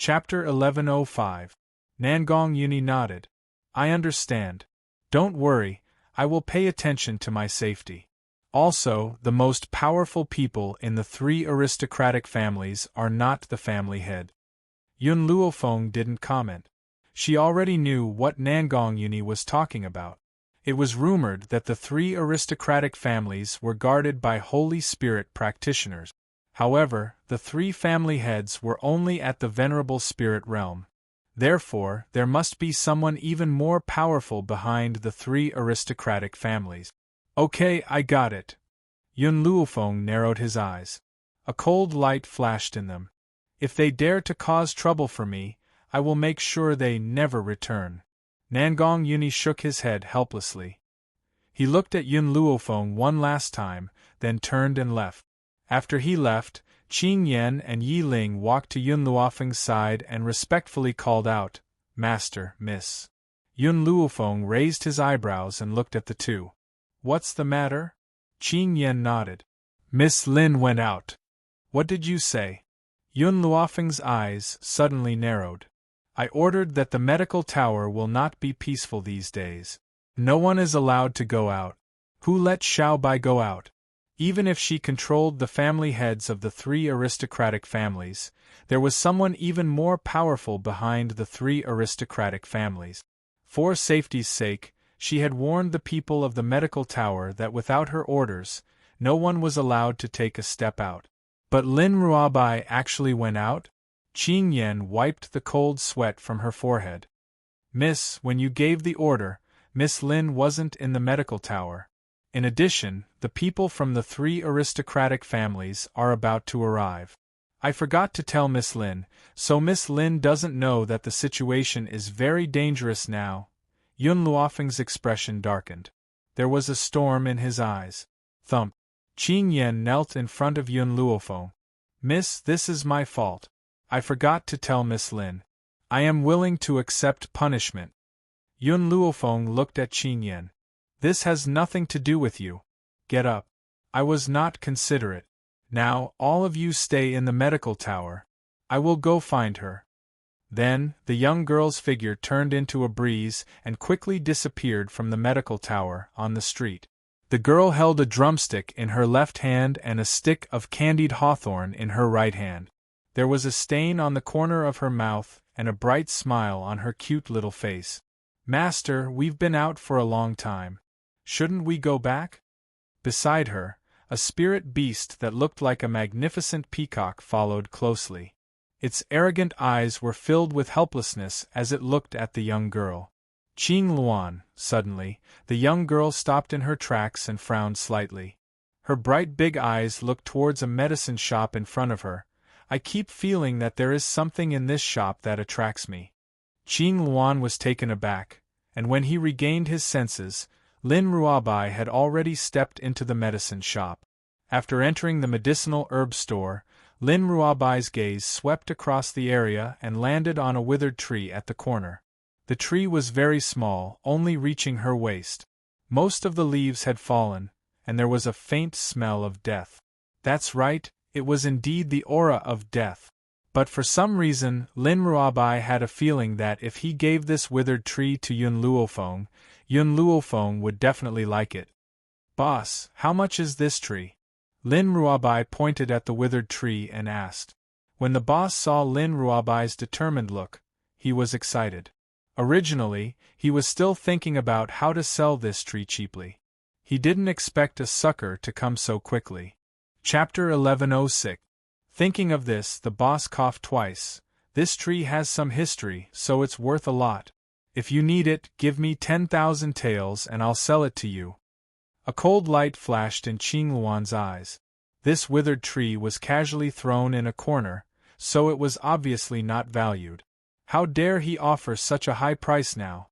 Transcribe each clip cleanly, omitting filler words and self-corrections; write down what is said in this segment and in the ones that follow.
Chapter 1105. Nangong Uni nodded. I understand. Don't worry, I will pay attention to my safety. Also, the most powerful people in the three aristocratic families are not the family head. Yun Luofeng didn't comment. She already knew what Nangong Uni was talking about. It was rumored that the three aristocratic families were guarded by Holy Spirit practitioners. However, the three family heads were only at the Venerable Spirit realm. Therefore, there must be someone even more powerful behind the three aristocratic families. Okay, I got it. Yun Luofeng narrowed his eyes. A cold light flashed in them. If they dare to cause trouble for me, I will make sure they never return. Nangong Uni shook his head helplessly. He looked at Yun Luofeng one last time, then turned and left. After he left, Qing Yan and Yi Ling walked to Yun Luofeng's side and respectfully called out, Master, Miss. Yun Luofeng raised his eyebrows and looked at the two. What's the matter? Qing Yan nodded. Miss Lin went out. What did you say? Yun Luofeng's eyes suddenly narrowed. I ordered that the medical tower will not be peaceful these days. No one is allowed to go out. Who let Xiao Bai go out? Even if she controlled the family heads of the three aristocratic families, there was someone even more powerful behind the three aristocratic families. For safety's sake, she had warned the people of the medical tower that without her orders, no one was allowed to take a step out. But Lin Ruabai actually went out? Qing Yan wiped the cold sweat from her forehead. Miss, when you gave the order, Miss Lin wasn't in the medical tower. In addition, the people from the three aristocratic families are about to arrive. I forgot to tell Miss Lin, so Miss Lin doesn't know that the situation is very dangerous now. Yun Luofeng's expression darkened. There was a storm in his eyes. Thump. Qing Yan knelt in front of Yun Luofeng. Miss, this is my fault. I forgot to tell Miss Lin. I am willing to accept punishment. Yun Luofeng looked at Qing Yan. This has nothing to do with you. Get up. I was not considerate. Now, all of you stay in the medical tower. I will go find her. Then, the young girl's figure turned into a breeze and quickly disappeared from the medical tower on the street. The girl held a drumstick in her left hand and a stick of candied hawthorn in her right hand. There was a stain on the corner of her mouth and a bright smile on her cute little face. Master, we've been out for a long time. Shouldn't we go back? Beside her, a spirit beast that looked like a magnificent peacock followed closely. Its arrogant eyes were filled with helplessness as it looked at the young girl. Qing Luan, suddenly, the young girl stopped in her tracks and frowned slightly. Her bright big eyes looked towards a medicine shop in front of her. I keep feeling that there is something in this shop that attracts me. Qing Luan was taken aback, and when he regained his senses, Lin Ruabai had already stepped into the medicine shop. After entering the medicinal herb store, Lin Ruabai's gaze swept across the area and landed on a withered tree at the corner. The tree was very small, only reaching her waist. Most of the leaves had fallen, and there was a faint smell of death. That's right, it was indeed the aura of death. But for some reason, Lin Ruabai had a feeling that if he gave this withered tree to Yun Luofeng would definitely like it. Boss, how much is this tree? Lin Ruabai pointed at the withered tree and asked. When the boss saw Lin Ruabai's determined look, he was excited. Originally, he was still thinking about how to sell this tree cheaply. He didn't expect a sucker to come so quickly. Chapter 1106. Thinking of this, the boss coughed twice. This tree has some history, so it's worth a lot. If you need it, give me 10,000 taels and I'll sell it to you. A cold light flashed in Qing Luan's eyes. This withered tree was casually thrown in a corner, so it was obviously not valued. How dare he offer such a high price now?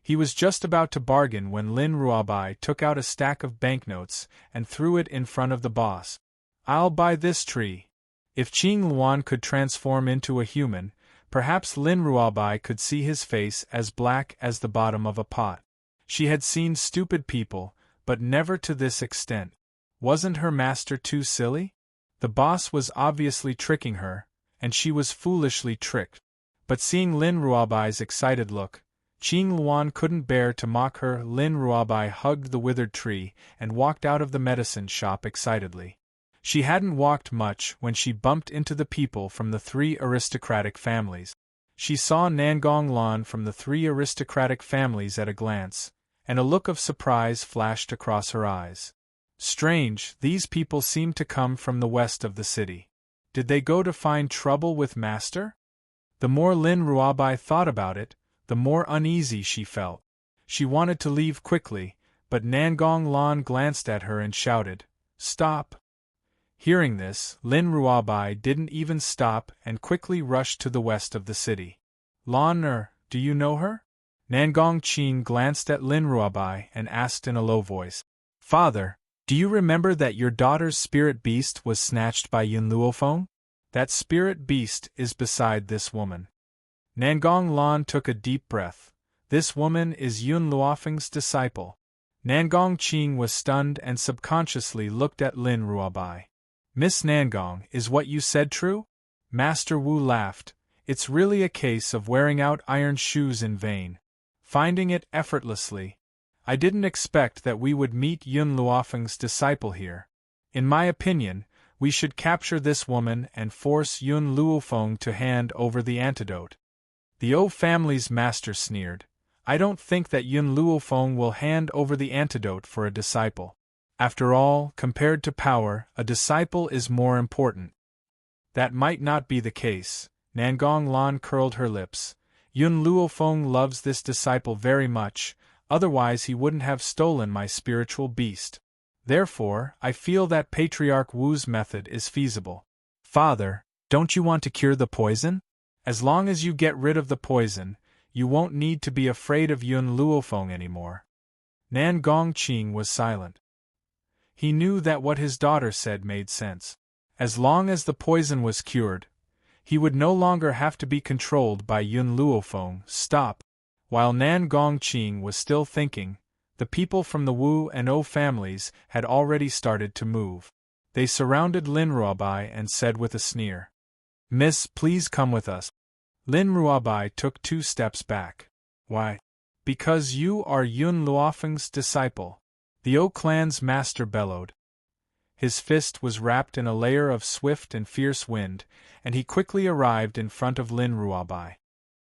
He was just about to bargain when Lin Ruabai took out a stack of banknotes and threw it in front of the boss. I'll buy this tree. If Qing Luan could transform into a human, perhaps Lin Ruabai could see his face as black as the bottom of a pot. She had seen stupid people, but never to this extent. Wasn't her master too silly? The boss was obviously tricking her, and she was foolishly tricked. But seeing Lin Ruobai's excited look, Qing Luan couldn't bear to mock her. Lin Ruobai hugged the withered tree and walked out of the medicine shop excitedly. She hadn't walked much when she bumped into the people from the 3 aristocratic families. She saw Nangong Lan from the 3 aristocratic families at a glance, and a look of surprise flashed across her eyes. Strange, these people seemed to come from the west of the city. Did they go to find trouble with Master? The more Lin Ruobai thought about it, the more uneasy she felt. She wanted to leave quickly, but Nangong Lan glanced at her and shouted, "Stop!" Hearing this, Lin Ruobai didn't even stop and quickly rushed to the west of the city. "Lan do you know her?" Nangong Qing glanced at Lin Ruobai and asked in a low voice, "Father, do you remember that your daughter's spirit beast was snatched by Yun Luofeng? That spirit beast is beside this woman." Nangong Lan took a deep breath. This woman is Yun Luofeng's disciple. Nangong Qing was stunned and subconsciously looked at Lin Ruobai. "Miss Nangong, is what you said true?" Master Wu laughed. "It's really a case of wearing out iron shoes in vain. Finding it effortlessly. I didn't expect that we would meet Yun Luofeng's disciple here. In my opinion, we should capture this woman and force Yun Luofeng to hand over the antidote." The O family's master sneered. "I don't think that Yun Luofeng will hand over the antidote for a disciple. After all, compared to power, a disciple is more important." "That might not be the case." Nangong Lan curled her lips. "Yun Luofeng loves this disciple very much, otherwise he wouldn't have stolen my spiritual beast. Therefore, I feel that Patriarch Wu's method is feasible." "Father, don't you want to cure the poison? As long as you get rid of the poison, you won't need to be afraid of Yun Luofeng anymore." Nangong Qing was silent. He knew that what his daughter said made sense. As long as the poison was cured, he would no longer have to be controlled by Yun Luofeng. "Stop!" While Nangong Qing was still thinking, the people from the Wu and O families had already started to move. They surrounded Lin Ruobai and said with a sneer, "Miss, please come with us." Lin Ruobai took 2 steps back. "Why?" "Because you are Yun Luofeng's disciple," the O clan's master bellowed. His fist was wrapped in a layer of swift and fierce wind, and he quickly arrived in front of Lin Ruobai.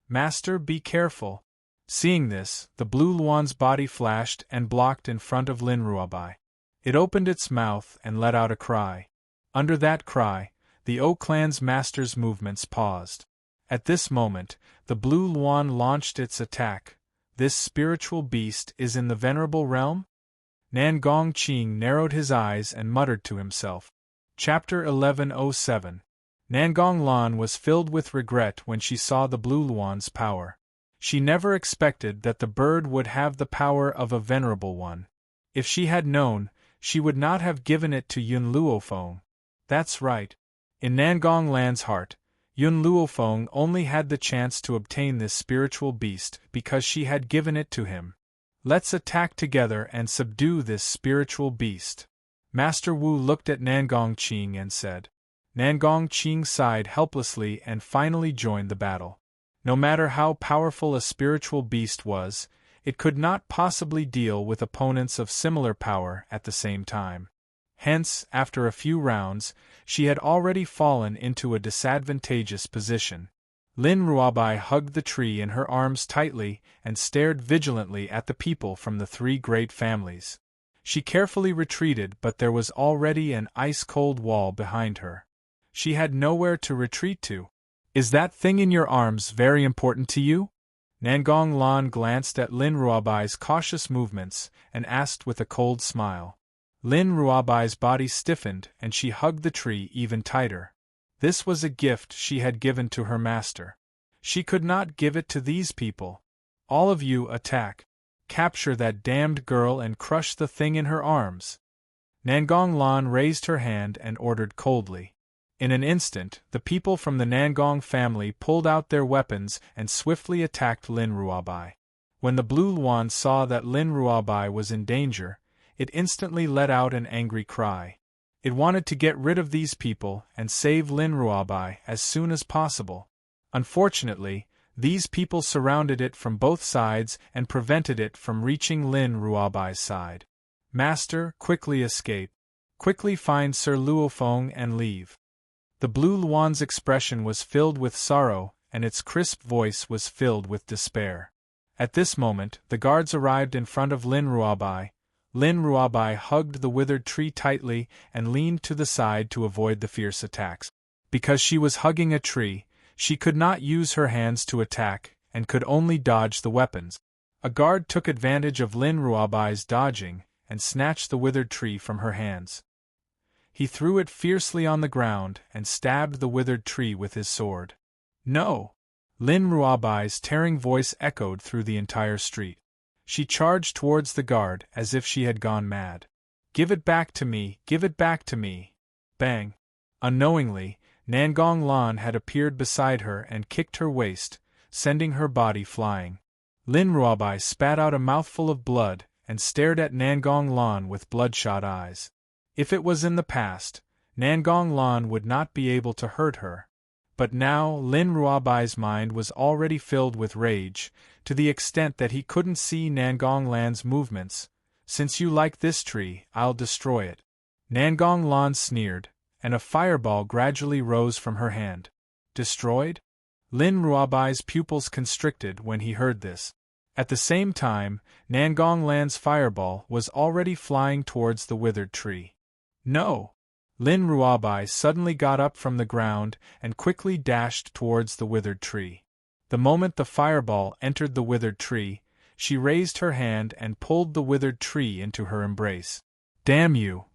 "Master, be careful." Seeing this, the blue Luan's body flashed and blocked in front of Lin Ruobai. It opened its mouth and let out a cry. Under that cry, the O clan's master's movements paused. At this moment, the blue Luan launched its attack. "This spiritual beast is in the venerable realm?" Nangong Qing narrowed his eyes and muttered to himself. Chapter 1107. Nangong Lan was filled with regret when she saw the blue Luan's power. She never expected that the bird would have the power of a venerable one. If she had known, she would not have given it to Yun Luofeng. That's right. In Nangong Lan's heart, Yun Luofeng only had the chance to obtain this spiritual beast because she had given it to him. "Let's attack together and subdue this spiritual beast." Master Wu looked at Nangong Qing and said. Nangong Qing sighed helplessly and finally joined the battle. No matter how powerful a spiritual beast was, it could not possibly deal with opponents of similar power at the same time. Hence, after a few rounds, she had already fallen into a disadvantageous position. Lin Ruobai hugged the tree in her arms tightly and stared vigilantly at the people from the 3 great families. She carefully retreated, but there was already an ice-cold wall behind her. She had nowhere to retreat to. "Is that thing in your arms very important to you?" Nangong Lan glanced at Lin Ruobai's cautious movements and asked with a cold smile. Lin Ruobai's body stiffened and she hugged the tree even tighter. This was a gift she had given to her master. She could not give it to these people. "All of you attack. Capture that damned girl and crush the thing in her arms." Nangong Lan raised her hand and ordered coldly. In an instant, the people from the Nangong family pulled out their weapons and swiftly attacked Lin Ruobai. When the blue Luan saw that Lin Ruobai was in danger, it instantly let out an angry cry. It wanted to get rid of these people and save Lin Ruabai as soon as possible. Unfortunately, these people surrounded it from both sides and prevented it from reaching Lin Ruabai's side. Master, quickly escape. Quickly find Sir Luofeng and leave. The Blue Luan's expression was filled with sorrow, and its crisp voice was filled with despair. At this moment, the guards arrived in front of Lin Ruabai. Lin Ruabai hugged the withered tree tightly and leaned to the side to avoid the fierce attacks. Because she was hugging a tree, she could not use her hands to attack, and could only dodge the weapons. A guard took advantage of Lin Ruabai's dodging, and snatched the withered tree from her hands. He threw it fiercely on the ground, and stabbed the withered tree with his sword. No! Lin Ruabai's tearing voice echoed through the entire street. She charged towards the guard as if she had gone mad. Give it back to me! Give it back to me! Bang! Unknowingly, Nangong Lan had appeared beside her and kicked her waist, sending her body flying. Lin Ruabai spat out a mouthful of blood and stared at Nangong Lan with bloodshot eyes. If it was in the past, Nangong Lan would not be able to hurt her. But now Lin Ruabai's mind was already filled with rage, to the extent that he couldn't see Nangong Lan's movements. Since you like this tree, I'll destroy it. Nangong Lan sneered, and a fireball gradually rose from her hand. Destroyed? Lin Ruabai's pupils constricted when he heard this. At the same time, Nangong Lan's fireball was already flying towards the withered tree. No! Lin Ruabai suddenly got up from the ground and quickly dashed towards the withered tree. The moment the fireball entered the withered tree, she raised her hand and pulled the withered tree into her embrace. Damn you!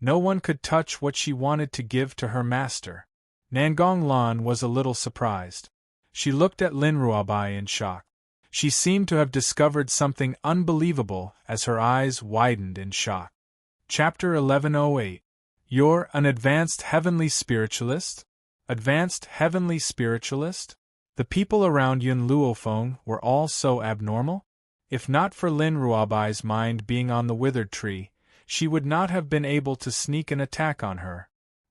No one could touch what she wanted to give to her master. Nangong Lan was a little surprised. She looked at Lin Ruabai in shock. She seemed to have discovered something unbelievable as her eyes widened in shock. Chapter 1108. You're an advanced heavenly spiritualist? Advanced heavenly spiritualist? The people around Yun Luofeng were all so abnormal? If not for Lin Ruabai's mind being on the withered tree, she would not have been able to sneak an attack on her.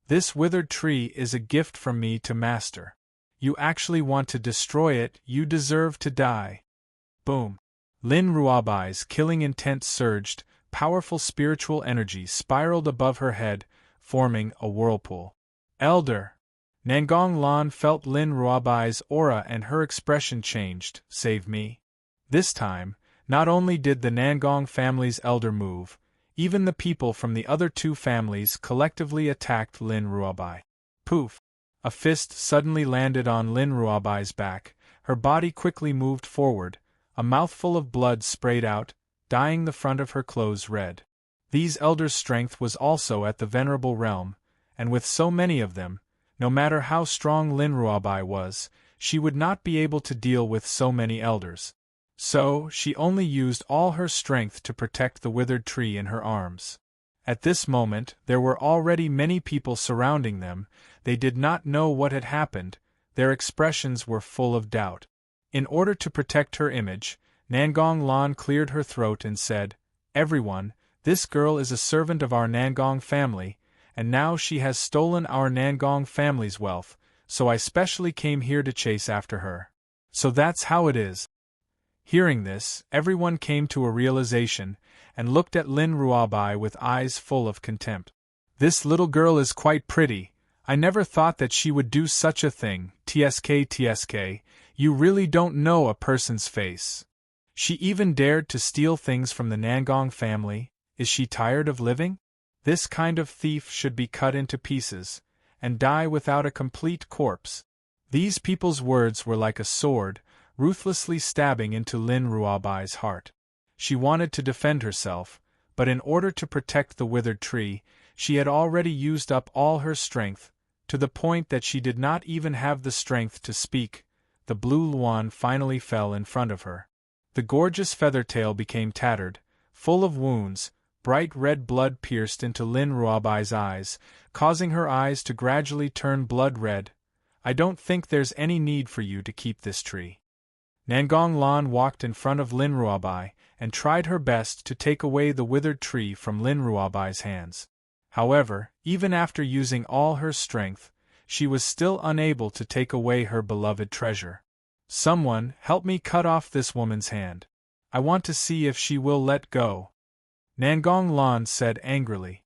This withered tree is a gift from me to Master. You actually want to destroy it, you deserve to die. Boom. Lin Ruabai's killing intent surged, powerful spiritual energy spiraled above her head, forming a whirlpool. Elder! Nangong Lan felt Lin Ruabai's aura and her expression changed. Save me. This time, not only did the Nangong family's elder move, even the people from the other two families collectively attacked Lin Ruabai. Poof! A fist suddenly landed on Lin Ruabai's back, her body quickly moved forward, a mouthful of blood sprayed out, dyeing the front of her clothes red. These elders' strength was also at the venerable realm, and with so many of them, no matter how strong Lin Ruabai was, she would not be able to deal with so many elders. So, she only used all her strength to protect the withered tree in her arms. At this moment, there were already many people surrounding them. They did not know what had happened, their expressions were full of doubt. In order to protect her image, Nangong Lan cleared her throat and said, Everyone, this girl is a servant of our Nangong family, and now she has stolen our Nangong family's wealth, so I specially came here to chase after her. So that's how it is. Hearing this, everyone came to a realization, and looked at Lin Ruabai with eyes full of contempt. This little girl is quite pretty. I never thought that she would do such a thing. TSK, you really don't know a person's face. She even dared to steal things from the Nangong family. Is she tired of living? This kind of thief should be cut into pieces, and die without a complete corpse. These people's words were like a sword, ruthlessly stabbing into Lin Ruabai's heart. She wanted to defend herself, but in order to protect the withered tree, she had already used up all her strength, to the point that she did not even have the strength to speak. The blue Luan finally fell in front of her. The gorgeous feathertail became tattered, full of wounds. Bright red blood pierced into Lin Ruabai's eyes, causing her eyes to gradually turn blood red. I don't think there's any need for you to keep this tree. Nangong Lan walked in front of Lin Ruabai, and tried her best to take away the withered tree from Lin Ruabai's hands. However, even after using all her strength, she was still unable to take away her beloved treasure. Someone, help me cut off this woman's hand. I want to see if she will let go. Nangong Lan said angrily.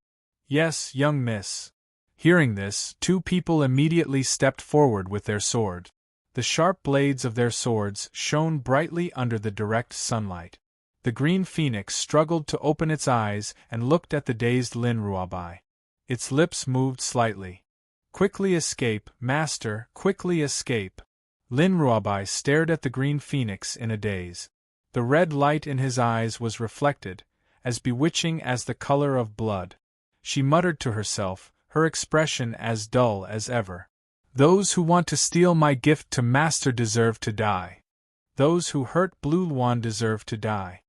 Yes, young miss. Hearing this, two people immediately stepped forward with their swords. The sharp blades of their swords shone brightly under the direct sunlight. The green phoenix struggled to open its eyes and looked at the dazed Lin Ruabai. Its lips moved slightly. Quickly escape, master, quickly escape. Lin Ruabai stared at the green phoenix in a daze. The red light in his eyes was reflected, as bewitching as the color of blood. She muttered to herself, her expression as dull as ever. Those who want to steal my gift to master deserve to die. Those who hurt Blue Luan deserve to die.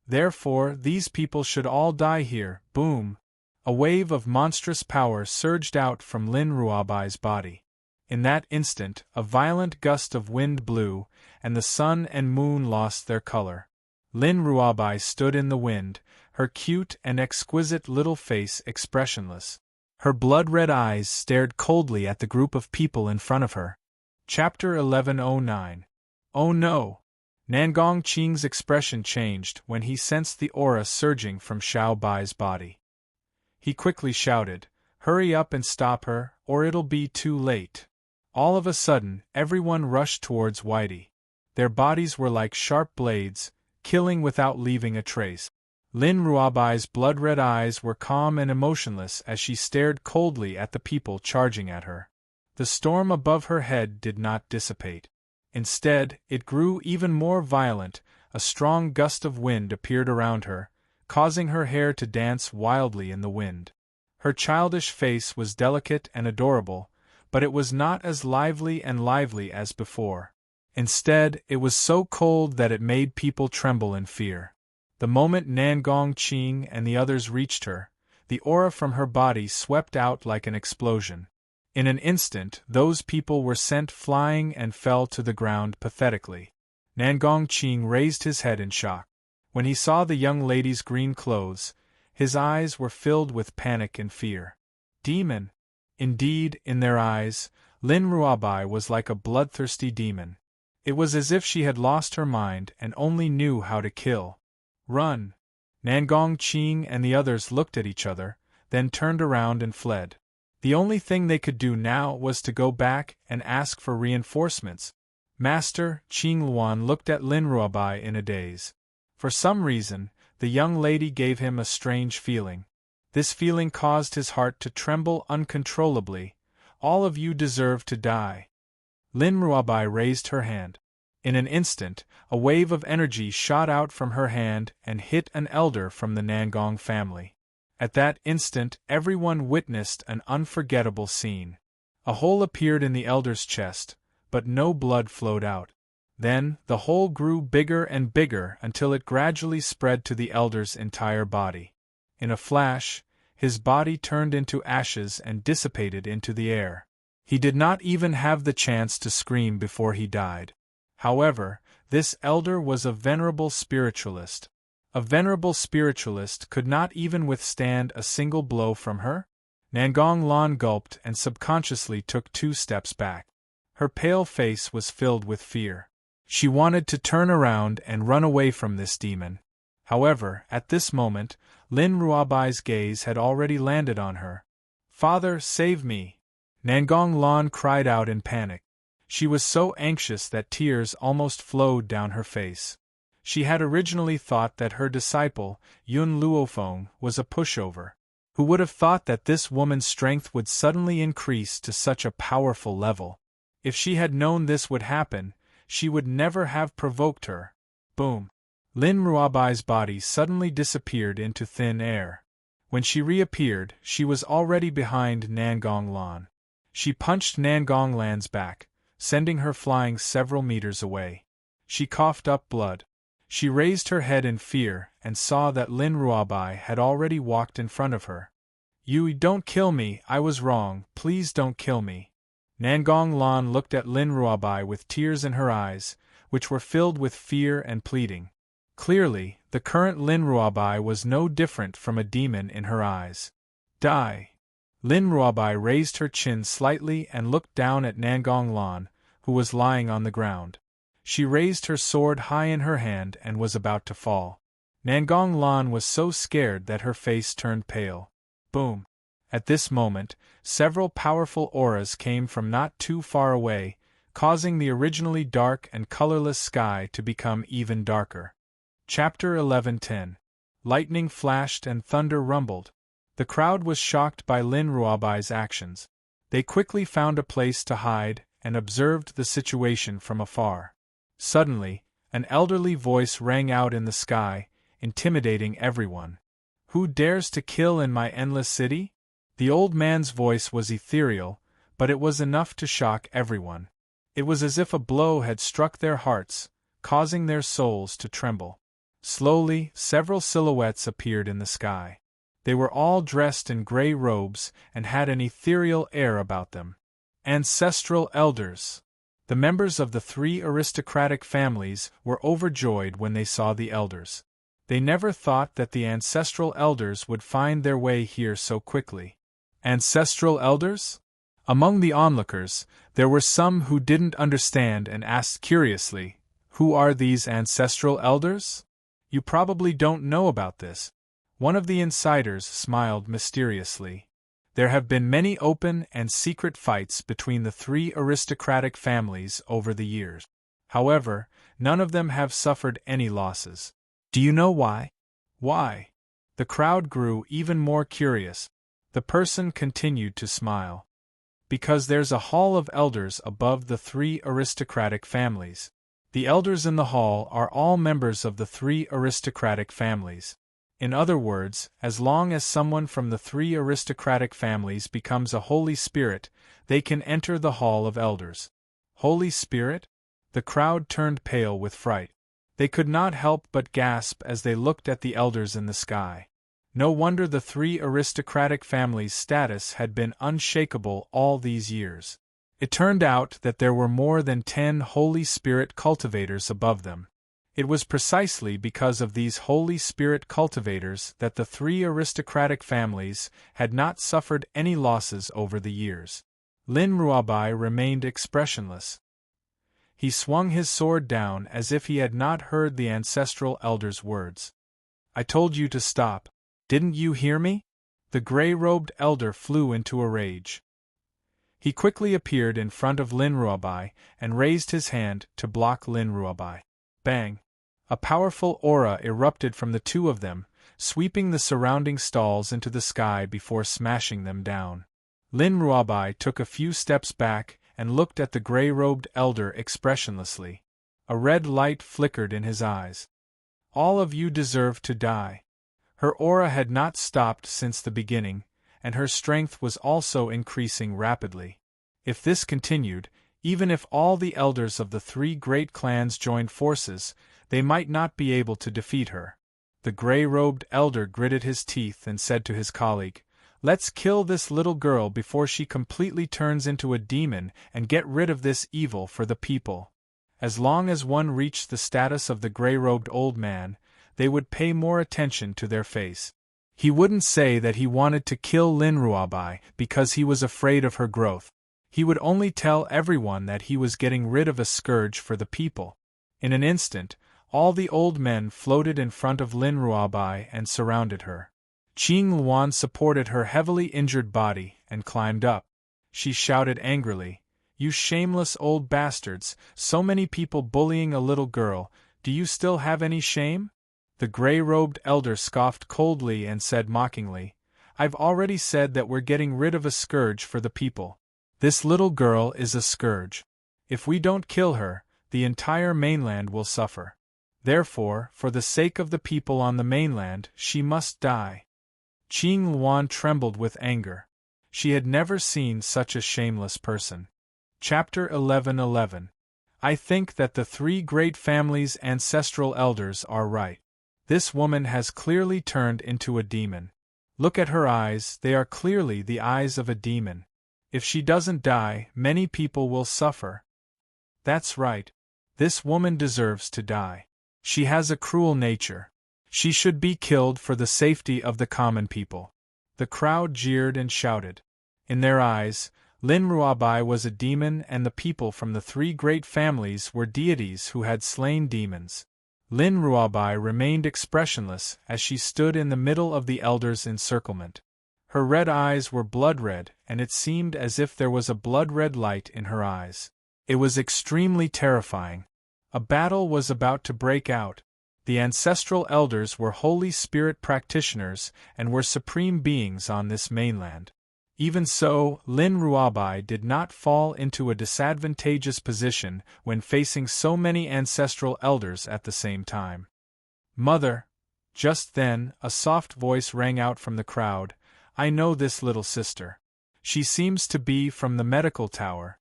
Therefore, these people should all die here. Boom! A wave of monstrous power surged out from Lin Ruabai's body. In that instant, a violent gust of wind blew, and the sun and moon lost their color. Lin Ruabai stood in the wind, her cute and exquisite little face expressionless. Her blood-red eyes stared coldly at the group of people in front of her. Chapter 1109. Oh no! Nangong Qing's expression changed when he sensed the aura surging from Xiao Bai's body. He quickly shouted, "Hurry up and stop her, or it'll be too late." All of a sudden, everyone rushed towards Whitey. Their bodies were like sharp blades, killing without leaving a trace. Lin Ruabai's blood-red eyes were calm and emotionless as she stared coldly at the people charging at her. The storm above her head did not dissipate. Instead, it grew even more violent. A strong gust of wind appeared around her, causing her hair to dance wildly in the wind. Her childish face was delicate and adorable, but it was not as lively as before. Instead, it was so cold that it made people tremble in fear. The moment Nangong Qing and the others reached her, the aura from her body swept out like an explosion. In an instant, those people were sent flying and fell to the ground pathetically. Nangong Qing raised his head in shock. When he saw the young lady's green clothes, his eyes were filled with panic and fear. Demon! Indeed, in their eyes, Lin Ruabai was like a bloodthirsty demon. It was as if she had lost her mind and only knew how to kill. Run! Nangong Qing and the others looked at each other, then turned around and fled. The only thing they could do now was to go back and ask for reinforcements. Master, Qing Luan looked at Lin Ruabai in a daze. For some reason, the young lady gave him a strange feeling. This feeling caused his heart to tremble uncontrollably. All of you deserve to die. Lin Ruabai raised her hand. In an instant, a wave of energy shot out from her hand and hit an elder from the Nangong family. At that instant, everyone witnessed an unforgettable scene. A hole appeared in the elder's chest, but no blood flowed out. Then, the hole grew bigger and bigger until it gradually spread to the elder's entire body. In a flash, his body turned into ashes and dissipated into the air. He did not even have the chance to scream before he died. However, this elder was a venerable spiritualist. A venerable spiritualist could not even withstand a single blow from her? Nangong Lan gulped and subconsciously took 2 steps back. Her pale face was filled with fear. She wanted to turn around and run away from this demon. However, at this moment, Lin Ruabai's gaze had already landed on her. "Father, save me!" Nangong Lan cried out in panic. She was so anxious that tears almost flowed down her face. She had originally thought that her disciple, Yun Luofeng, was a pushover. Who would have thought that this woman's strength would suddenly increase to such a powerful level? If she had known this would happen, she would never have provoked her. Boom! Lin Ruabai's body suddenly disappeared into thin air. When she reappeared, she was already behind Nangong Lan. She punched Nangong Lan's back, sending her flying several meters away. She coughed up blood. She raised her head in fear and saw that Lin Ruabai had already walked in front of her. "You don't kill me, I was wrong, please don't kill me." Nangong Lan looked at Lin Ruabai with tears in her eyes, which were filled with fear and pleading. Clearly, the current Lin Ruabai was no different from a demon in her eyes. "Die! Lin Ruobai raised her chin slightly and looked down at Nangong Lan, who was lying on the ground. She raised her sword high in her hand and was about to fall. Nangong Lan was so scared that her face turned pale. Boom! At this moment, several powerful auras came from not too far away, causing the originally dark and colorless sky to become even darker. Chapter 11:10. Lightning flashed and thunder rumbled. The crowd was shocked by Lin Ruobai's actions. They quickly found a place to hide and observed the situation from afar. Suddenly, an elderly voice rang out in the sky, intimidating everyone. "Who dares to kill in my endless city?" The old man's voice was ethereal, but it was enough to shock everyone. It was as if a blow had struck their hearts, causing their souls to tremble. Slowly, several silhouettes appeared in the sky. They were all dressed in gray robes and had an ethereal air about them. Ancestral elders. The members of the 3 aristocratic families were overjoyed when they saw the elders. They never thought that the ancestral elders would find their way here so quickly. Ancestral elders? Among the onlookers, there were some who didn't understand and asked curiously, "Who are these ancestral elders? You probably don't know about this." One of the insiders smiled mysteriously. There have been many open and secret fights between the 3 aristocratic families over the years. However, none of them have suffered any losses. Do you know why? Why? The crowd grew even more curious. The person continued to smile. Because there's a hall of elders above the 3 aristocratic families. The elders in the hall are all members of the 3 aristocratic families. In other words, as long as someone from the 3 aristocratic families becomes a Holy Spirit, they can enter the Hall of Elders. Holy Spirit? The crowd turned pale with fright. They could not help but gasp as they looked at the elders in the sky. No wonder the 3 aristocratic families' status had been unshakable all these years. It turned out that there were more than 10 Holy Spirit cultivators above them. It was precisely because of these Holy Spirit cultivators that the 3 aristocratic families had not suffered any losses over the years. Lin Ruobai remained expressionless. He swung his sword down as if he had not heard the ancestral elder's words. "I told you to stop. Didn't you hear me?" The gray-robed elder flew into a rage. He quickly appeared in front of Lin Ruobai and raised his hand to block Lin Ruobai. Bang! A powerful aura erupted from the 2 of them, sweeping the surrounding stalls into the sky before smashing them down. Lin Ruobai took a few steps back and looked at the gray-robed elder expressionlessly. A red light flickered in his eyes. "All of you deserve to die." Her aura had not stopped since the beginning, and her strength was also increasing rapidly. If this continued, even if all the elders of the 3 great clans joined forces, they might not be able to defeat her. The gray-robed elder gritted his teeth and said to his colleague, "Let's kill this little girl before she completely turns into a demon and get rid of this evil for the people." As long as one reached the status of the gray-robed old man, they would pay more attention to their face. He wouldn't say that he wanted to kill Lin Ruobai because he was afraid of her growth. He would only tell everyone that he was getting rid of a scourge for the people. In an instant, all the old men floated in front of Lin Ruobai and surrounded her. Qing Luan supported her heavily injured body and climbed up. She shouted angrily, "You shameless old bastards, so many people bullying a little girl, do you still have any shame?" The gray-robed elder scoffed coldly and said mockingly, "I've already said that we're getting rid of a scourge for the people. This little girl is a scourge. If we don't kill her, the entire mainland will suffer. Therefore, for the sake of the people on the mainland, she must die." Qing Luan trembled with anger. She had never seen such a shameless person. Chapter 11:11. I think that the 3 great families' ancestral elders are right. This woman has clearly turned into a demon. Look at her eyes, they are clearly the eyes of a demon. If she doesn't die, many people will suffer. That's right. This woman deserves to die. She has a cruel nature. She should be killed for the safety of the common people. The crowd jeered and shouted. In their eyes, Lin Ruabai was a demon and the people from the three great families were deities who had slain demons. Lin Ruabai remained expressionless as she stood in the middle of the elders' encirclement. Her red eyes were blood-red, and it seemed as if there was a blood-red light in her eyes. It was extremely terrifying. A battle was about to break out. The ancestral elders were Holy Spirit practitioners and were supreme beings on this mainland. Even so, Lin Ruabai did not fall into a disadvantageous position when facing so many ancestral elders at the same time. "Mother!" Just then, a soft voice rang out from the crowd. "I know this little sister. She seems to be from the medical tower."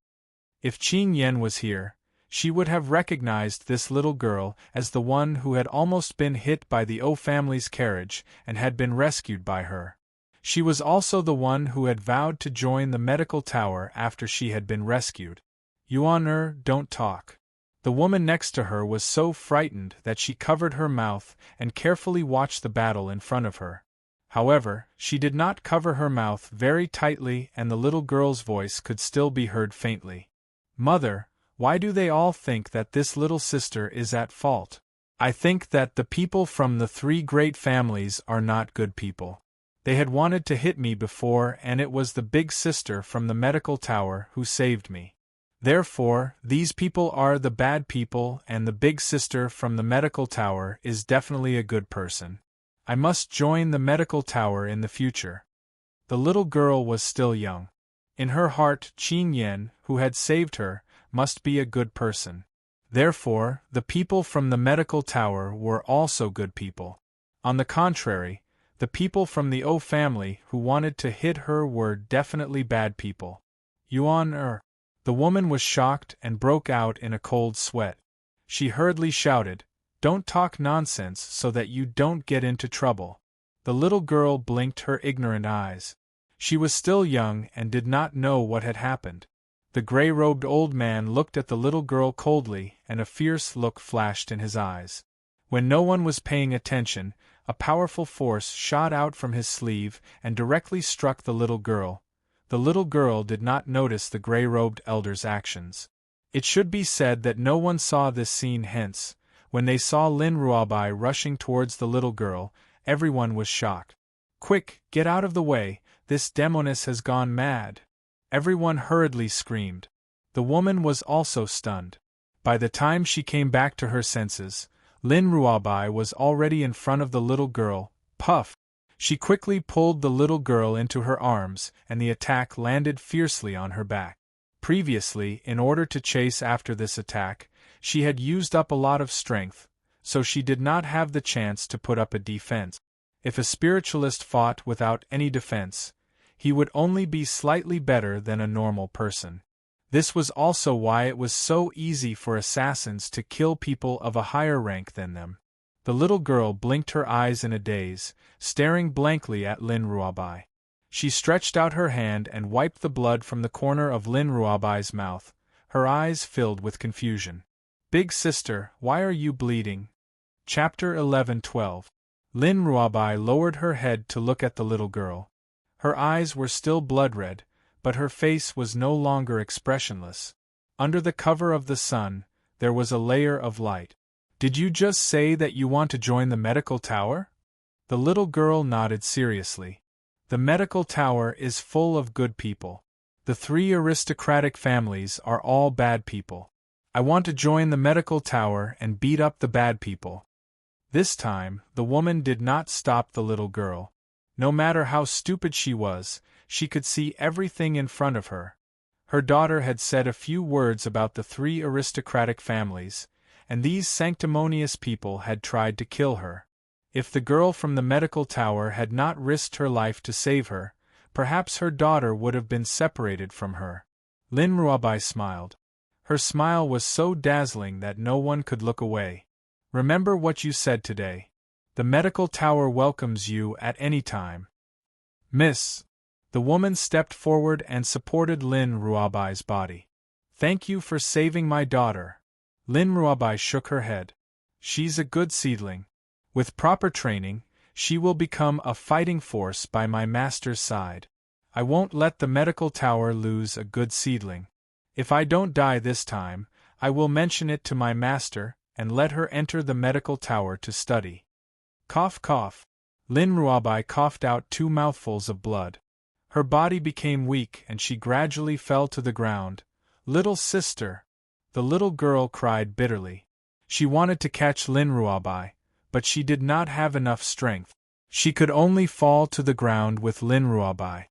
If Qing Yan was here, she would have recognized this little girl as the one who had almost been hit by the O family's carriage and had been rescued by her. She was also the one who had vowed to join the medical tower after she had been rescued. "Yuan don't talk." The woman next to her was so frightened that she covered her mouth and carefully watched the battle in front of her. However, she did not cover her mouth very tightly and the little girl's voice could still be heard faintly. "Mother, why do they all think that this little sister is at fault? I think that the people from the three great families are not good people. They had wanted to hit me before and it was the big sister from the medical tower who saved me. Therefore, these people are the bad people and the big sister from the medical tower is definitely a good person. I must join the medical tower in the future." The little girl was still young. In her heart, Qing Yan, who had saved her, must be a good person. Therefore, the people from the medical tower were also good people. On the contrary, the people from the O family who wanted to hit her were definitely bad people. "Yuan The woman was shocked and broke out in a cold sweat. She hurriedly shouted, "Don't talk nonsense so that you don't get into trouble." The little girl blinked her ignorant eyes. She was still young and did not know what had happened. The gray-robed old man looked at the little girl coldly and a fierce look flashed in his eyes. When no one was paying attention, a powerful force shot out from his sleeve and directly struck the little girl. The little girl did not notice the gray-robed elder's actions. It should be said that no one saw this scene hence. When they saw Lin Ruabai rushing towards the little girl, everyone was shocked. "Quick, get out of the way, this demoness has gone mad!" Everyone hurriedly screamed. The woman was also stunned. By the time she came back to her senses, Lin Ruabai was already in front of the little girl. Puff! She quickly pulled the little girl into her arms, and the attack landed fiercely on her back. Previously, in order to chase after this attack, she had used up a lot of strength, so she did not have the chance to put up a defense. If a spiritualist fought without any defense, he would only be slightly better than a normal person. This was also why it was so easy for assassins to kill people of a higher rank than them. The little girl blinked her eyes in a daze, staring blankly at Lin Ruabai. She stretched out her hand and wiped the blood from the corner of Lin Ruabai's mouth. Her eyes filled with confusion. "Big sister, why are you bleeding?" Chapter 11-12. Lin Ruabai lowered her head to look at the little girl. Her eyes were still blood-red, but her face was no longer expressionless. Under the cover of the sun, there was a layer of light. "Did you just say that you want to join the medical tower?" The little girl nodded seriously. "The medical tower is full of good people. The three aristocratic families are all bad people. I want to join the medical tower and beat up the bad people." This time, the woman did not stop the little girl. No matter how stupid she was, she could see everything in front of her. Her daughter had said a few words about the three aristocratic families, and these sanctimonious people had tried to kill her. If the girl from the medical tower had not risked her life to save her, perhaps her daughter would have been separated from her. Lin Ruabai smiled. Her smile was so dazzling that no one could look away. "Remember what you said today. The medical tower welcomes you at any time." "Miss." The woman stepped forward and supported Lin Ruabai's body. "Thank you for saving my daughter." Lin Ruabai shook her head. "She's a good seedling. With proper training, she will become a fighting force by my master's side. I won't let the medical tower lose a good seedling. If I don't die this time, I will mention it to my master, and let her enter the medical tower to study. Cough cough. Lin Ruabai coughed out 2 mouthfuls of blood. Her body became weak and she gradually fell to the ground. Little sister! The little girl cried bitterly. She wanted to catch Lin Ruabai, but she did not have enough strength. She could only fall to the ground with Lin Ruabai.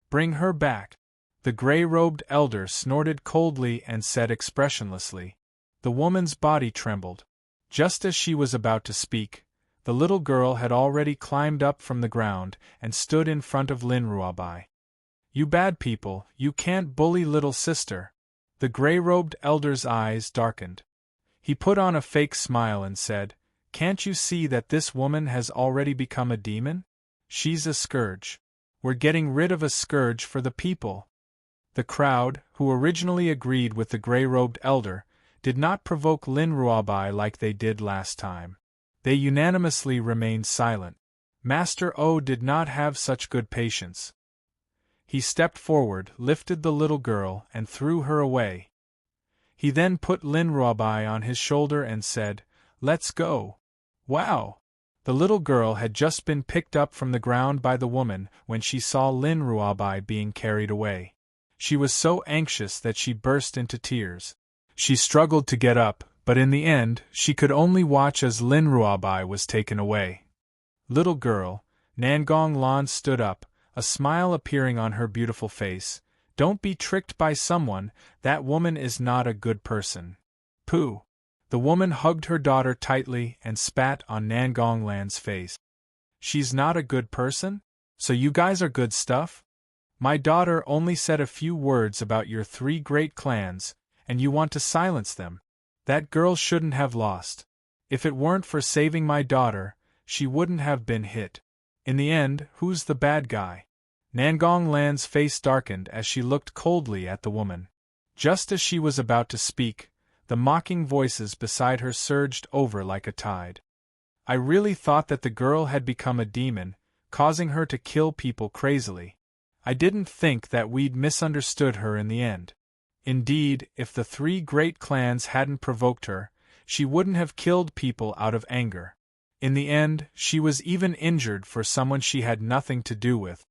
Bring her back. The gray-robed elder snorted coldly and said expressionlessly. The woman's body trembled. Just as she was about to speak, the little girl had already climbed up from the ground and stood in front of Lin Ruabai. You bad people, you can't bully little sister. The gray-robed elder's eyes darkened. He put on a fake smile and said, Can't you see that this woman has already become a demon? She's a scourge. We're getting rid of a scourge for the people. The crowd, who originally agreed with the gray-robed elder, did not provoke Lin Ruabai like they did last time. They unanimously remained silent. Master O did not have such good patience. He stepped forward, lifted the little girl, and threw her away. He then put Lin Ruabai on his shoulder and said, Let's go. Wow! The little girl had just been picked up from the ground by the woman when she saw Lin Ruabai being carried away. She was so anxious that she burst into tears. She struggled to get up, but in the end, she could only watch as Lin Ruabai was taken away. Little girl, Nangong Lan stood up, a smile appearing on her beautiful face. Don't be tricked by someone, that woman is not a good person. Pooh! The woman hugged her daughter tightly and spat on Nangong Lan's face. She's not a good person? So you guys are good stuff? My daughter only said a few words about your 3 great clans, and you want to silence them. That girl shouldn't have lost. If it weren't for saving my daughter, she wouldn't have been hit. In the end, who's the bad guy? Nangong Lan's face darkened as she looked coldly at the woman. Just as she was about to speak, the mocking voices beside her surged over like a tide. I really thought that the girl had become a demon, causing her to kill people crazily. I didn't think that we'd misunderstood her in the end. Indeed, if the 3 great clans hadn't provoked her, she wouldn't have killed people out of anger. In the end, she was even injured for someone she had nothing to do with.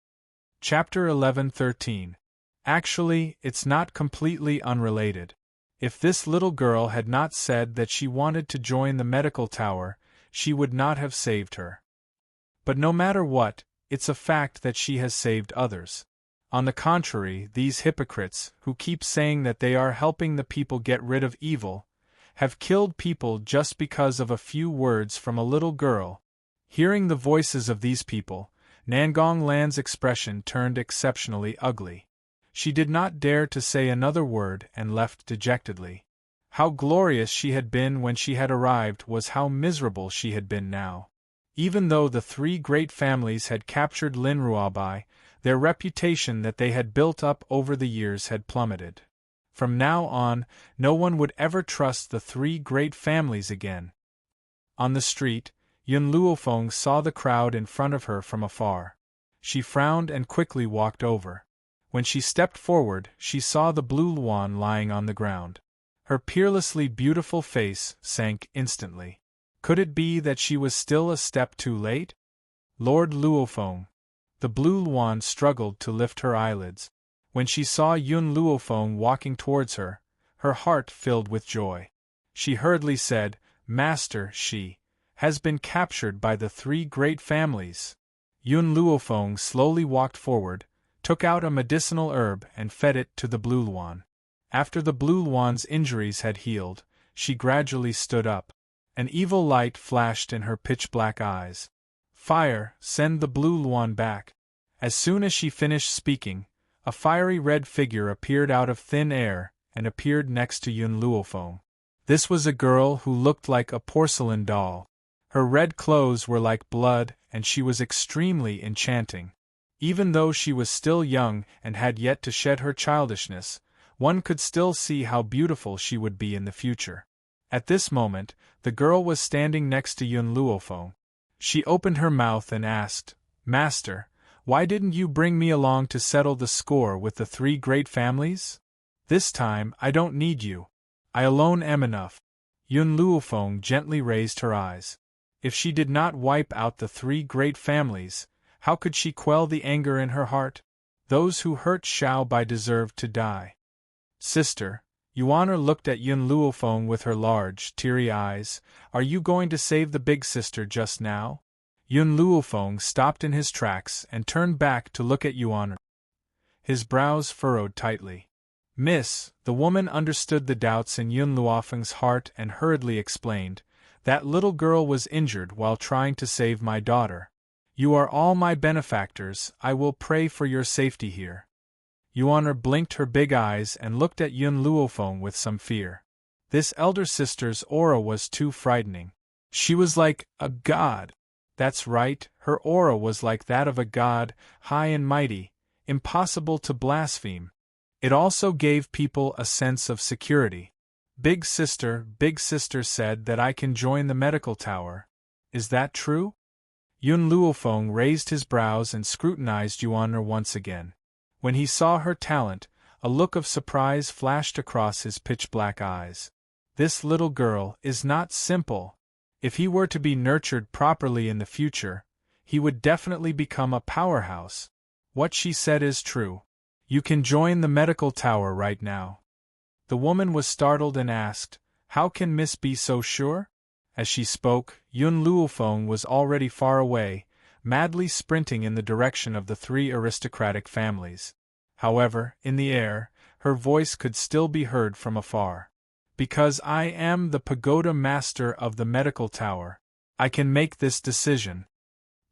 Chapter 11:13. Actually, it's not completely unrelated. If this little girl had not said that she wanted to join the medical tower, she would not have saved her. But no matter what, it's a fact that she has saved others. On the contrary, these hypocrites, who keep saying that they are helping the people get rid of evil, have killed people just because of a few words from a little girl. Hearing the voices of these people, Nangong Lan's expression turned exceptionally ugly. She did not dare to say another word and left dejectedly. How glorious she had been when she had arrived was how miserable she had been now. Even though the 3 great families had captured Lin Ruabai, their reputation that they had built up over the years had plummeted. From now on, no one would ever trust the 3 great families again. On the street, Yun Luofeng saw the crowd in front of her from afar. She frowned and quickly walked over. When she stepped forward, she saw the blue luan lying on the ground. Her peerlessly beautiful face sank instantly. Could it be that she was still a step too late? Lord Luofeng. The blue luan struggled to lift her eyelids. When she saw Yun Luofeng walking towards her, her heart filled with joy. She hurriedly said, Master, she has been captured by the 3 great families. Yun Luofeng slowly walked forward, took out a medicinal herb and fed it to the blue luan. After the blue luan's injuries had healed, she gradually stood up. An evil light flashed in her pitch-black eyes. Fire, send the blue luan back. As soon as she finished speaking, a fiery red figure appeared out of thin air and appeared next to Yun Luofeng. This was a girl who looked like a porcelain doll. Her red clothes were like blood and she was extremely enchanting. Even though she was still young and had yet to shed her childishness, one could still see how beautiful she would be in the future. At this moment, the girl was standing next to Yun Luofeng. She opened her mouth and asked, Master, Why didn't you bring me along to settle the score with the three great families? This time, I don't need you. I alone am enough. Yun Luofeng gently raised her eyes. If she did not wipe out the three great families, how could she quell the anger in her heart? Those who hurt Xiao Bai deserve to die. Sister, Yuan'er looked at Yun Luofeng with her large, teary eyes. Are you going to save the big sister just now? Yun Luofeng stopped in his tracks and turned back to look at Yuan'er. His brows furrowed tightly. Miss, the woman understood the doubts in Yun Luofeng's heart and hurriedly explained, that little girl was injured while trying to save my daughter. You are all my benefactors, I will pray for your safety here. Yuan'er blinked her big eyes and looked at Yun Luofeng with some fear. This elder sister's aura was too frightening. She was like a god. That's right, her aura was like that of a god, high and mighty, impossible to blaspheme. It also gave people a sense of security. Big Sister said that I can join the medical tower. Is that true? Yun Luofeng raised his brows and scrutinized Yuan'er once again. When he saw her talent, a look of surprise flashed across his pitch-black eyes. This little girl is not simple. If he were to be nurtured properly in the future, he would definitely become a powerhouse. What she said is true. You can join the medical tower right now. The woman was startled and asked, How can Miss be so sure? As she spoke, Yun Luofeng was already far away, madly sprinting in the direction of the three aristocratic families. However, in the air, her voice could still be heard from afar. Because I am the pagoda master of the medical tower, I can make this decision.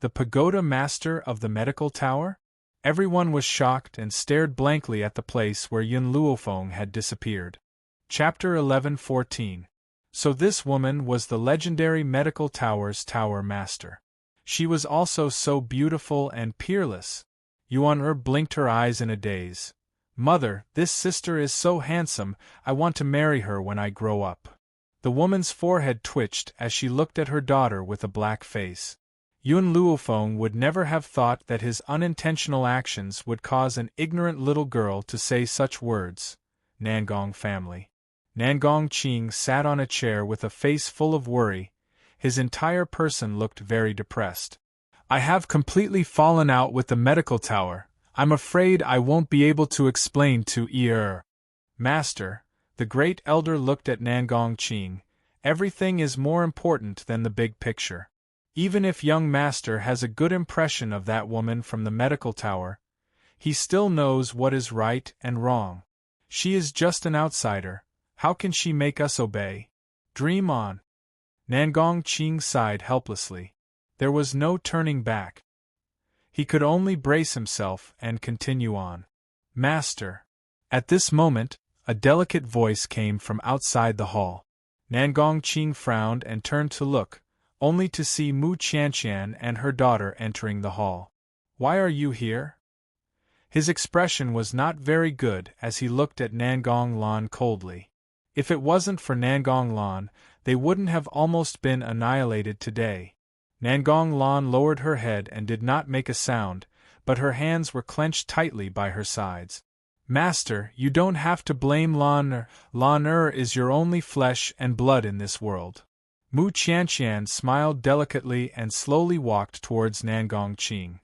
The pagoda master of the medical tower? Everyone was shocked and stared blankly at the place where Yun Luofeng had disappeared. Chapter 11:14. So this woman was the legendary medical tower's tower master. She was also so beautiful and peerless. Yuan'er blinked her eyes in a daze. Mother, this sister is so handsome, I want to marry her when I grow up. The woman's forehead twitched as she looked at her daughter with a black face. Yun Luofeng would never have thought that his unintentional actions would cause an ignorant little girl to say such words. Nangong family. Nangong Qing sat on a chair with a face full of worry. His entire person looked very depressed. I have completely fallen out with the medical tower. I'm afraid I won't be able to explain to Er. Master, the great elder looked at Nangong Qing. Everything is more important than the big picture. Even if young master has a good impression of that woman from the medical tower, he still knows what is right and wrong. She is just an outsider. How can she make us obey? Dream on. Nangong Qing sighed helplessly. There was no turning back. He could only brace himself and continue on. Master. At this moment, a delicate voice came from outside the hall. Nangong Qing frowned and turned to look, only to see Mu Qianqian and her daughter entering the hall. Why are you here? His expression was not very good as he looked at Nangong Lan coldly. If it wasn't for Nangong Lan, they wouldn't have almost been annihilated today. Nangong Lan lowered her head and did not make a sound, but her hands were clenched tightly by her sides. Master, you don't have to blame Lan. Lan is your only flesh and blood in this world. Mu Qianqian smiled delicately and slowly walked towards Nangong Qing.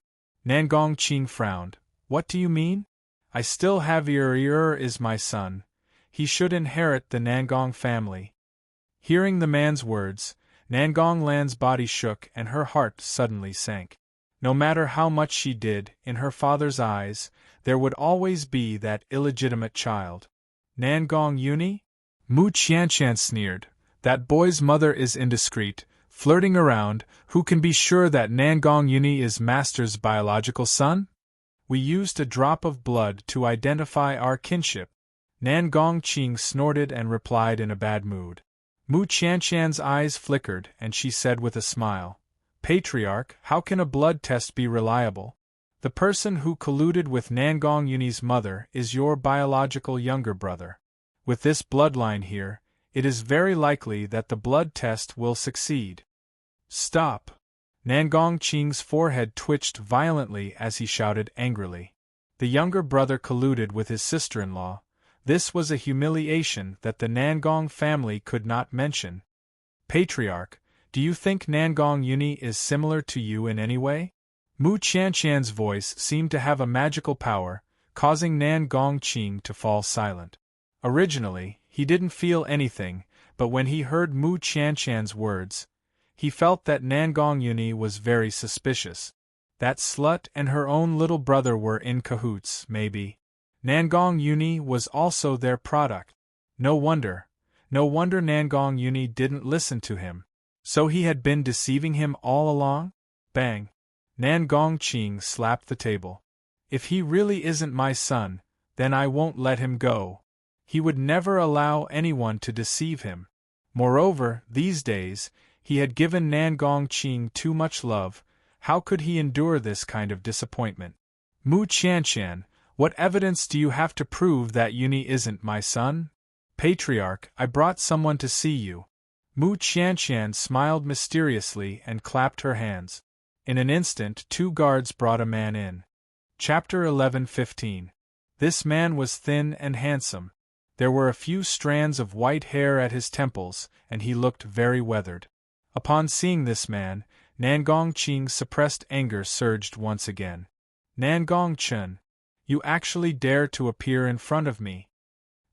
Nangong Qing frowned. What do you mean? I still have Er is my son. He should inherit the Nangong family. Hearing the man's words, Nangong Lan's body shook and her heart suddenly sank. No matter how much she did, in her father's eyes, there would always be that illegitimate child. Nangong Uni? Mu Qianqian sneered. That boy's mother is indiscreet, flirting around. Who can be sure that Nangong Uni is Master's biological son? We used a drop of blood to identify our kinship. Nangong Qing snorted and replied in a bad mood. Mu Qianqian's eyes flickered and she said with a smile, Patriarch, how can a blood test be reliable? The person who colluded with Nangong Uni's mother is your biological younger brother. With this bloodline here, it is very likely that the blood test will succeed. Stop! Nangong Qing's forehead twitched violently as he shouted angrily. The younger brother colluded with his sister-in-law. This was a humiliation that the Nangong family could not mention. Patriarch, do you think Nangong Uni is similar to you in any way? Mu Qianqian's voice seemed to have a magical power, causing Nangong Qing to fall silent. Originally, he didn't feel anything, but when he heard Mu Qianqian's words, he felt that Nangong Uni was very suspicious. That slut and her own little brother were in cahoots, maybe. Nangong Uni was also their product. No wonder Nangong Uni didn't listen to him. So he had been deceiving him all along? Bang! Nangong Qing slapped the table. If he really isn't my son, then I won't let him go. He would never allow anyone to deceive him. Moreover, these days, he had given Nangong Qing too much love. How could he endure this kind of disappointment? Mu Qianqian, what evidence do you have to prove that Uni isn't my son? Patriarch, I brought someone to see you. Mu Qianqian smiled mysteriously and clapped her hands. In an instant 2 guards brought a man in. Chapter 11:15. This man was thin and handsome. There were a few strands of white hair at his temples, and he looked very weathered. Upon seeing this man, Nangong Qing's suppressed anger surged once again. Nangong Chen, you actually dare to appear in front of me?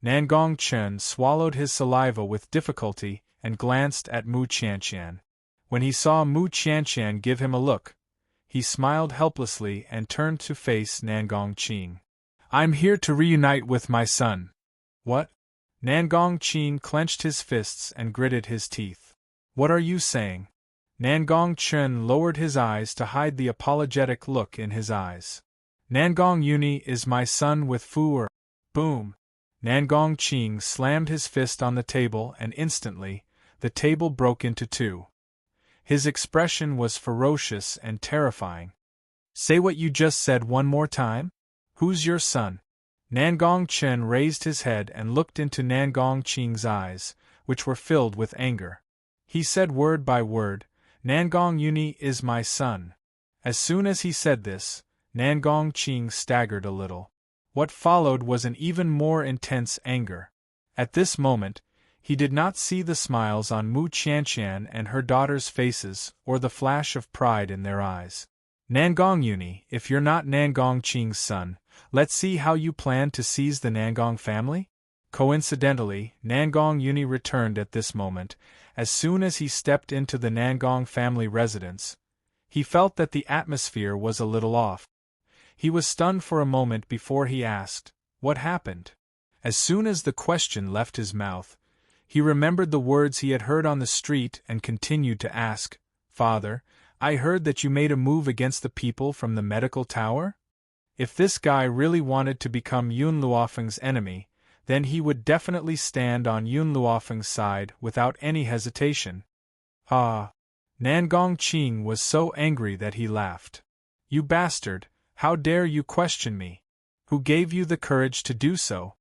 Nangong Chen swallowed his saliva with difficulty and glanced at Mu Qianqian. When he saw Mu Qianqian give him a look, he smiled helplessly and turned to face Nangong Qing. I'm here to reunite with my son. What? Nangong Qing clenched his fists and gritted his teeth. What are you saying? Nangong Chen lowered his eyes to hide the apologetic look in his eyes. Nangong Uni is my son with Fu. Boom! Nangong Qing slammed his fist on the table and instantly, the table broke into 2. His expression was ferocious and terrifying. Say what you just said one more time? Who's your son? Nangong Chen raised his head and looked into Nangong Qing's eyes, which were filled with anger. He said word by word, Nangong Uni is my son. As soon as he said this, Nangong Qing staggered a little. What followed was an even more intense anger. At this moment, he did not see the smiles on Mu Qianqian and her daughter's faces or the flash of pride in their eyes. Nangong Uni, if you're not Nangong Qing's son, let's see how you plan to seize the Nangong family? Coincidentally, Nangong Uni returned at this moment. As soon as he stepped into the Nangong family residence, he felt that the atmosphere was a little off. He was stunned for a moment before he asked, "What happened?" As soon as the question left his mouth, he remembered the words he had heard on the street and continued to ask, "Father, I heard that you made a move against the people from the medical tower?" If this guy really wanted to become Yun Luofeng's enemy, then he would definitely stand on Yun Luofeng's side without any hesitation. Ah! Nangong Qing was so angry that he laughed. "You bastard, how dare you question me? Who gave you the courage to do so?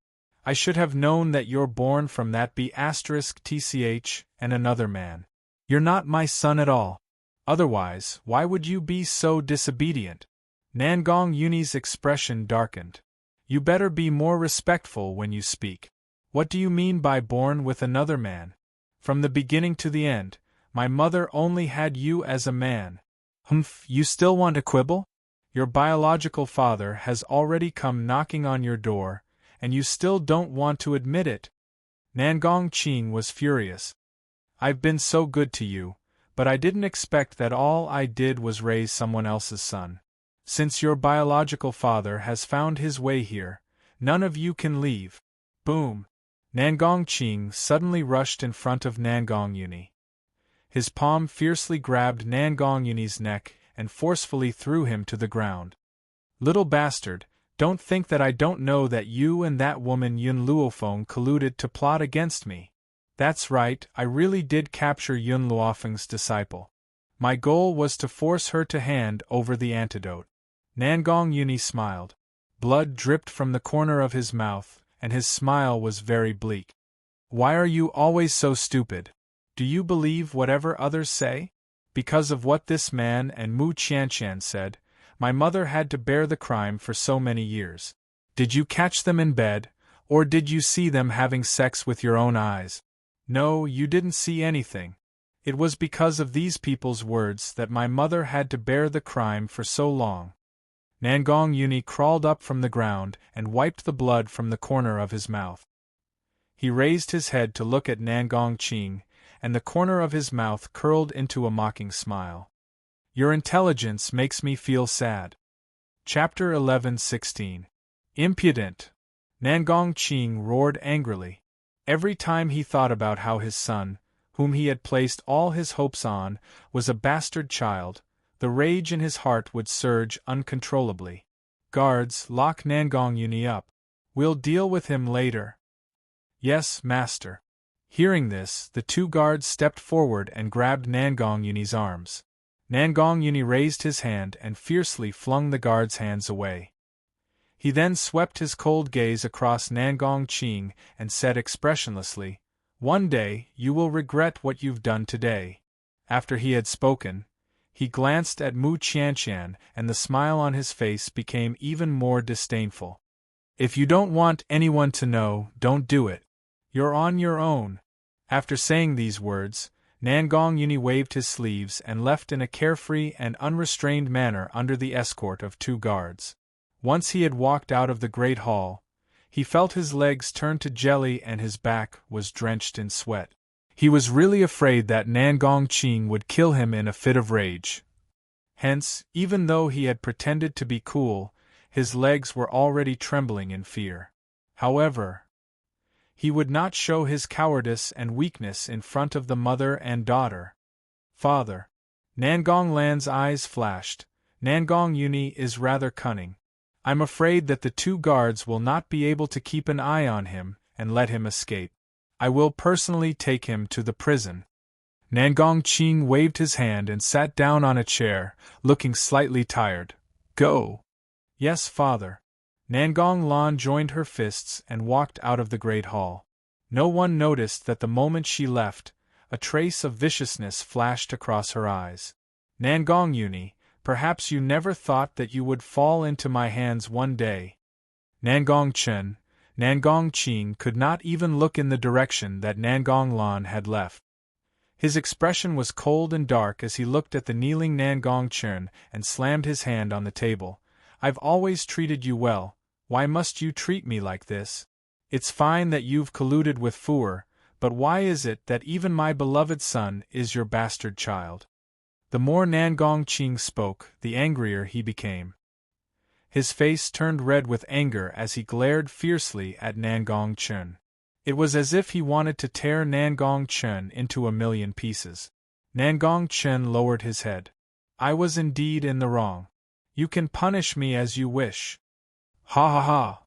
I should have known that you're born from that B*TCH and another man. You're not my son at all. Otherwise, why would you be so disobedient?" Nangong Uni's expression darkened. "You better be more respectful when you speak. What do you mean by born with another man? From the beginning to the end, my mother only had you as a man. Humph, you still want to quibble? Your biological father has already come knocking on your door, and you still don't want to admit it." Nangong Qing was furious. "I've been so good to you, but I didn't expect that all I did was raise someone else's son. Since your biological father has found his way here, none of you can leave." Boom! Nangong Qing suddenly rushed in front of Nangong Uni. His palm fiercely grabbed Nangong Uni's neck and forcefully threw him to the ground. "Little bastard, don't think that I don't know that you and that woman Yun Luofeng colluded to plot against me. That's right, I really did capture Yun Luofeng's disciple. My goal was to force her to hand over the antidote." Nangong Uni smiled. Blood dripped from the corner of his mouth, and his smile was very bleak. "Why are you always so stupid? Do you believe whatever others say?" Because of what this man and Mu Qianshan said, my mother had to bear the crime for so many years. Did you catch them in bed, or did you see them having sex with your own eyes? No, you didn't see anything. It was because of these people's words that my mother had to bear the crime for so long. Nangong Yuni crawled up from the ground and wiped the blood from the corner of his mouth. He raised his head to look at Nangong Qing, and the corner of his mouth curled into a mocking smile. Your intelligence makes me feel sad. Chapter 11:16. Impudent! Nangong Qing roared angrily. Every time he thought about how his son, whom he had placed all his hopes on, was a bastard child, the rage in his heart would surge uncontrollably. Guards, lock Nangong Yuni up. We'll deal with him later. Yes, master. Hearing this, the two guards stepped forward and grabbed Nangong Yuni's arms. Nangong Yuni raised his hand and fiercely flung the guards' hands away. He then swept his cold gaze across Nangong Qing and said expressionlessly, "One day, you will regret what you've done today." After he had spoken, he glanced at Mu Qianshan and the smile on his face became even more disdainful. If you don't want anyone to know, don't do it. You're on your own. After saying these words, Nangong Yuni waved his sleeves and left in a carefree and unrestrained manner under the escort of two guards. Once he had walked out of the great hall, he felt his legs turn to jelly and his back was drenched in sweat. He was really afraid that Nangong Qing would kill him in a fit of rage. Hence, even though he had pretended to be cool, his legs were already trembling in fear. However, he would not show his cowardice and weakness in front of the mother and daughter. Father. Nangong Lan's eyes flashed. Nangong Yuni is rather cunning. I'm afraid that the two guards will not be able to keep an eye on him and let him escape. I will personally take him to the prison. Nangong Qing waved his hand and sat down on a chair, looking slightly tired. Go. Yes, father. Nangong Lan joined her fists and walked out of the great hall. No one noticed that the moment she left, a trace of viciousness flashed across her eyes. Nangong Yuni, perhaps you never thought that you would fall into my hands one day. Nangong Qing could not even look in the direction that Nangong Lan had left. His expression was cold and dark as he looked at the kneeling Nangong Chen and slammed his hand on the table. I've always treated you well, why must you treat me like this? It's fine that you've colluded with Fuer, but why is it that even my beloved son is your bastard child? The more Nangong Qing spoke, the angrier he became. His face turned red with anger as he glared fiercely at Nangong Chen. It was as if he wanted to tear Nangong Chen into a million pieces. Nangong Chen lowered his head. I was indeed in the wrong. You can punish me as you wish. Ha ha ha!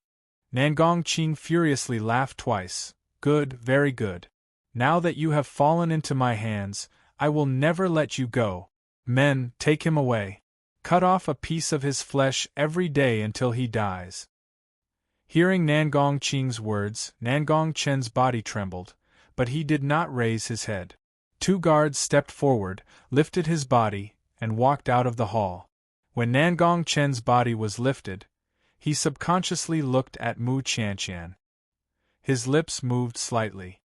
Nangong Qing furiously laughed twice. Good, very good. Now that you have fallen into my hands, I will never let you go. Men, take him away. Cut off a piece of his flesh every day until he dies. Hearing Nangong Qing's words, Nangong Chen's body trembled, but he did not raise his head. Two guards stepped forward, lifted his body, and walked out of the hall. When Nangong Chen's body was lifted, he subconsciously looked at Mu Qianshan. His lips moved slightly.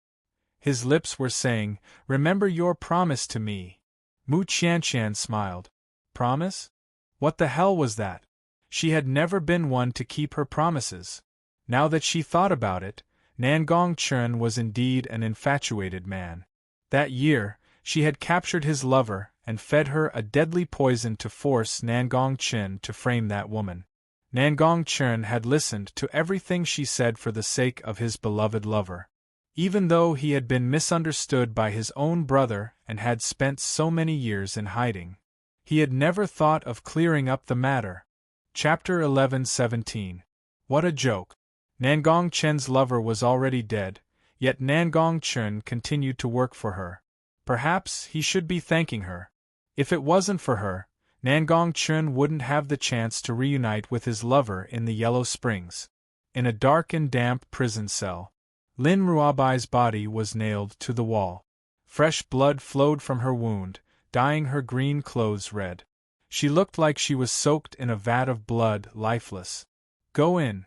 His lips were saying, "Remember your promise to me." Mu Qianshan smiled. Promise? What the hell was that? She had never been one to keep her promises. Now that she thought about it, Nangong Chen was indeed an infatuated man. That year, she had captured his lover and fed her a deadly poison to force Nangong Chen to frame that woman. Nangong Chen had listened to everything she said for the sake of his beloved lover. Even though he had been misunderstood by his own brother and had spent so many years in hiding, he had never thought of clearing up the matter. Chapter 11:17. What a joke! Nangong Chen's lover was already dead, yet Nangong Chen continued to work for her. Perhaps he should be thanking her. If it wasn't for her, Nangong Chen wouldn't have the chance to reunite with his lover in the Yellow Springs. In a dark and damp prison cell, Lin Ruabai's body was nailed to the wall. Fresh blood flowed from her wound, dyeing her green clothes red. She looked like she was soaked in a vat of blood, lifeless. "Go in."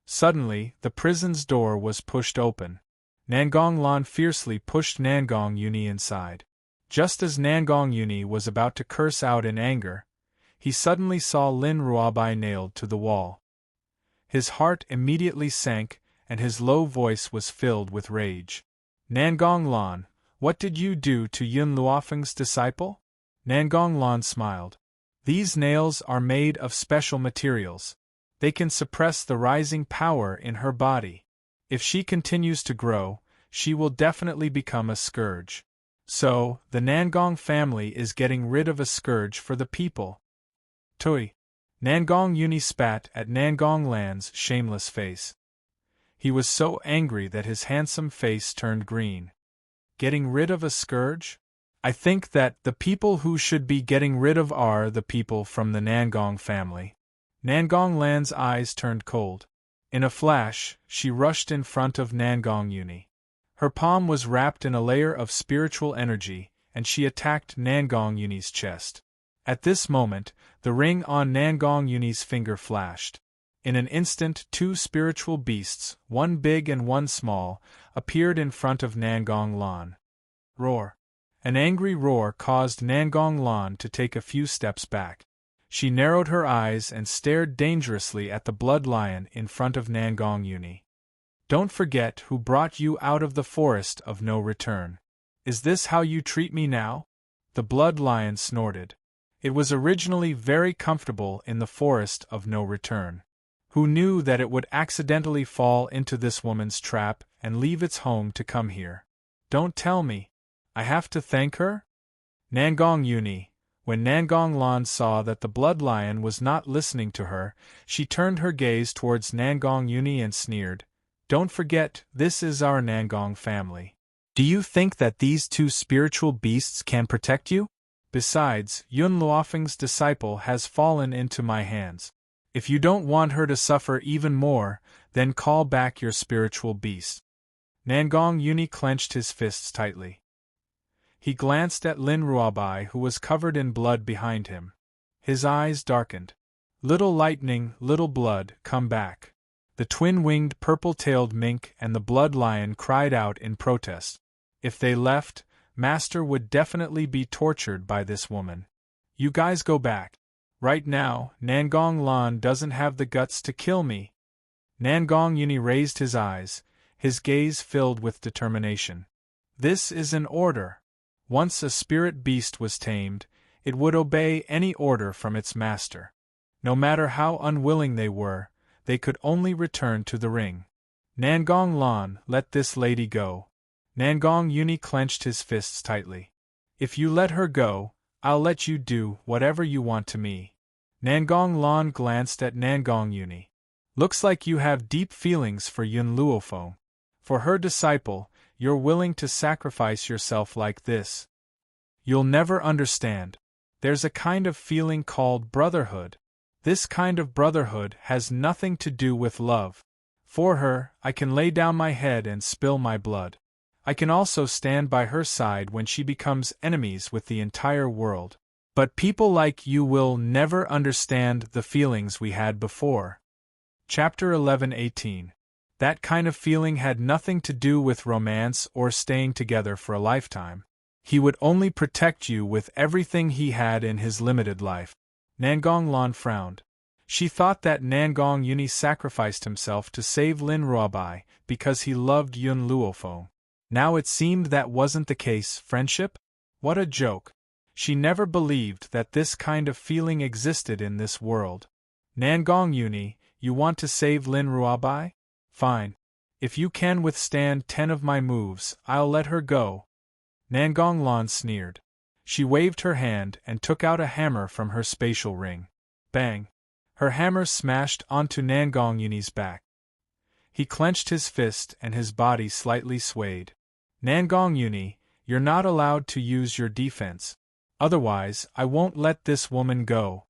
Suddenly, the prison's door was pushed open. Nangong Lan fiercely pushed Nangong Yuni inside. Just as Nangong Yuni was about to curse out in anger, he suddenly saw Lin Ruabai nailed to the wall. His heart immediately sank, and his low voice was filled with rage. "Nangong Lan, what did you do to Yun Luofeng's disciple?" Nangong Lan smiled. "These nails are made of special materials. They can suppress the rising power in her body. If she continues to grow, she will definitely become a scourge. So, the Nangong family is getting rid of a scourge for the people." "Tui!" Nangong Yuni spat at Nangong Lan's shameless face. He was so angry that his handsome face turned green. "Getting rid of a scourge? I think that the people who should be getting rid of are the people from the Nangong family." Nangong Lan's eyes turned cold. In a flash, she rushed in front of Nangong Yuni. Her palm was wrapped in a layer of spiritual energy, and she attacked Nangong Yuni's chest. At this moment, the ring on Nangong Yuni's finger flashed. In an instant, two spiritual beasts, one big and one small, appeared in front of Nangong Lan. Roar! An angry roar caused Nangong Lan to take a few steps back. She narrowed her eyes and stared dangerously at the blood lion in front of Nangong Yuni. "Don't forget who brought you out of the forest of no return. Is this how you treat me now?" The blood lion snorted. It was originally very comfortable in the forest of no return. Who knew that it would accidentally fall into this woman's trap and leave its home to come here? "Don't tell me. I have to thank her?" Nangong Yuni. When Nangong Lan saw that the blood lion was not listening to her, she turned her gaze towards Nangong Yuni and sneered, "Don't forget, this is our Nangong family. Do you think that these two spiritual beasts can protect you? Besides, Yun Luofeng's disciple has fallen into my hands. If you don't want her to suffer even more, then call back your spiritual beast." Nangong Yuni clenched his fists tightly. He glanced at Lin Ruabai, who was covered in blood behind him. His eyes darkened. "Little lightning, little blood, come back." The twin-winged purple-tailed mink and the blood lion cried out in protest. If they left, Master would definitely be tortured by this woman. "You guys go back. Right now, Nangong Lan doesn't have the guts to kill me." Nangong Yuni raised his eyes, his gaze filled with determination. "This is an order." Once a spirit beast was tamed, it would obey any order from its master. No matter how unwilling they could only return to the ring. "Nangong Lan, let this lady go." Nangong Yuni clenched his fists tightly. "If you let her go, I'll let you do whatever you want to me." Nangong Lan glanced at Nangong Yuni. "Looks like you have deep feelings for Yun Luofeng. For her disciple, you're willing to sacrifice yourself like this. You'll never understand. There's a kind of feeling called brotherhood. This kind of brotherhood has nothing to do with love. For her, I can lay down my head and spill my blood. I can also stand by her side when she becomes enemies with the entire world. But people like you will never understand the feelings we had before." Chapter 11:18. That kind of feeling had nothing to do with romance or staying together for a lifetime. He would only protect you with everything he had in his limited life. Nangong Lan frowned. She thought that Nangong Yuni sacrificed himself to save Lin Ruabai because he loved Yun Luofeng. Now it seemed that wasn't the case. Friendship? What a joke. She never believed that this kind of feeling existed in this world. "Nangong Yuni, you want to save Lin Ruabai? Fine. If you can withstand 10 of my moves, I'll let her go." Nangong Lan sneered. She waved her hand and took out a hammer from her spatial ring. Bang! Her hammer smashed onto Nangong Yuni's back. He clenched his fist and his body slightly swayed. "Nangong Yuni, you're not allowed to use your defense. Otherwise, I won't let this woman go."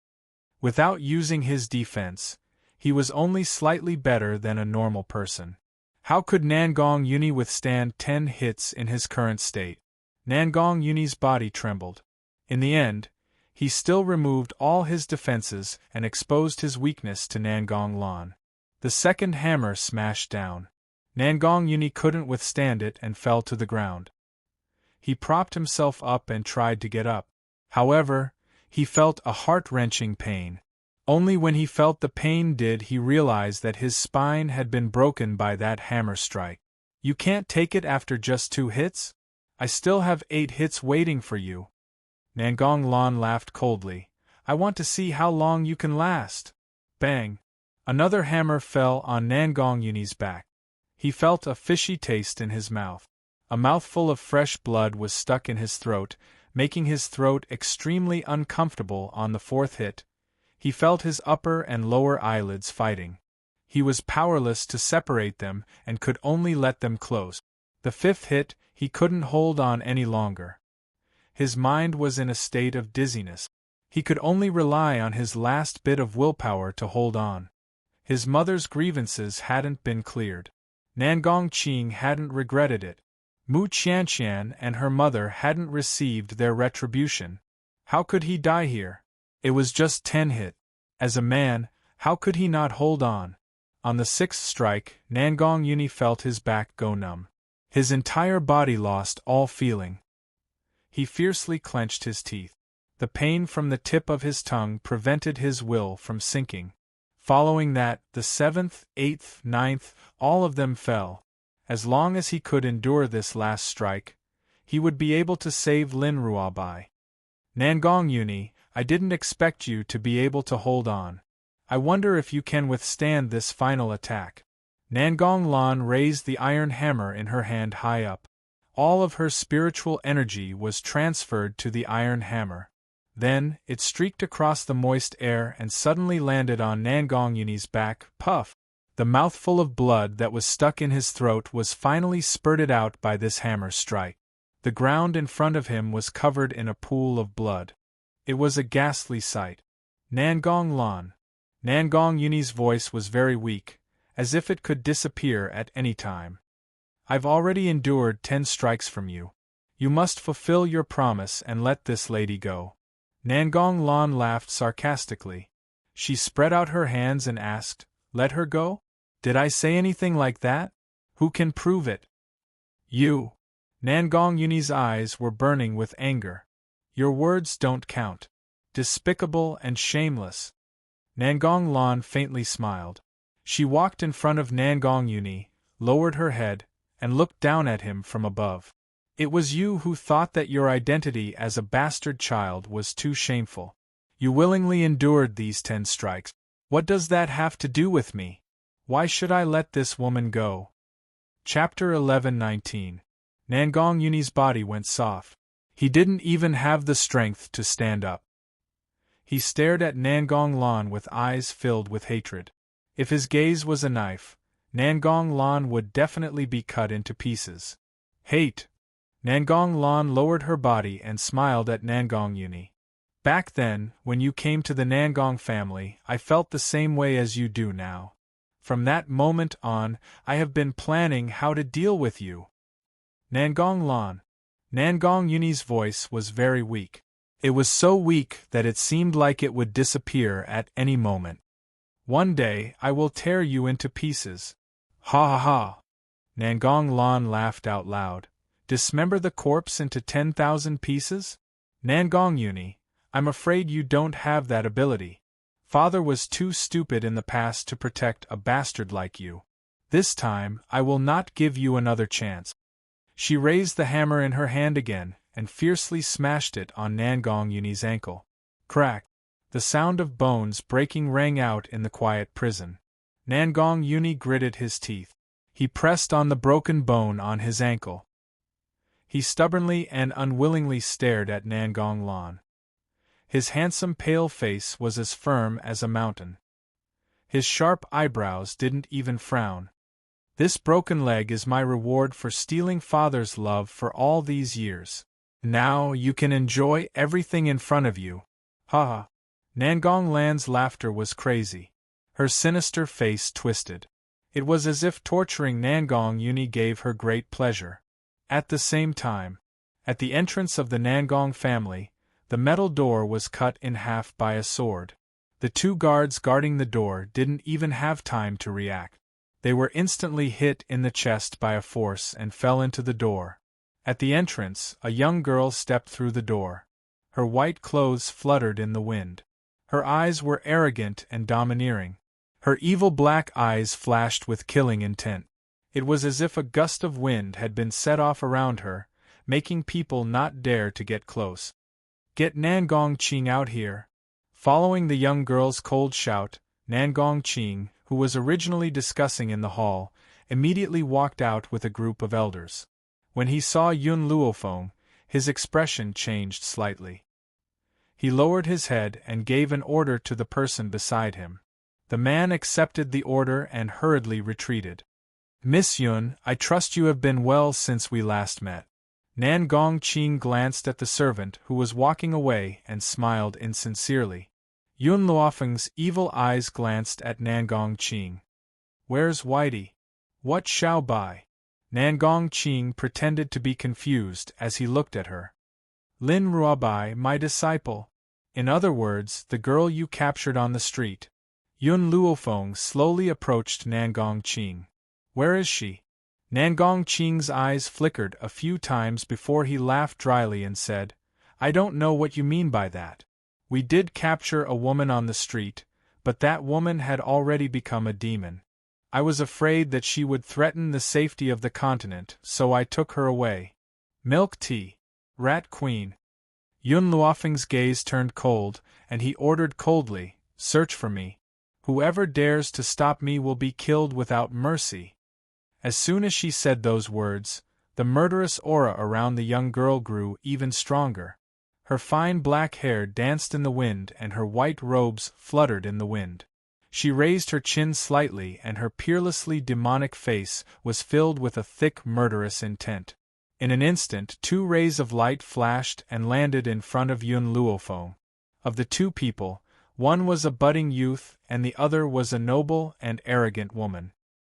Without using his defense, he was only slightly better than a normal person. How could Nangong Yuni withstand 10 hits in his current state? Nangong Yuni's body trembled. In the end, he still removed all his defenses and exposed his weakness to Nangong Lan. The second hammer smashed down. Nangong Yuni couldn't withstand it and fell to the ground. He propped himself up and tried to get up. However, he felt a heart-wrenching pain. Only when he felt the pain did he realize that his spine had been broken by that hammer strike. You can't take it after just 2 hits? I still have 8 hits waiting for you. Nangong Lan laughed coldly. I want to see how long you can last. Bang! Another hammer fell on Nangong Yuni's back. He felt a fishy taste in his mouth. A mouthful of fresh blood was stuck in his throat, making his throat extremely uncomfortable. On the 4th hit, he felt his upper and lower eyelids fighting. He was powerless to separate them and could only let them close. The 5th hit, he couldn't hold on any longer. His mind was in a state of dizziness. He could only rely on his last bit of willpower to hold on. His mother's grievances hadn't been cleared. Nangong Qing hadn't regretted it. Mu Qianqian and her mother hadn't received their retribution. How could he die here? It was just 10 hit. As a man, how could he not hold on? On the 6th strike, Nangong Yuni felt his back go numb. His entire body lost all feeling. He fiercely clenched his teeth. The pain from the tip of his tongue prevented his will from sinking. Following that, the 7th, 8th, 9th, all of them fell. As long as he could endure this last strike, he would be able to save Lin Ruobai. Nangong Yuni, I didn't expect you to be able to hold on. I wonder if you can withstand this final attack. Nangong Lan raised the iron hammer in her hand high up. All of her spiritual energy was transferred to the iron hammer. Then, it streaked across the moist air and suddenly landed on Nangong Yuni's back. Puff! The mouthful of blood that was stuck in his throat was finally spurted out by this hammer strike. The ground in front of him was covered in a pool of blood. It was a ghastly sight. Nangong Lan. Nangong Yuni's voice was very weak, as if it could disappear at any time. I've already endured 10 strikes from you. You must fulfill your promise and let this lady go. Nangong Lan laughed sarcastically. She spread out her hands and asked, Let her go? Did I say anything like that? Who can prove it? You. Nangong Yuni's eyes were burning with anger. Your words don't count. Despicable and shameless. Nangong Lan faintly smiled. She walked in front of Nangong Yuni, lowered her head, and looked down at him from above. It was you who thought that your identity as a bastard child was too shameful. You willingly endured these 10 strikes. What does that have to do with me? Why should I let this woman go? Chapter 11:19. Nangong Yuni's body went soft. He didn't even have the strength to stand up. He stared at Nangong Lan with eyes filled with hatred. If his gaze was a knife, Nangong Lan would definitely be cut into pieces. Hate! Nangong Lan lowered her body and smiled at Nangong Yuni. Back then, when you came to the Nangong family, I felt the same way as you do now. From that moment on, I have been planning how to deal with you. Nangong Lan. Nangong Yuni's voice was very weak. It was so weak that it seemed like it would disappear at any moment. One day, I will tear you into pieces. Ha ha ha! Nangong Lan laughed out loud. Dismember the corpse into 10,000 pieces? Nangong Yuni, I'm afraid you don't have that ability. Father was too stupid in the past to protect a bastard like you. This time, I will not give you another chance. She raised the hammer in her hand again, and fiercely smashed it on Nangong Yuni's ankle. Crack! The sound of bones breaking rang out in the quiet prison. Nangong Yuni gritted his teeth. He pressed on the broken bone on his ankle. He stubbornly and unwillingly stared at Nangong Lan. His handsome pale face was as firm as a mountain. His sharp eyebrows didn't even frown. This broken leg is my reward for stealing Father's love for all these years. Now you can enjoy everything in front of you. Ha ha! Nangong Lan's laughter was crazy. Her sinister face twisted. It was as if torturing Nangong Yuni gave her great pleasure. At the same time, at the entrance of the Nangong family, The metal door was cut in half by a sword. The two guards guarding the door didn't even have time to react. They were instantly hit in the chest by a force and fell into the door. At the entrance, a young girl stepped through the door. Her white clothes fluttered in the wind. Her eyes were arrogant and domineering. Her evil black eyes flashed with killing intent. It was as if a gust of wind had been set off around her, making people not dare to get close. "Get Nangong Qing out here!" Following the young girl's cold shout, Nangong Qing, who was originally discussing in the hall, immediately walked out with a group of elders. When he saw Yun Luofeng, his expression changed slightly. He lowered his head and gave an order to the person beside him. The man accepted the order and hurriedly retreated. "Miss Yun, I trust you have been well since we last met." Nangong Qing glanced at the servant who was walking away and smiled insincerely. Yun Luofeng's evil eyes glanced at Nangong Qing. "Where's Whitey? What shall buy?" Nangong Qing pretended to be confused as he looked at her. "Lin Ruobai, my disciple. In other words, the girl you captured on the street." Yun Luofeng slowly approached Nangong Qing. "Where is she?" Nangong Qing's eyes flickered a few times before he laughed dryly and said, "I don't know what you mean by that. We did capture a woman on the street, but that woman had already become a demon. I was afraid that she would threaten the safety of the continent, so I took her away." "Milk tea. Rat Queen." Yun Luofeng's gaze turned cold, and he ordered coldly, "Search for me. Whoever dares to stop me will be killed without mercy." As soon as she said those words, the murderous aura around the young girl grew even stronger. Her fine black hair danced in the wind and her white robes fluttered in the wind. She raised her chin slightly and her peerlessly demonic face was filled with a thick murderous intent. In an instant 2 rays of light flashed and landed in front of Yun Luofeng. Of the 2 people, one was a budding youth and the other was a noble and arrogant woman.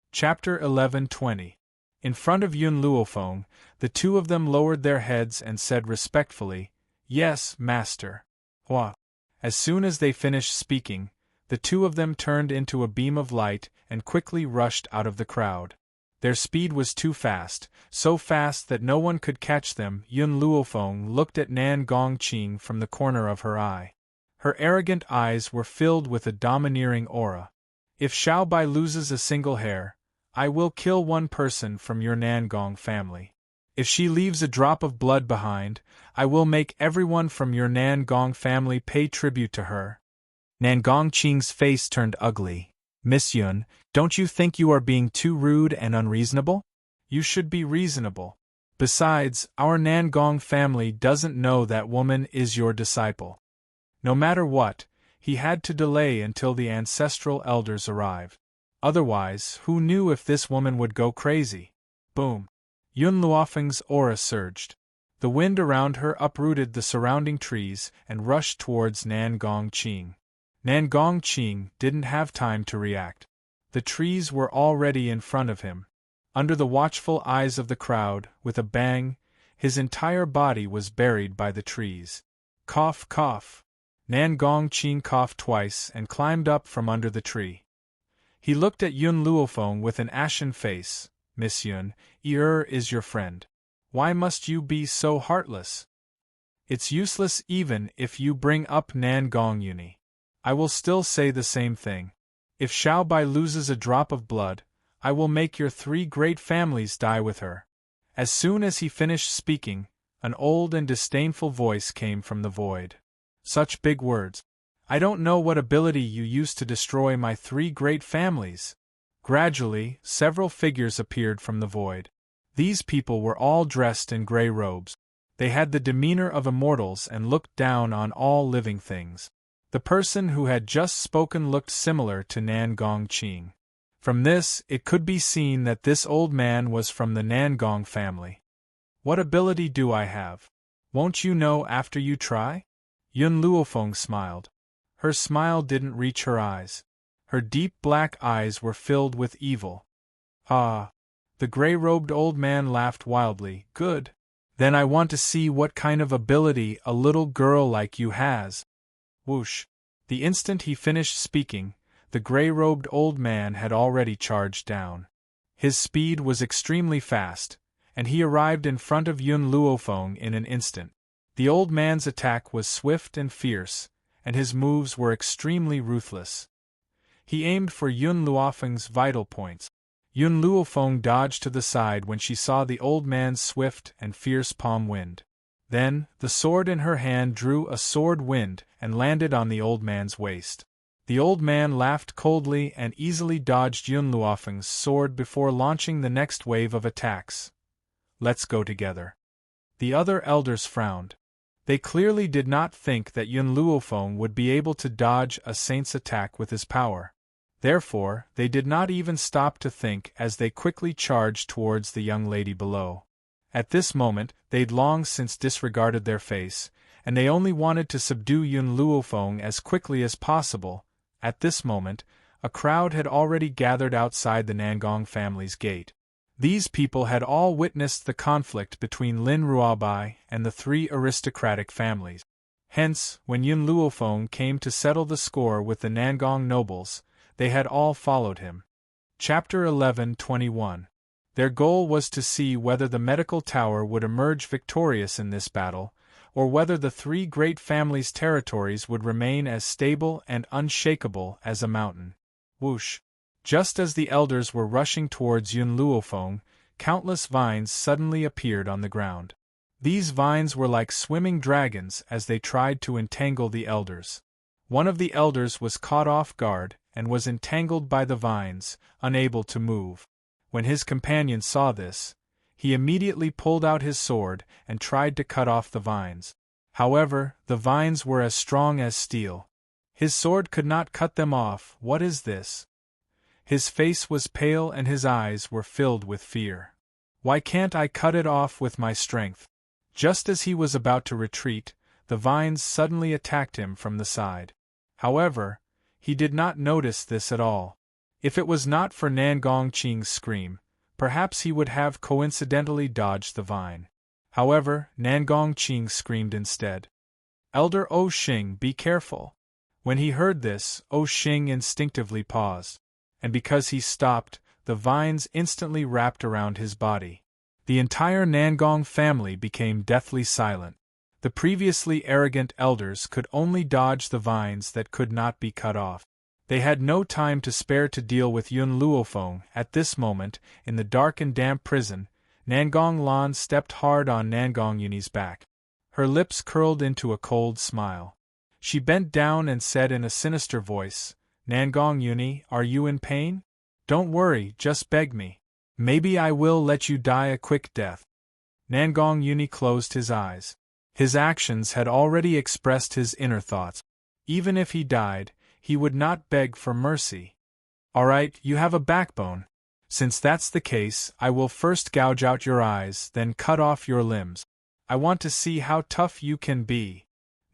Chapter 11:20. In front of Yun Luofeng, the 2 of them lowered their heads and said respectfully, "Yes, master." Hua. As soon as they finished speaking, the 2 of them turned into a beam of light and quickly rushed out of the crowd. Their speed was too fast, so fast that no one could catch them. Yun Luofeng looked at Nangong Qing from the corner of her eye. Her arrogant eyes were filled with a domineering aura. "If Xiaobai loses a single hair, I will kill one person from your Nangong family. If she leaves a drop of blood behind, I will make everyone from your Nangong family pay tribute to her." Nangong Qing's face turned ugly. "Miss Yun, don't you think you are being too rude and unreasonable? You should be reasonable. Besides, our Nangong family doesn't know that woman is your disciple." No matter what, he had to delay until the ancestral elders arrived. Otherwise, who knew if this woman would go crazy? Boom! Yun Luofeng's aura surged. The wind around her uprooted the surrounding trees and rushed towards Nangong Qing. Nangong Qing didn't have time to react. The trees were already in front of him. Under the watchful eyes of the crowd, with a bang, his entire body was buried by the trees. Cough, cough. Nangong Qing coughed twice and climbed up from under the tree. He looked at Yun Luofeng with an ashen face. "Miss Yun, is your friend. Why must you be so heartless? It's useless even if you bring up Nangong Uni. I will still say the same thing. If Xiaobai loses a drop of blood, I will make your 3 great families die with her." As soon as he finished speaking, an old and disdainful voice came from the void. "Such big words. I don't know what ability you used to destroy my 3 great families." Gradually, several figures appeared from the void. These people were all dressed in gray robes. They had the demeanor of immortals and looked down on all living things. The person who had just spoken looked similar to Nangong Qing. From this, it could be seen that this old man was from the Nangong family. "What ability do I have? Won't you know after you try?" Yun Luofeng smiled. Her smile didn't reach her eyes. Her deep black eyes were filled with evil. "Ah!" The gray-robed old man laughed wildly. "Good. Then I want to see what kind of ability a little girl like you has. Whoosh! The instant he finished speaking, the gray-robed old man had already charged down. His speed was extremely fast, and he arrived in front of Yun Luofeng in an instant. The old man's attack was swift and fierce, and his moves were extremely ruthless. He aimed for Yun Luofeng's vital points. Yun Luofeng dodged to the side when she saw the old man's swift and fierce palm wind. Then, the sword in her hand drew a sword wind and landed on the old man's waist. The old man laughed coldly and easily dodged Yun Luofeng's sword before launching the next wave of attacks. Let's go together. The other elders frowned. They clearly did not think that Yun Luofeng would be able to dodge a saint's attack with his power. Therefore, they did not even stop to think as they quickly charged towards the young lady below. At this moment, they'd long since disregarded their face, and they only wanted to subdue Yun Luofeng as quickly as possible. At this moment, a crowd had already gathered outside the Nangong family's gate. These people had all witnessed the conflict between Lin Ruobai and the three aristocratic families. Hence, when Yun Luofeng came to settle the score with the Nangong nobles, they had all followed him. Chapter 11:21. Their goal was to see whether the medical tower would emerge victorious in this battle, or whether the three great families' territories would remain as stable and unshakable as a mountain. Whoosh! Just as the elders were rushing towards Yun Luofeng, countless vines suddenly appeared on the ground. These vines were like swimming dragons as they tried to entangle the elders. One of the elders was caught off guard and was entangled by the vines, unable to move. When his companion saw this, he immediately pulled out his sword and tried to cut off the vines. However, the vines were as strong as steel. His sword could not cut them off. What is this? His face was pale and his eyes were filled with fear. Why can't I cut it off with my strength? Just as he was about to retreat, the vines suddenly attacked him from the side. However, he did not notice this at all. If it was not for Nangong Qing's scream, perhaps he would have coincidentally dodged the vine. However, Nangong Qing screamed instead. "Elder O Xing, be careful!" When he heard this, O Xing instinctively paused. And because he stopped, the vines instantly wrapped around his body. The entire Nangong family became deathly silent. The previously arrogant elders could only dodge the vines that could not be cut off. They had no time to spare to deal with Yun Luofeng. At this moment, in the dark and damp prison, Nangong Lan stepped hard on Nangong Yuni's back. Her lips curled into a cold smile. She bent down and said in a sinister voice, "Nangong Yuni, are you in pain? Don't worry, just beg me. Maybe I will let you die a quick death." Nangong Yuni closed his eyes. His actions had already expressed his inner thoughts. Even if he died, he would not beg for mercy. "Alright, you have a backbone. Since that's the case, I will first gouge out your eyes, then cut off your limbs. I want to see how tough you can be."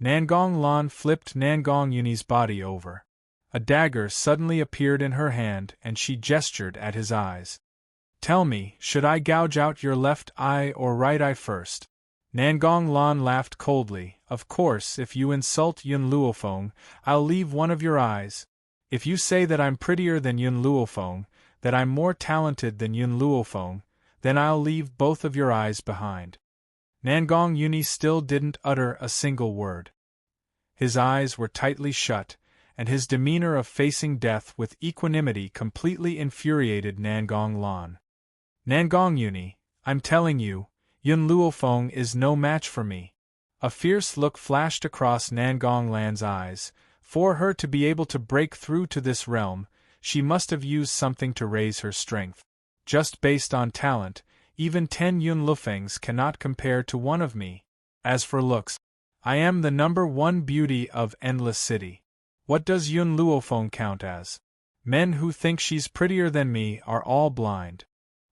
Nangong Lan flipped Nangong Yuni's body over. A dagger suddenly appeared in her hand and she gestured at his eyes. "Tell me, should I gouge out your left eye or right eye first?" Nangong Lan laughed coldly. "Of course, if you insult Yun Luofeng, I'll leave one of your eyes. If you say that I'm prettier than Yun Luofeng, that I'm more talented than Yun Luofeng, then I'll leave both of your eyes behind." Nangong Yuni still didn't utter a single word. His eyes were tightly shut, and his demeanor of facing death with equanimity completely infuriated Nangong Lan. "Nangong Yuni, I'm telling you, Yun Luofeng is no match for me." A fierce look flashed across Nangong Lan's eyes. For her to be able to break through to this realm, she must have used something to raise her strength. Just based on talent, even 10 Yun Luofengs cannot compare to one of me. As for looks, I am the #1 beauty of Endless City. What does Yun Luofeng count as? Men who think she's prettier than me are all blind.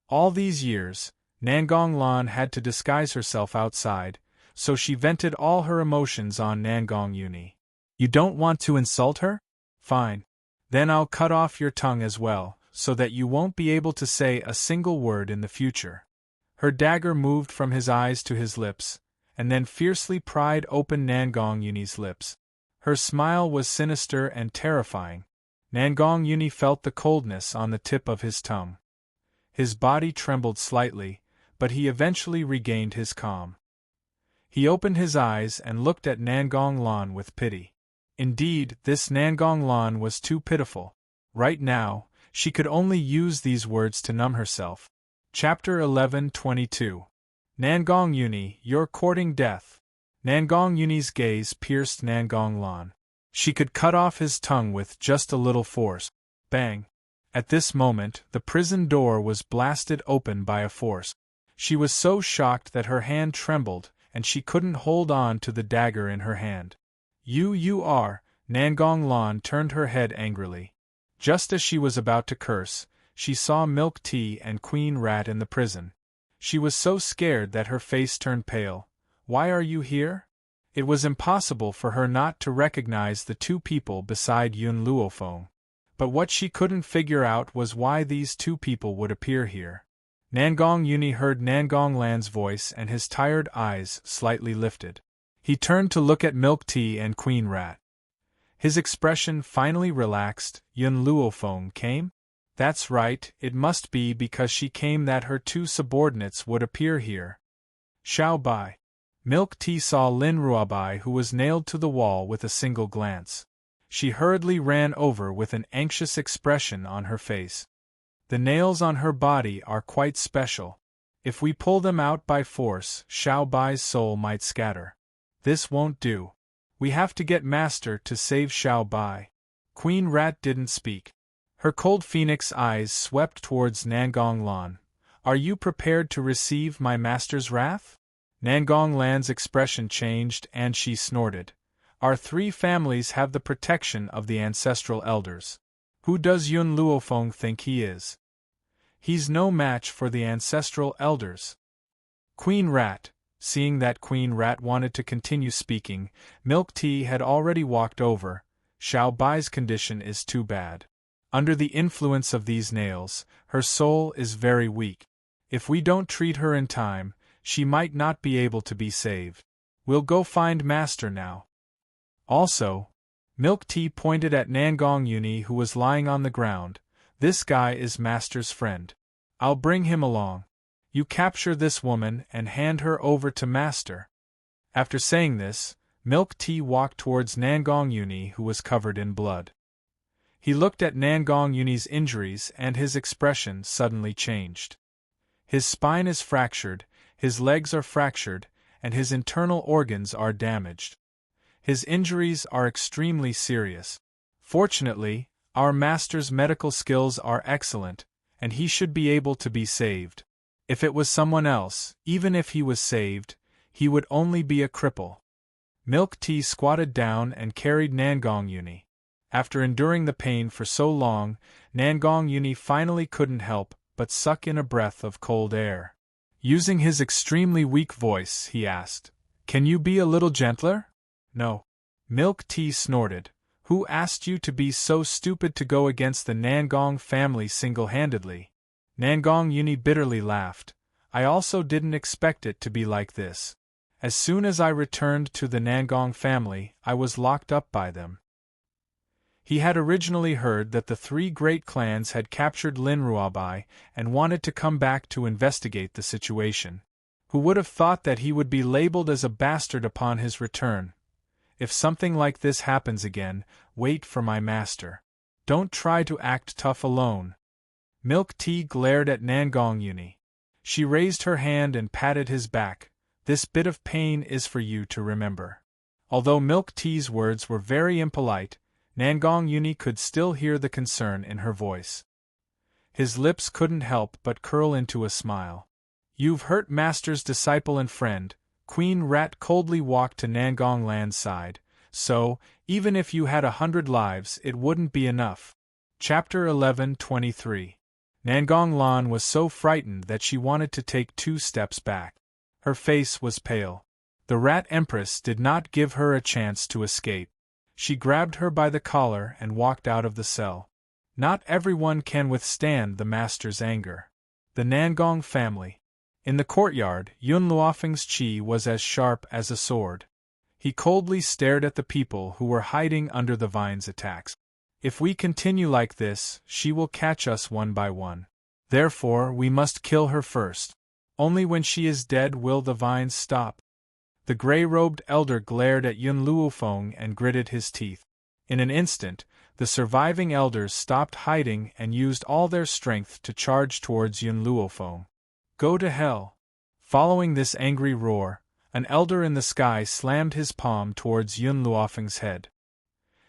All these years, Nangong Lan had to disguise herself outside, so she vented all her emotions on Nangong Yuni. "You don't want to insult her? Fine. Then I'll cut off your tongue as well, so that you won't be able to say a single word in the future." Her dagger moved from his eyes to his lips, and then fiercely pried open Nangong Yuni's lips. Her smile was sinister and terrifying. Nangong Yuni felt the coldness on the tip of his tongue. His body trembled slightly, but he eventually regained his calm. He opened his eyes and looked at Nangong Lan with pity. Indeed, this Nangong Lan was too pitiful. Right now, she could only use these words to numb herself. Chapter 11:22. Nangong Yuni, you're courting death. Nangong Yuni's gaze pierced Nangong Lan. She could cut off his tongue with just a little force. Bang! At this moment, the prison door was blasted open by a force. She was so shocked that her hand trembled, and she couldn't hold on to the dagger in her hand. You are, Nangong Lan turned her head angrily. Just as she was about to curse, she saw Milk Tea and Queen Rat in the prison. She was so scared that her face turned pale. Why are you here? It was impossible for her not to recognize the two people beside Yun Luofeng. But what she couldn't figure out was why these two people would appear here. Nangong Yuni heard Nangong Lan's voice and his tired eyes slightly lifted. He turned to look at Milk Tea and Queen Rat. His expression finally relaxed. Yun Luofeng came? That's right, it must be because she came that her two subordinates would appear here. Xiao Bai. Milk Tea saw Lin Ruabai, who was nailed to the wall, with a single glance. She hurriedly ran over with an anxious expression on her face. The nails on her body are quite special. If we pull them out by force, Xiao Bai's soul might scatter. This won't do. We have to get Master to save Xiao Bai. Queen Rat didn't speak. Her cold phoenix eyes swept towards Nangong Lan. Are you prepared to receive my master's wrath? Nangong Lan's expression changed and she snorted. Our three families have the protection of the ancestral elders. Who does Yun Luofeng think he is? He's no match for the ancestral elders. Queen Rat. Seeing that Queen Rat wanted to continue speaking, Milk Tea had already walked over. Xiao Bai's condition is too bad. Under the influence of these nails, her soul is very weak. If we don't treat her in time, she might not be able to be saved. We'll go find Master now. Also, Milk Tea pointed at Nangong Yuni, who was lying on the ground. This guy is Master's friend. I'll bring him along. You capture this woman and hand her over to Master. After saying this, Milk Tea walked towards Nangong Yuni, who was covered in blood. He looked at Nangong Yuni's injuries and his expression suddenly changed. His spine is fractured, his legs are fractured, and his internal organs are damaged. His injuries are extremely serious. Fortunately, our master's medical skills are excellent, and he should be able to be saved. If it was someone else, even if he was saved, he would only be a cripple. Milk Tea squatted down and carried Nangong Yuni. After enduring the pain for so long, Nangong Yuni finally couldn't help but suck in a breath of cold air. Using his extremely weak voice, he asked, "Can you be a little gentler?" "No." Milk Tea snorted. "Who asked you to be so stupid to go against the Nangong family single-handedly?" Nangong Yuni bitterly laughed. "I also didn't expect it to be like this. As soon as I returned to the Nangong family, I was locked up by them." He had originally heard that the three great clans had captured Lin Ruabai and wanted to come back to investigate the situation. Who would have thought that he would be labeled as a bastard upon his return? If something like this happens again, wait for my master. Don't try to act tough alone. Milk Tea glared at Nangong Yuni. She raised her hand and patted his back. "This bit of pain is for you to remember." Although Milk Tea's words were very impolite, Nangong Yuni could still hear the concern in her voice. His lips couldn't help but curl into a smile. "You've hurt Master's disciple and friend." Queen Rat coldly walked to Nangong Lan's side. "So, even if you had 100 lives, it wouldn't be enough." Chapter 11:23. Nangong Lan was so frightened that she wanted to take 2 steps back. Her face was pale. The Rat Empress did not give her a chance to escape. She grabbed her by the collar and walked out of the cell. Not everyone can withstand the master's anger. The Nangong family. In the courtyard, Yun Luofeng's chi was as sharp as a sword. He coldly stared at the people who were hiding under the vine's attacks. If we continue like this, she will catch us one by one. Therefore, we must kill her first. Only when she is dead will the vines stop. The gray-robed elder glared at Yun Luofeng and gritted his teeth. In an instant, the surviving elders stopped hiding and used all their strength to charge towards Yun Luofeng. Go to hell! Following this angry roar, an elder in the sky slammed his palm towards Yun Luofeng's head.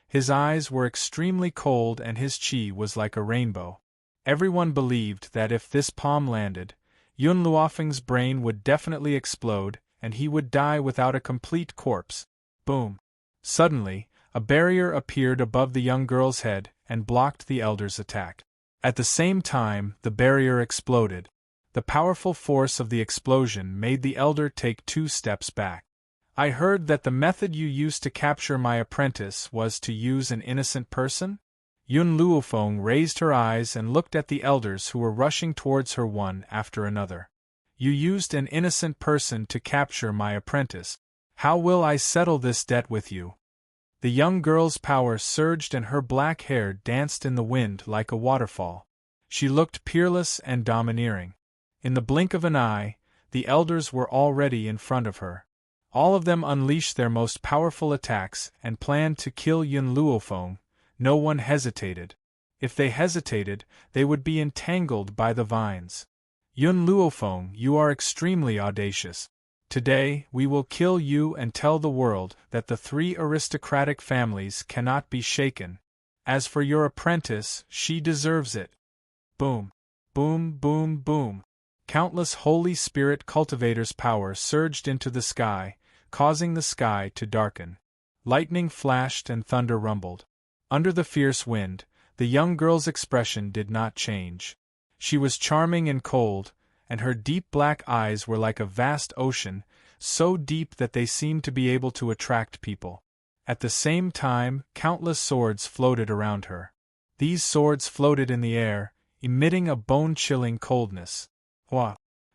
His eyes were extremely cold and his chi was like a rainbow. Everyone believed that if this palm landed, Yun Luofeng's brain would definitely explode and he would die without a complete corpse. Boom! Suddenly, a barrier appeared above the young girl's head and blocked the elder's attack. At the same time, the barrier exploded. The powerful force of the explosion made the elder take 2 steps back. I heard that the method you used to capture my apprentice was to use an innocent person? Yun Luofeng raised her eyes and looked at the elders who were rushing towards her one after another. You used an innocent person to capture my apprentice. How will I settle this debt with you? The young girl's power surged and her black hair danced in the wind like a waterfall. She looked peerless and domineering. In the blink of an eye, the elders were already in front of her. All of them unleashed their most powerful attacks and planned to kill Yun Luofeng. No one hesitated. If they hesitated, they would be entangled by the vines. Yun Luofeng, you are extremely audacious. Today, we will kill you and tell the world that the 3 aristocratic families cannot be shaken. As for your apprentice, she deserves it. Boom! Boom, boom, boom! Countless Holy Spirit cultivators' power surged into the sky, causing the sky to darken. Lightning flashed and thunder rumbled. Under the fierce wind, the young girl's expression did not change. She was charming and cold, and her deep black eyes were like a vast ocean, so deep that they seemed to be able to attract people. At the same time, countless swords floated around her. These swords floated in the air, emitting a bone-chilling coldness.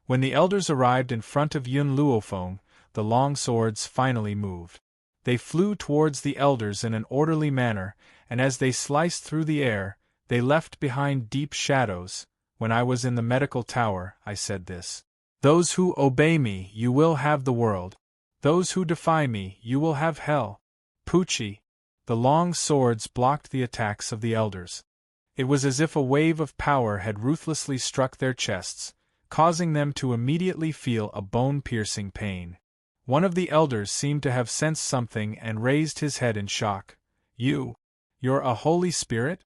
When the elders arrived in front of Yun Luofeng, the long swords finally moved. They flew towards the elders in an orderly manner, and as they sliced through the air, they left behind deep shadows. When I was in the medical tower, I said this. Those who obey me, you will have the world. Those who defy me, you will have hell. Poochie! The long swords blocked the attacks of the elders. It was as if a wave of power had ruthlessly struck their chests, causing them to immediately feel a bone-piercing pain. One of the elders seemed to have sensed something and raised his head in shock. You're a Holy Spirit?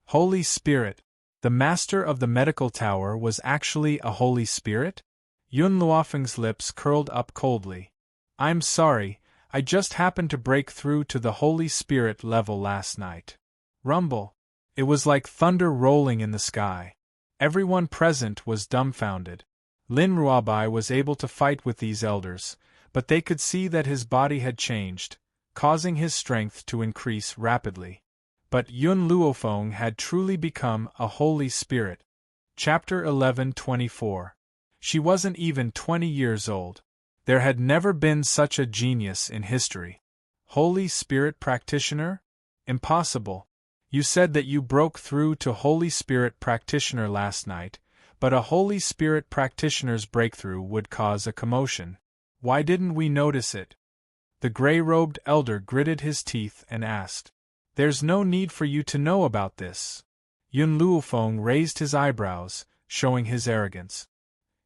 Holy Spirit! The master of the medical tower was actually a Holy Spirit? Yun Luofeng's lips curled up coldly. I'm sorry, I just happened to break through to the Holy Spirit level last night. Rumble! It was like thunder rolling in the sky. Everyone present was dumbfounded. Lin Ruabai was able to fight with these elders, but they could see that his body had changed, causing his strength to increase rapidly. But Yun Luofeng had truly become a Holy Spirit. Chapter 11:24. She wasn't even 20 years old. There had never been such a genius in history. Holy Spirit practitioner? Impossible. You said that you broke through to Holy Spirit practitioner last night, but a Holy Spirit practitioner's breakthrough would cause a commotion. Why didn't we notice it? The gray-robed elder gritted his teeth and asked. There's no need for you to know about this. Yun Luofeng raised his eyebrows, showing his arrogance.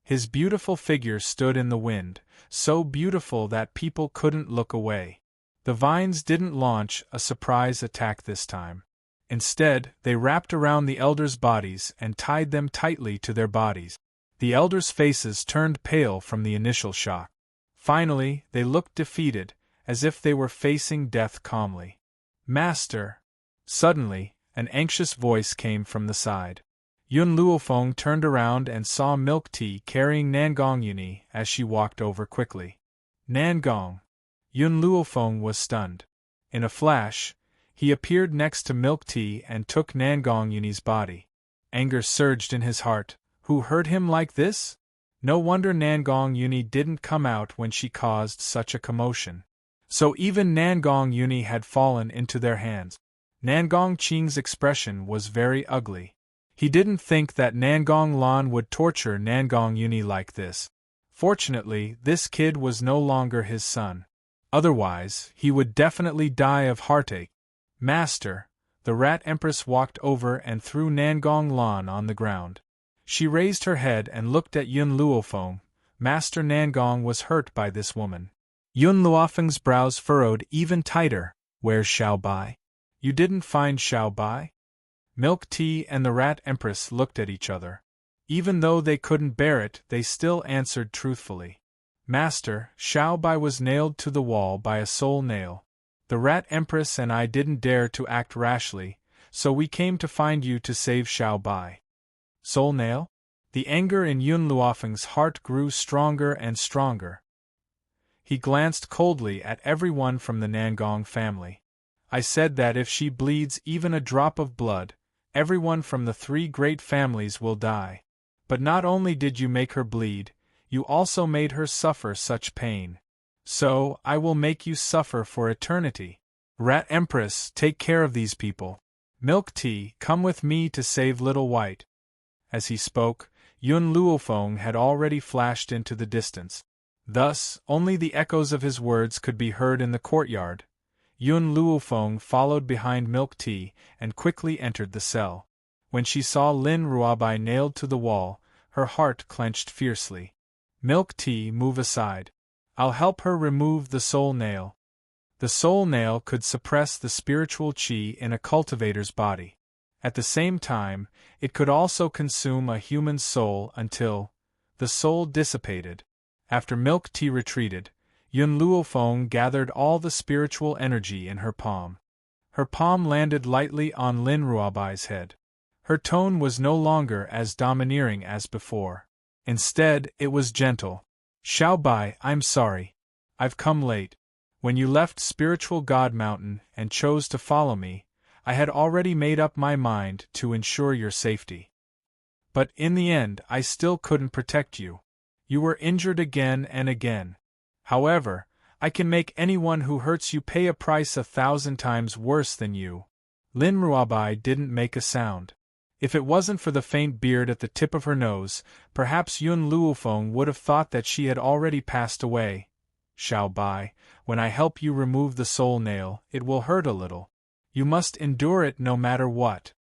His beautiful figure stood in the wind, so beautiful that people couldn't look away. The vines didn't launch a surprise attack this time. Instead, they wrapped around the elders' bodies and tied them tightly to their bodies. The elders' faces turned pale from the initial shock. Finally, they looked defeated, as if they were facing death calmly. Master! Suddenly, an anxious voice came from the side. Yun Luofeng turned around and saw Milk Tea carrying Nangong Yuni as she walked over quickly. Nangong! Yun Luofeng was stunned. In a flash, he appeared next to Milk Tea and took Nangong Yuni's body. Anger surged in his heart. Who hurt him like this? No wonder Nangong Yuni didn't come out when she caused such a commotion. So even Nangong Yuni had fallen into their hands. Nangong Qing's expression was very ugly. He didn't think that Nangong Lan would torture Nangong Yuni like this. Fortunately, this kid was no longer his son. Otherwise, he would definitely die of heartache. Master, the Rat Empress walked over and threw Nangong Lan on the ground. She raised her head and looked at Yun Luofeng. Master Nangong was hurt by this woman. Yun Luofeng's brows furrowed even tighter. Where's Xiao Bai? You didn't find Xiao Bai? Milk Tea and the Rat Empress looked at each other. Even though they couldn't bear it, they still answered truthfully. Master, Xiao Bai was nailed to the wall by a soul nail. The Rat Empress and I didn't dare to act rashly, so we came to find you to save Xiao Bai. Soul nail? The anger in Yun Luofeng's heart grew stronger and stronger. He glanced coldly at everyone from the Nangong family. I said that if she bleeds even a drop of blood, everyone from the 3 great families will die. But not only did you make her bleed, you also made her suffer such pain. So, I will make you suffer for eternity. Rat Empress, take care of these people. Milk Tea, come with me to save Little White. As he spoke, Yun Luofeng had already flashed into the distance. Thus, only the echoes of his words could be heard in the courtyard. Yun Luofeng followed behind Milk Tea and quickly entered the cell. When she saw Lin Ruabai nailed to the wall, her heart clenched fiercely. Milk Tea, move aside. I'll help her remove the soul nail. The soul nail could suppress the spiritual qi in a cultivator's body. At the same time, it could also consume a human's soul until the soul dissipated. After Milk Tea retreated, Yun Luofeng gathered all the spiritual energy in her palm. Her palm landed lightly on Lin Ruabai's head. Her tone was no longer as domineering as before. Instead, it was gentle. Xiao Bai, I'm sorry. I've come late. When you left Spiritual God Mountain and chose to follow me, I had already made up my mind to ensure your safety. But in the end, I still couldn't protect you. You were injured again and again. However, I can make anyone who hurts you pay a price 1,000 times worse than you. Lin Ruabai didn't make a sound. If it wasn't for the faint beard at the tip of her nose, perhaps Yun Luofeng would have thought that she had already passed away. Xiao Bai, when I help you remove the soul nail, it will hurt a little. You must endure it no matter what.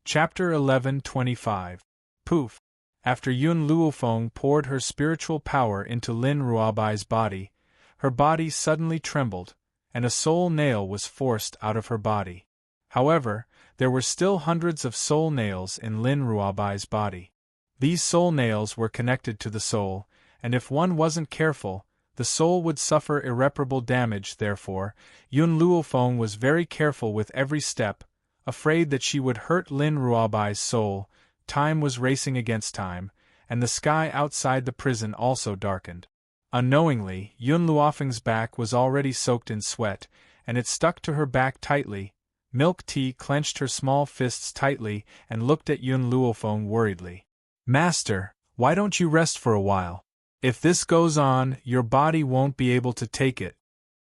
Chapter 11:25. Poof! After Yun Luofeng poured her spiritual power into Lin Ruabai's body, her body suddenly trembled, and a soul nail was forced out of her body. However, there were still hundreds of soul nails in Lin Ruabai's body. These soul nails were connected to the soul, and if one wasn't careful, the soul would suffer irreparable damage. Therefore, Yun Luofeng was very careful with every step, afraid that she would hurt Lin Ruabai's soul. Time was racing against time, and the sky outside the prison also darkened. Unknowingly, Yun Luofeng's back was already soaked in sweat, and it stuck to her back tightly. Milk Tea clenched her small fists tightly and looked at Yun Luofeng worriedly. Master, why don't you rest for a while? If this goes on, your body won't be able to take it.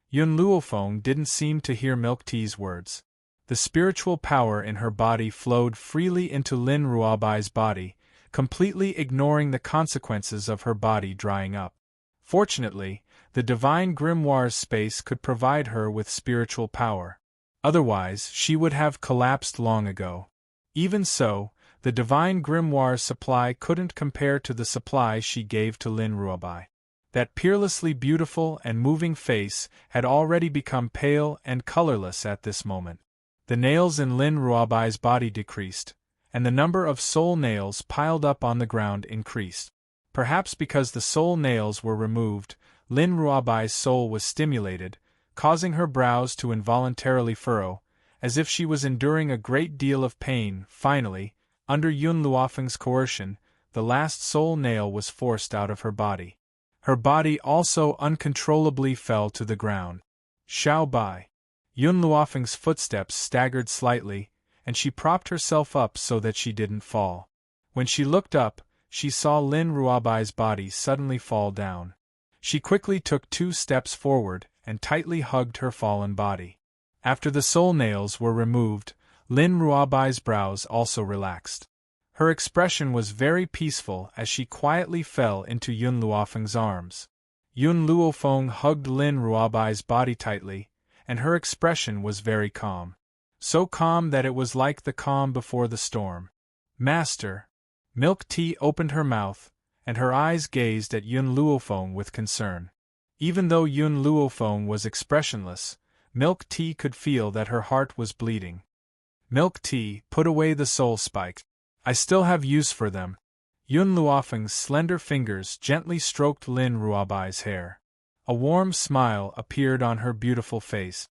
Yun Luofeng didn't seem to hear Milk Tea's words. The spiritual power in her body flowed freely into Lin Ruabai's body, completely ignoring the consequences of her body drying up. Fortunately, the divine grimoire's space could provide her with spiritual power. Otherwise, she would have collapsed long ago. Even so, the divine grimoire's supply couldn't compare to the supply she gave to Lin Ruabai. That peerlessly beautiful and moving face had already become pale and colorless at this moment. The nails in Lin Ruabai's body decreased, and the number of soul nails piled up on the ground increased. Perhaps because the soul nails were removed, Lin Ruabai's soul was stimulated, causing her brows to involuntarily furrow, as if she was enduring a great deal of pain. Finally, under Yun Luofeng's coercion, the last soul nail was forced out of her body. Her body also uncontrollably fell to the ground. Xiao Bai. Yun Luofeng's footsteps staggered slightly, and she propped herself up so that she didn't fall. When she looked up, she saw Lin Ruobai's body suddenly fall down. She quickly took 2 steps forward and tightly hugged her fallen body. After the soul nails were removed, Lin Ruobai's brows also relaxed. Her expression was very peaceful as she quietly fell into Yun Luofeng's arms. Yun Luofeng hugged Lin Ruobai's body tightly, and her expression was very calm. So calm that it was like the calm before the storm. Master! Milk Tea opened her mouth, and her eyes gazed at Yun Luofeng with concern. Even though Yun Luofeng was expressionless, Milk Tea could feel that her heart was bleeding. Milk Tea, put away the soul spikes. I still have use for them. Yun Luofeng's slender fingers gently stroked Lin Ruobai's hair. A warm smile appeared on her beautiful face.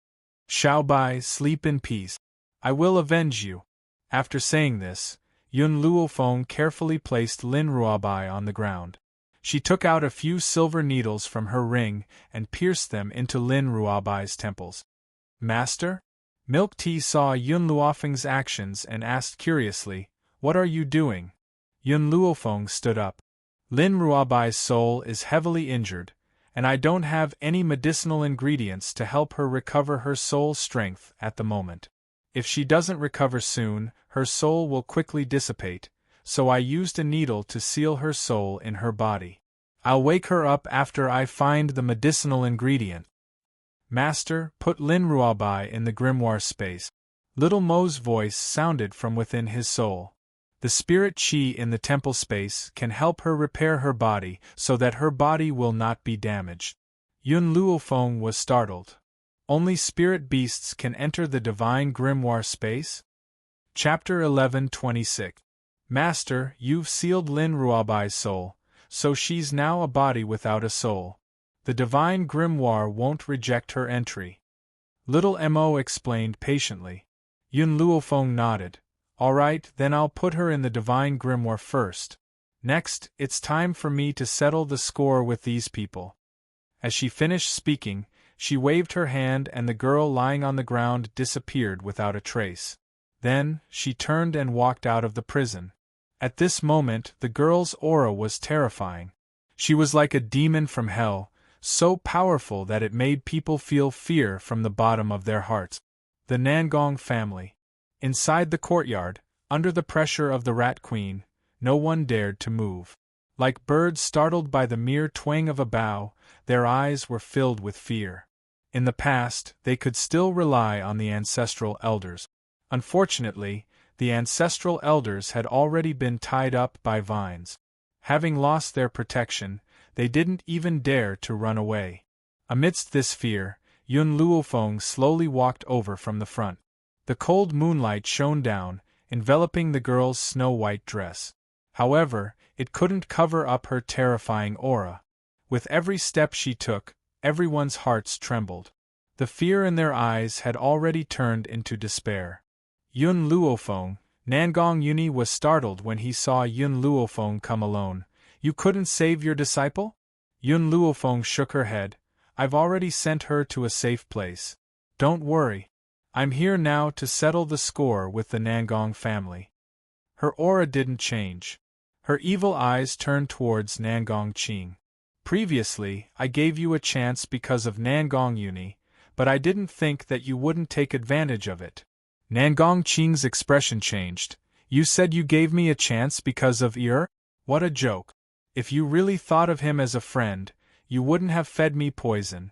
Xiaobai, sleep in peace. I will avenge you. After saying this, Yun Luofeng carefully placed Lin Ruobai on the ground. She took out a few silver needles from her ring and pierced them into Lin Ruobai's temples. Master? Milk Tea saw Yun Luofeng's actions and asked curiously, What are you doing? Yun Luofeng stood up. Lin Ruobai's soul is heavily injured, and I don't have any medicinal ingredients to help her recover her soul strength at the moment. If she doesn't recover soon, her soul will quickly dissipate, so I used a needle to seal her soul in her body. I'll wake her up after I find the medicinal ingredient. Master, put Lin Ruobai in the grimoire space. Little Mo's voice sounded from within his soul. The spirit qi in the temple space can help her repair her body so that her body will not be damaged. Yun Luofeng was startled. Only spirit beasts can enter the divine grimoire space? Chapter 11:26. Master, you've sealed Lin Ruobai's soul, so she's now a body without a soul. The divine grimoire won't reject her entry. Little Mo explained patiently. Yun Luofeng nodded. All right, then I'll put her in the divine grimoire first. Next, it's time for me to settle the score with these people. As she finished speaking, she waved her hand and the girl lying on the ground disappeared without a trace. Then, she turned and walked out of the prison. At this moment, the girl's aura was terrifying. She was like a demon from hell, so powerful that it made people feel fear from the bottom of their hearts. The Nangong family. Inside the courtyard, under the pressure of the Rat Queen, no one dared to move. Like birds startled by the mere twang of a bough, their eyes were filled with fear. In the past, they could still rely on the ancestral elders. Unfortunately, the ancestral elders had already been tied up by vines. Having lost their protection, they didn't even dare to run away. Amidst this fear, Yun Luofeng slowly walked over from the front. The cold moonlight shone down, enveloping the girl's snow-white dress. However, it couldn't cover up her terrifying aura. With every step she took, everyone's hearts trembled. The fear in their eyes had already turned into despair. Yun Luofeng, Nangong Yuni was startled when he saw Yun Luofeng come alone. You couldn't save your disciple? Yun Luofeng shook her head. I've already sent her to a safe place. Don't worry. I'm here now to settle the score with the Nangong family. Her aura didn't change. Her evil eyes turned towards Nangong Qing. Previously, I gave you a chance because of Nangong Yuni, but I didn't think that you wouldn't take advantage of it. Nangong Qing's expression changed. You said you gave me a chance because of Ir? What a joke. If you really thought of him as a friend, you wouldn't have fed me poison.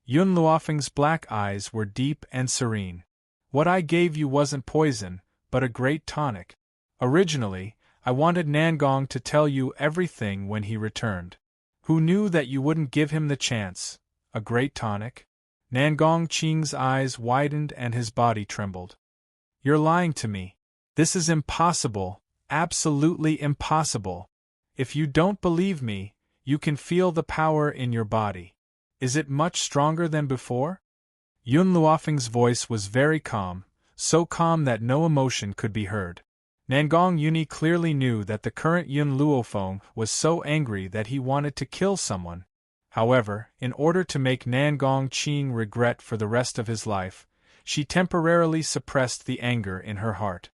Yun Luofeng's black eyes were deep and serene. What I gave you wasn't poison, but a great tonic. Originally, I wanted Nangong to tell you everything when he returned. Who knew that you wouldn't give him the chance? A great tonic? Nangong Qing's eyes widened and his body trembled. You're lying to me. This is impossible, absolutely impossible. If you don't believe me, you can feel the power in your body. Is it much stronger than before? Yun Luofeng's voice was very calm, so calm that no emotion could be heard. Nangong Yuni clearly knew that the current Yun Luofeng was so angry that he wanted to kill someone. However, in order to make Nangong Qing regret for the rest of his life, she temporarily suppressed the anger in her heart.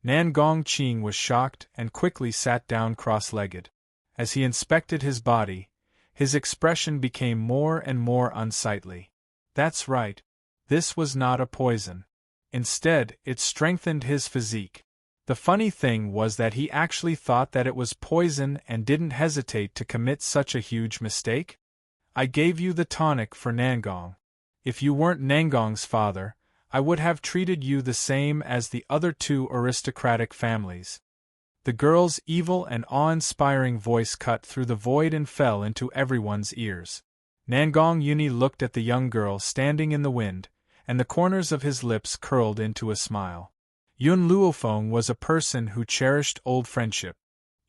Nan Gongqing was shocked and quickly sat down cross-legged. As he inspected his body, his expression became more and more unsightly. That's right. This was not a poison. Instead, it strengthened his physique. The funny thing was that he actually thought that it was poison and didn't hesitate to commit such a huge mistake. I gave you the tonic for Nangong. If you weren't Nangong's father, I would have treated you the same as the other two aristocratic families. The girl's evil and awe-inspiring voice cut through the void and fell into everyone's ears. Nangong Yuni looked at the young girl standing in the wind, and the corners of his lips curled into a smile. Yun Luofeng was a person who cherished old friendship.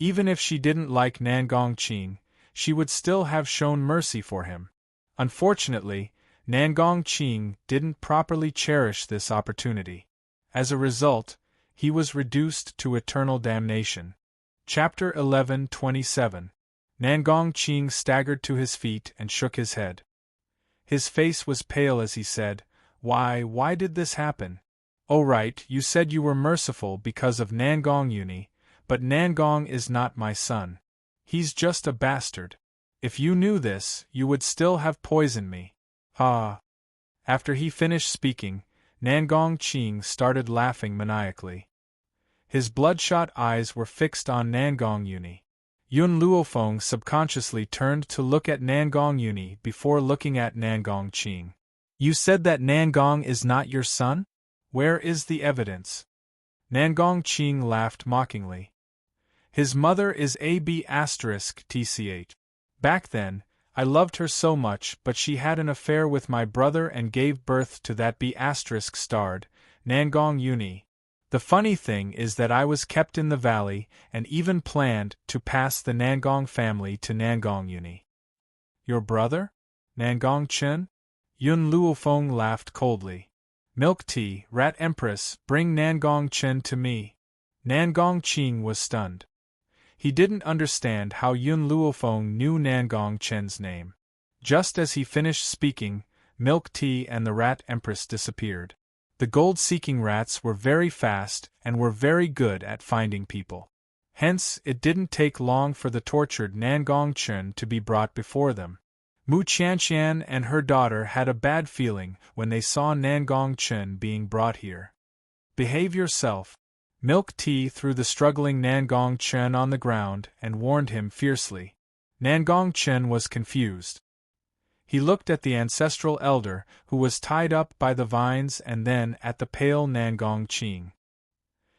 Even if she didn't like Nan Gongqing, she would still have shown mercy for him. Unfortunately, Nan Gongqing didn't properly cherish this opportunity. As a result, he was reduced to eternal damnation. Chapter 11:27. Nan Gongqing staggered to his feet and shook his head. His face was pale as he said, Why did this happen? Oh right, you said you were merciful because of Nangong Yuni, but Nangong is not my son. He's just a bastard. If you knew this, you would still have poisoned me. Ha! After he finished speaking, Nan Gongqing started laughing maniacally. His bloodshot eyes were fixed on Nangong Yuni. Yun Luofeng subconsciously turned to look at Nangong Yuni before looking at Nan Gongqing. You said that Nangong is not your son? Where is the evidence? Nan Gongqing laughed mockingly. His mother is AB*TCH. Back then, I loved her so much, but she had an affair with my brother and gave birth to that B***starred, Nangong Yuni. The funny thing is that I was kept in the valley and even planned to pass the Nangong family to Nangong Yuni. Your brother? Nangong Chen? Yun Luofeng laughed coldly. Milk tea, Rat Empress, bring Nangong Chen to me. Nangong Qing was stunned. He didn't understand how Yun Luofeng knew Nangong Chen's name. Just as he finished speaking, Milk Tea and the Rat Empress disappeared. The gold-seeking rats were very fast and were very good at finding people. Hence, it didn't take long for the tortured Nangong Chen to be brought before them. Mu Qianqian and her daughter had a bad feeling when they saw Nangong Chen being brought here. Behave yourself. Milk Tea threw the struggling Nangong Chen on the ground and warned him fiercely. Nangong Chen was confused. He looked at the ancestral elder, who was tied up by the vines, and then at the pale Nangong Qing.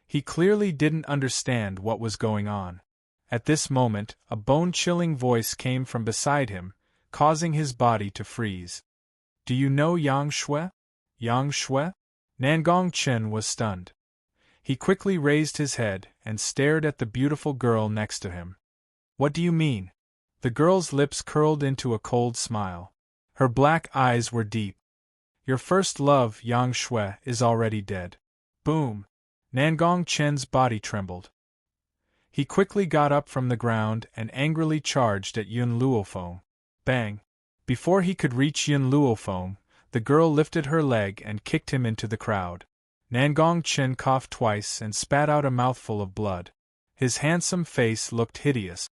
He clearly didn't understand what was going on. At this moment, a bone-chilling voice came from beside him, causing his body to freeze. Do you know Yang Shui? Yang Shui? Nangong Chen was stunned. He quickly raised his head and stared at the beautiful girl next to him. What do you mean? The girl's lips curled into a cold smile. Her black eyes were deep. Your first love, Yang Shui, is already dead. Boom! Nangong Chen's body trembled. He quickly got up from the ground and angrily charged at Yun Luofeng. Bang! Before he could reach Yun Luofeng, the girl lifted her leg and kicked him into the crowd. Nangong Chen coughed twice and spat out a mouthful of blood. His handsome face looked hideous.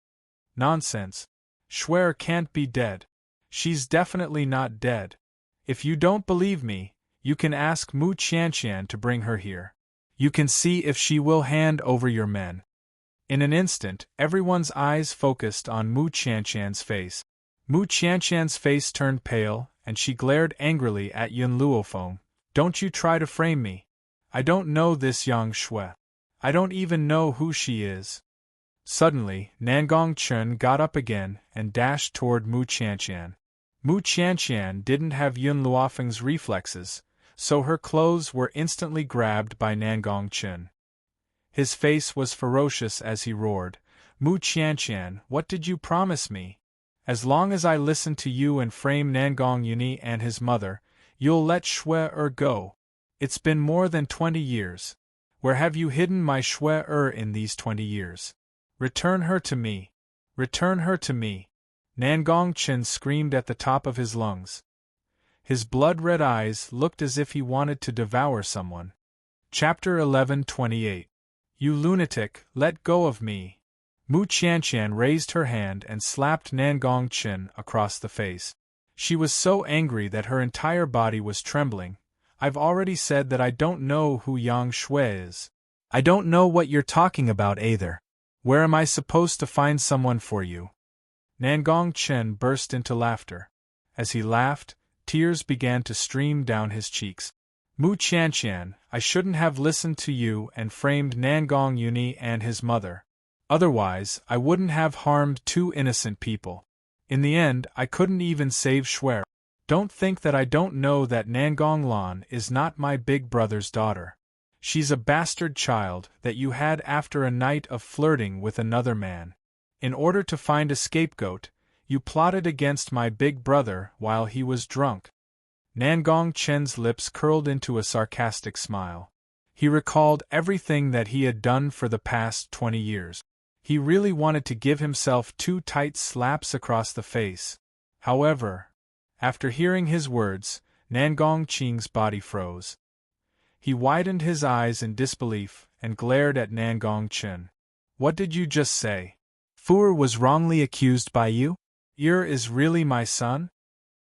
Nonsense! Shui can't be dead. She's definitely not dead. If you don't believe me, you can ask Mu Qianqian to bring her here. You can see if she will hand over your men. In an instant, everyone's eyes focused on Mu Qianqian's face. Mu Qianqian's face turned pale, and she glared angrily at Yun Luofeng. Don't you try to frame me. I don't know this Yang Shui. I don't even know who she is. Suddenly, Nangong Chen got up again and dashed toward Mu Qianqian. Mu Qianqian didn't have Yun Luofeng's reflexes, so her clothes were instantly grabbed by Nangong Chen. His face was ferocious as he roared, Mu Qianqian, what did you promise me? As long as I listen to you and frame Nangong Yuni and his mother, you'll let Shui go. It's been more than 20 years. Where have you hidden my Shui in these 20 years? Return her to me. Return her to me. Nangong Chen screamed at the top of his lungs. His blood-red eyes looked as if he wanted to devour someone. Chapter 11:28. You lunatic, let go of me. Mu Qianqian raised her hand and slapped Nangong Chen across the face. She was so angry that her entire body was trembling. I've already said that I don't know who Yang Shui is. I don't know what you're talking about either. Where am I supposed to find someone for you? Nangong Chen burst into laughter. As he laughed, tears began to stream down his cheeks. Mu Qianqian, I shouldn't have listened to you and framed Nangong Yuni and his mother. Otherwise, I wouldn't have harmed two innocent people. In the end, I couldn't even save Shui. Don't think that I don't know that Nangong Lan is not my big brother's daughter. She's a bastard child that you had after a night of flirting with another man. In order to find a scapegoat, you plotted against my big brother while he was drunk. Nangong Chen's lips curled into a sarcastic smile. He recalled everything that he had done for the past 20 years. He really wanted to give himself 2 tight slaps across the face. However, after hearing his words, Nangong Qing's body froze. He widened his eyes in disbelief and glared at Nangong Chen. What did you just say? Fu was wrongly accused by you? Is really my son?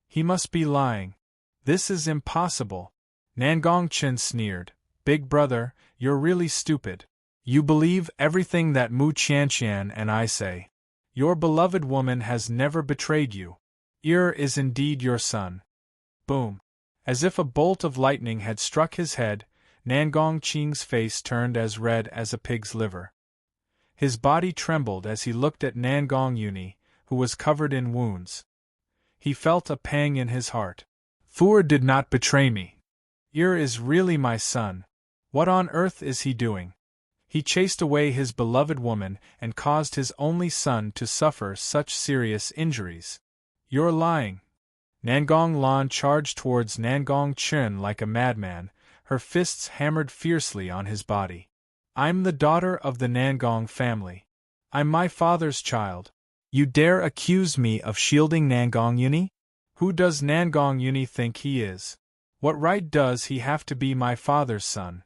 He must be lying. This is impossible. Nangong Chen sneered. Big brother, you're really stupid. You believe everything that Mu Qianqian and I say. Your beloved woman has never betrayed you. Is indeed your son. Boom. As if a bolt of lightning had struck his head, Nangong Qing's face turned as red as a pig's liver. His body trembled as he looked at Nangong Yuni, who was covered in wounds. He felt a pang in his heart. Fu did not betray me. Is really my son. What on earth is he doing? He chased away his beloved woman and caused his only son to suffer such serious injuries. You're lying. Nangong Lan charged towards Nangong Chen like a madman, her fists hammered fiercely on his body. I'm the daughter of the Nangong family. I'm my father's child. You dare accuse me of shielding Nangong Yuni? Who does Nangong Yuni think he is? What right does he have to be my father's son?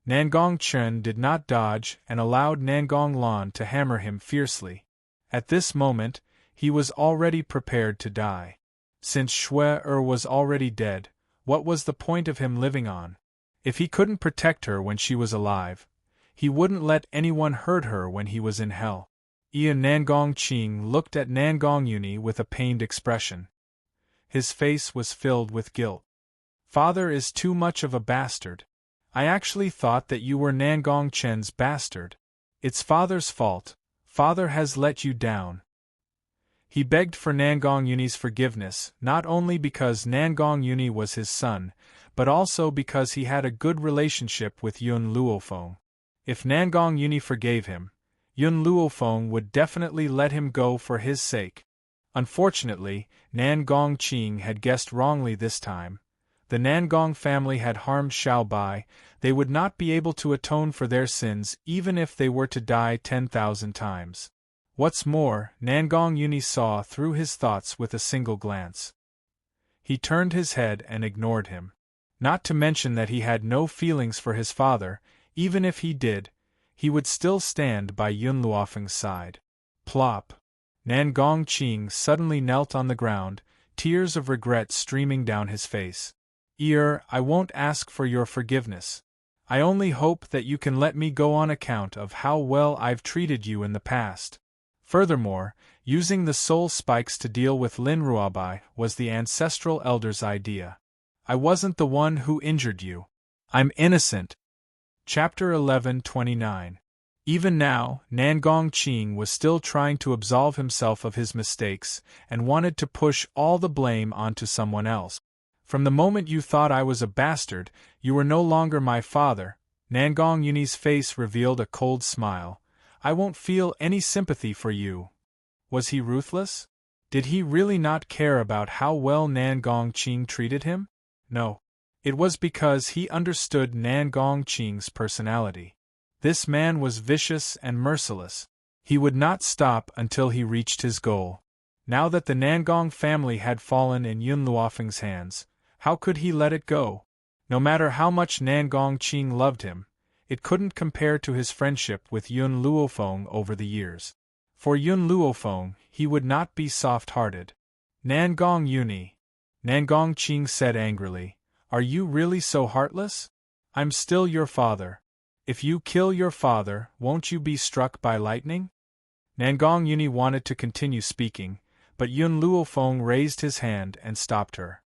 Nangong Chen did not dodge and allowed Nangong Lan to hammer him fiercely. At this moment, he was already prepared to die. Since Shui was already dead, what was the point of him living on? If he couldn't protect her when she was alive, he wouldn't let anyone hurt her when he was in hell. Nangong Qing looked at Nangong Yuni with a pained expression. His face was filled with guilt. Father is too much of a bastard. I actually thought that you were Nangong Chen's bastard. It's father's fault. Father has let you down. He begged for Nangong Yuni's forgiveness, not only because Nangong Yuni was his son, but also because he had a good relationship with Yun Luofeng. If Nangong Yuni forgave him, Yun Luofeng would definitely let him go for his sake. Unfortunately, Nangong Qing had guessed wrongly this time. The Nangong family had harmed Xiaobai. They would not be able to atone for their sins even if they were to die 10,000 times. What's more, Nangong Yuni saw through his thoughts with a single glance. He turned his head and ignored him. Not to mention that he had no feelings for his father. Even if he did, he would still stand by Yun Luofeng's side. Plop. Nangong Qing suddenly knelt on the ground, tears of regret streaming down his face. I won't ask for your forgiveness. I only hope that you can let me go on account of how well I've treated you in the past. Furthermore, using the soul spikes to deal with Lin Ruobai was the ancestral elder's idea. I wasn't the one who injured you. I'm innocent. Chapter 11:29. Even now, Nangong Qing was still trying to absolve himself of his mistakes and wanted to push all the blame onto someone else. From the moment you thought I was a bastard, you were no longer my father. Nangong Yuni's face revealed a cold smile. I won't feel any sympathy for you. Was he ruthless? Did he really not care about how well Nangong Qing treated him? No. It was because he understood Nangong Qing's personality. This man was vicious and merciless. He would not stop until he reached his goal. Now that the Nangong family had fallen in Yun Luofeng's hands, how could he let it go? No matter how much Nangong Qing loved him, it couldn't compare to his friendship with Yun Luofeng over the years. For Yun Luofeng, he would not be soft-hearted. Nangong Yuni, Nangong Qing said angrily, are you really so heartless? I'm still your father. If you kill your father, won't you be struck by lightning? Nangong Yuni wanted to continue speaking, but Yun Luofeng raised his hand and stopped her.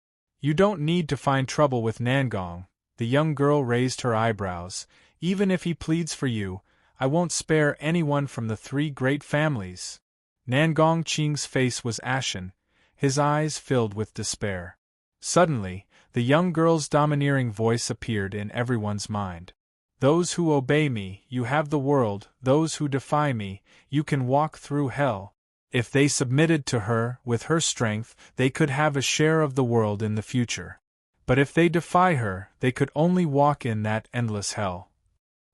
You don't need to find trouble with Nangong. The young girl raised her eyebrows. Even if he pleads for you, I won't spare anyone from the three great families. Nangong Qing's face was ashen, his eyes filled with despair. Suddenly, the young girl's domineering voice appeared in everyone's mind. Those who obey me, you have the world. Those who defy me, you can walk through hell. If they submitted to her, with her strength, they could have a share of the world in the future. But if they defy her, they could only walk in that endless hell.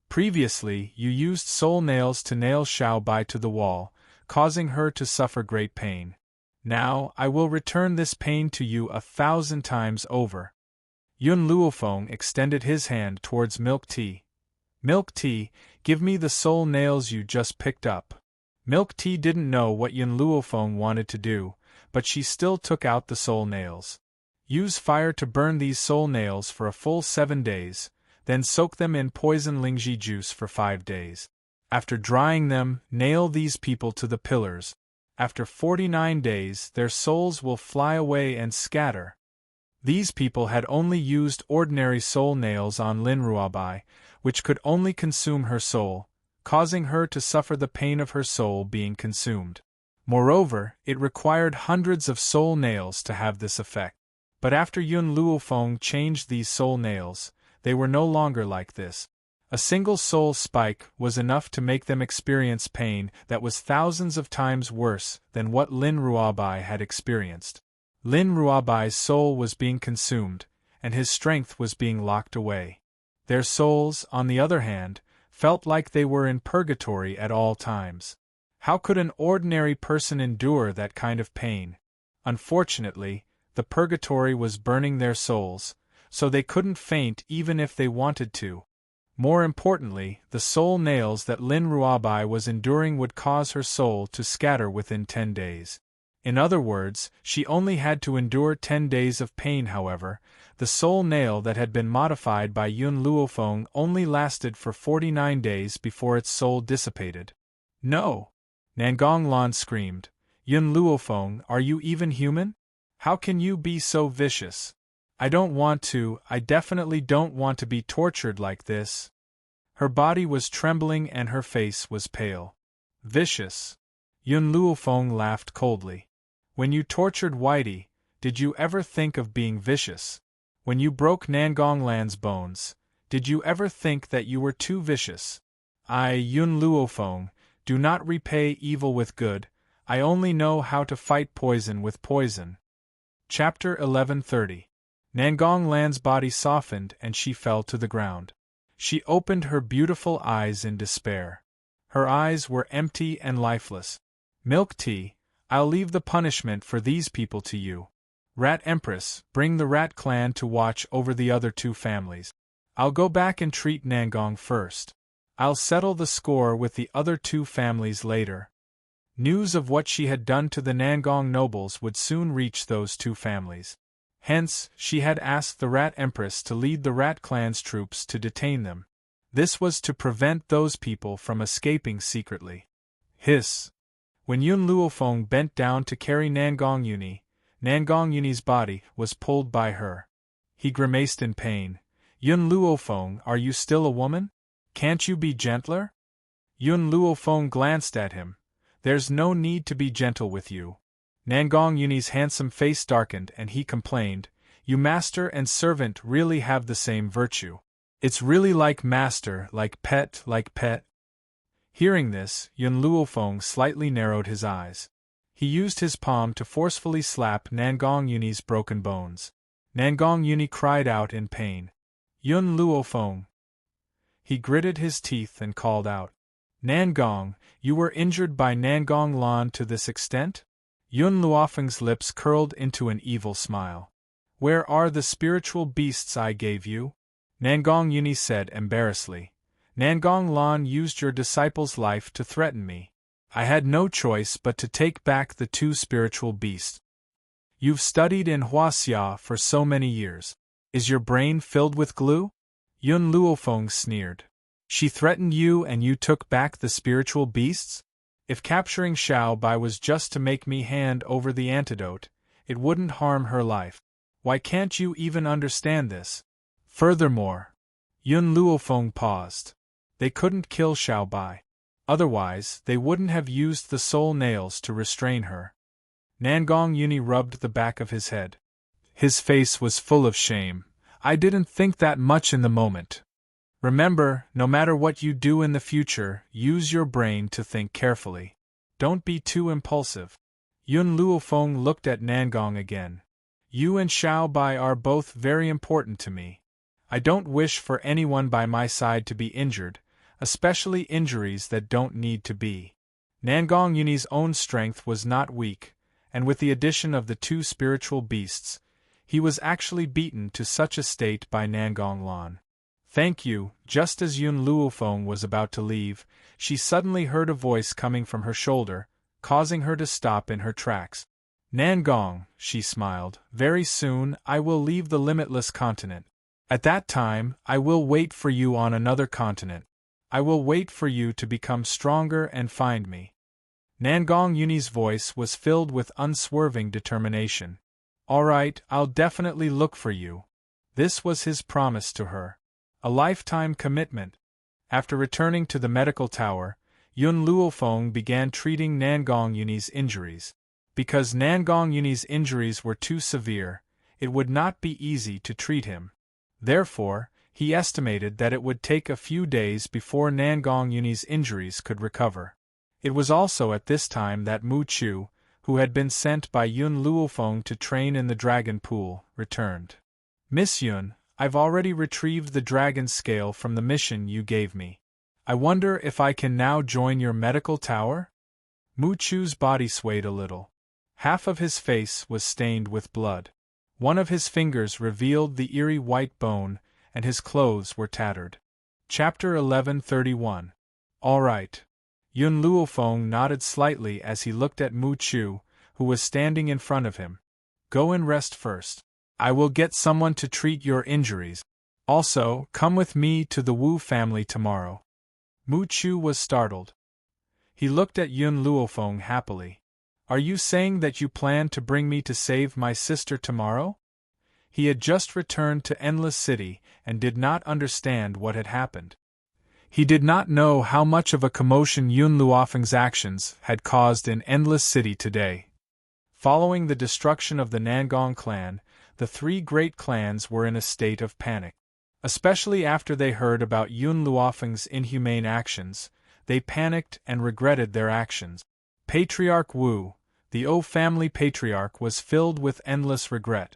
Previously, you used soul nails to nail Xiaobai to the wall, causing her to suffer great pain. Now, I will return this pain to you 1,000 times over. Yun Luofeng extended his hand towards Milk Tea. Milk Tea, give me the soul nails you just picked up. Milk Tea didn't know what Yun Luofeng wanted to do, but she still took out the soul nails. Use fire to burn these soul nails for a full 7 days, then soak them in poison lingji juice for 5 days. After drying them, nail these people to the pillars. After 49 days, their souls will fly away and scatter. These people had only used ordinary soul nails on Lin Ruabai, which could only consume her soul, causing her to suffer the pain of her soul being consumed. Moreover, it required hundreds of soul nails to have this effect. But after Yun Luofeng changed these soul nails, they were no longer like this. A single soul spike was enough to make them experience pain that was thousands of times worse than what Lin Ruabai had experienced. Lin Ruabai's soul was being consumed, and his strength was being locked away. Their souls, on the other hand, felt like they were in purgatory at all times. How could an ordinary person endure that kind of pain? Unfortunately, the purgatory was burning their souls, so they couldn't faint even if they wanted to. More importantly, the soul nails that Lin Ruabai was enduring would cause her soul to scatter within 10 days. In other words, she only had to endure 10 days of pain. However, the soul nail that had been modified by Yun Luofeng only lasted for 49 days before its soul dissipated. No! Nangong Lan screamed. Yun Luofeng, are you even human? How can you be so vicious? I definitely don't want to be tortured like this. Her body was trembling and her face was pale. Vicious? Yun Luofeng laughed coldly. When you tortured Whitey, did you ever think of being vicious? When you broke Nangong Lan's bones, did you ever think that you were too vicious? Yun Luofeng, do not repay evil with good, I only know how to fight poison with poison. Chapter 1130. Nangong Lan's body softened and she fell to the ground. She opened her beautiful eyes in despair. Her eyes were empty and lifeless. Milk Tea, I'll leave the punishment for these people to you. Rat Empress, bring the Rat clan to watch over the other 2 families. I'll go back and treat Nangong first. I'll settle the score with the other 2 families later. News of what she had done to the Nangong nobles would soon reach those 2 families. Hence, she had asked the Rat Empress to lead the Rat clan's troops to detain them. This was to prevent those people from escaping secretly. Hiss! When Yun Luofeng bent down to carry Nangong Yuni's body was pulled by her. He grimaced in pain. Yun Luofeng, are you still a woman? Can't you be gentler? Yun Luofeng glanced at him. There's no need to be gentle with you. Nangong Yuni's handsome face darkened and he complained, you master and servant really have the same virtue. It's really like master, like pet. Hearing this, Yun Luofeng slightly narrowed his eyes. He used his palm to forcefully slap Nangong Yuni's broken bones. Nangong Yuni cried out in pain. Yun Luofeng. He gritted his teeth and called out. Nangong, you were injured by Nangong Lan to this extent? Yun Luofeng's lips curled into an evil smile. Where are the spiritual beasts I gave you? Nangong Yuni said embarrassedly. Nangong Lan used your disciple's life to threaten me. I had no choice but to take back the two spiritual beasts. You've studied in Huaxia for so many years. Is your brain filled with glue? Yun Luofeng sneered. She threatened you and you took back the spiritual beasts? If capturing Xiao Bai was just to make me hand over the antidote, it wouldn't harm her life. Why can't you even understand this? Furthermore, Yun Luofeng paused. They couldn't kill Xiao Bai. Otherwise, they wouldn't have used the soul nails to restrain her. Nangong Yuni rubbed the back of his head. His face was full of shame. I didn't think that much in the moment. Remember, no matter what you do in the future, use your brain to think carefully. Don't be too impulsive. Yun Luofeng looked at Nangong again. You and Xiao Bai are both very important to me. I don't wish for anyone by my side to be injured, especially injuries that don't need to be. Nangong Yuni's own strength was not weak, and with the addition of the two spiritual beasts, he was actually beaten to such a state by Nangong Lan. Thank you. Just as Yun Luofeng was about to leave, she suddenly heard a voice coming from her shoulder, causing her to stop in her tracks. Nangong, she smiled, very soon I will leave the limitless continent. At that time, I will wait for you on another continent. I will wait for you to become stronger and find me. Nangong Yuni's voice was filled with unswerving determination. All right, I'll definitely look for you. This was his promise to her. A lifetime commitment. After returning to the medical tower, Yun Luofeng began treating Nangong Yuni's injuries. Because Nangong Yuni's injuries were too severe, it would not be easy to treat him. Therefore, he estimated that it would take a few days before Nangong Yuni's injuries could recover. It was also at this time that Mu Chu, who had been sent by Yun Luofeng to train in the dragon pool, returned. Miss Yun, I've already retrieved the dragon scale from the mission you gave me. I wonder if I can now join your medical tower? Mu Chu's body swayed a little. Half of his face was stained with blood. One of his fingers revealed the eerie white bone, and his clothes were tattered. Chapter 1131. All right. Yun Luofeng nodded slightly as he looked at Mu Chu, who was standing in front of him. Go and rest first. I will get someone to treat your injuries. Also, come with me to the Wu family tomorrow. Mu Chu was startled. He looked at Yun Luofeng happily. Are you saying that you plan to bring me to save my sister tomorrow? He had just returned to Endless City and did not understand what had happened. He did not know how much of a commotion Yun Luofeng's actions had caused in Endless City today. Following the destruction of the Nangong clan, the three great clans were in a state of panic. Especially after they heard about Yun Luofeng's inhumane actions, they panicked and regretted their actions. Patriarch Wu, the O family patriarch, was filled with endless regret.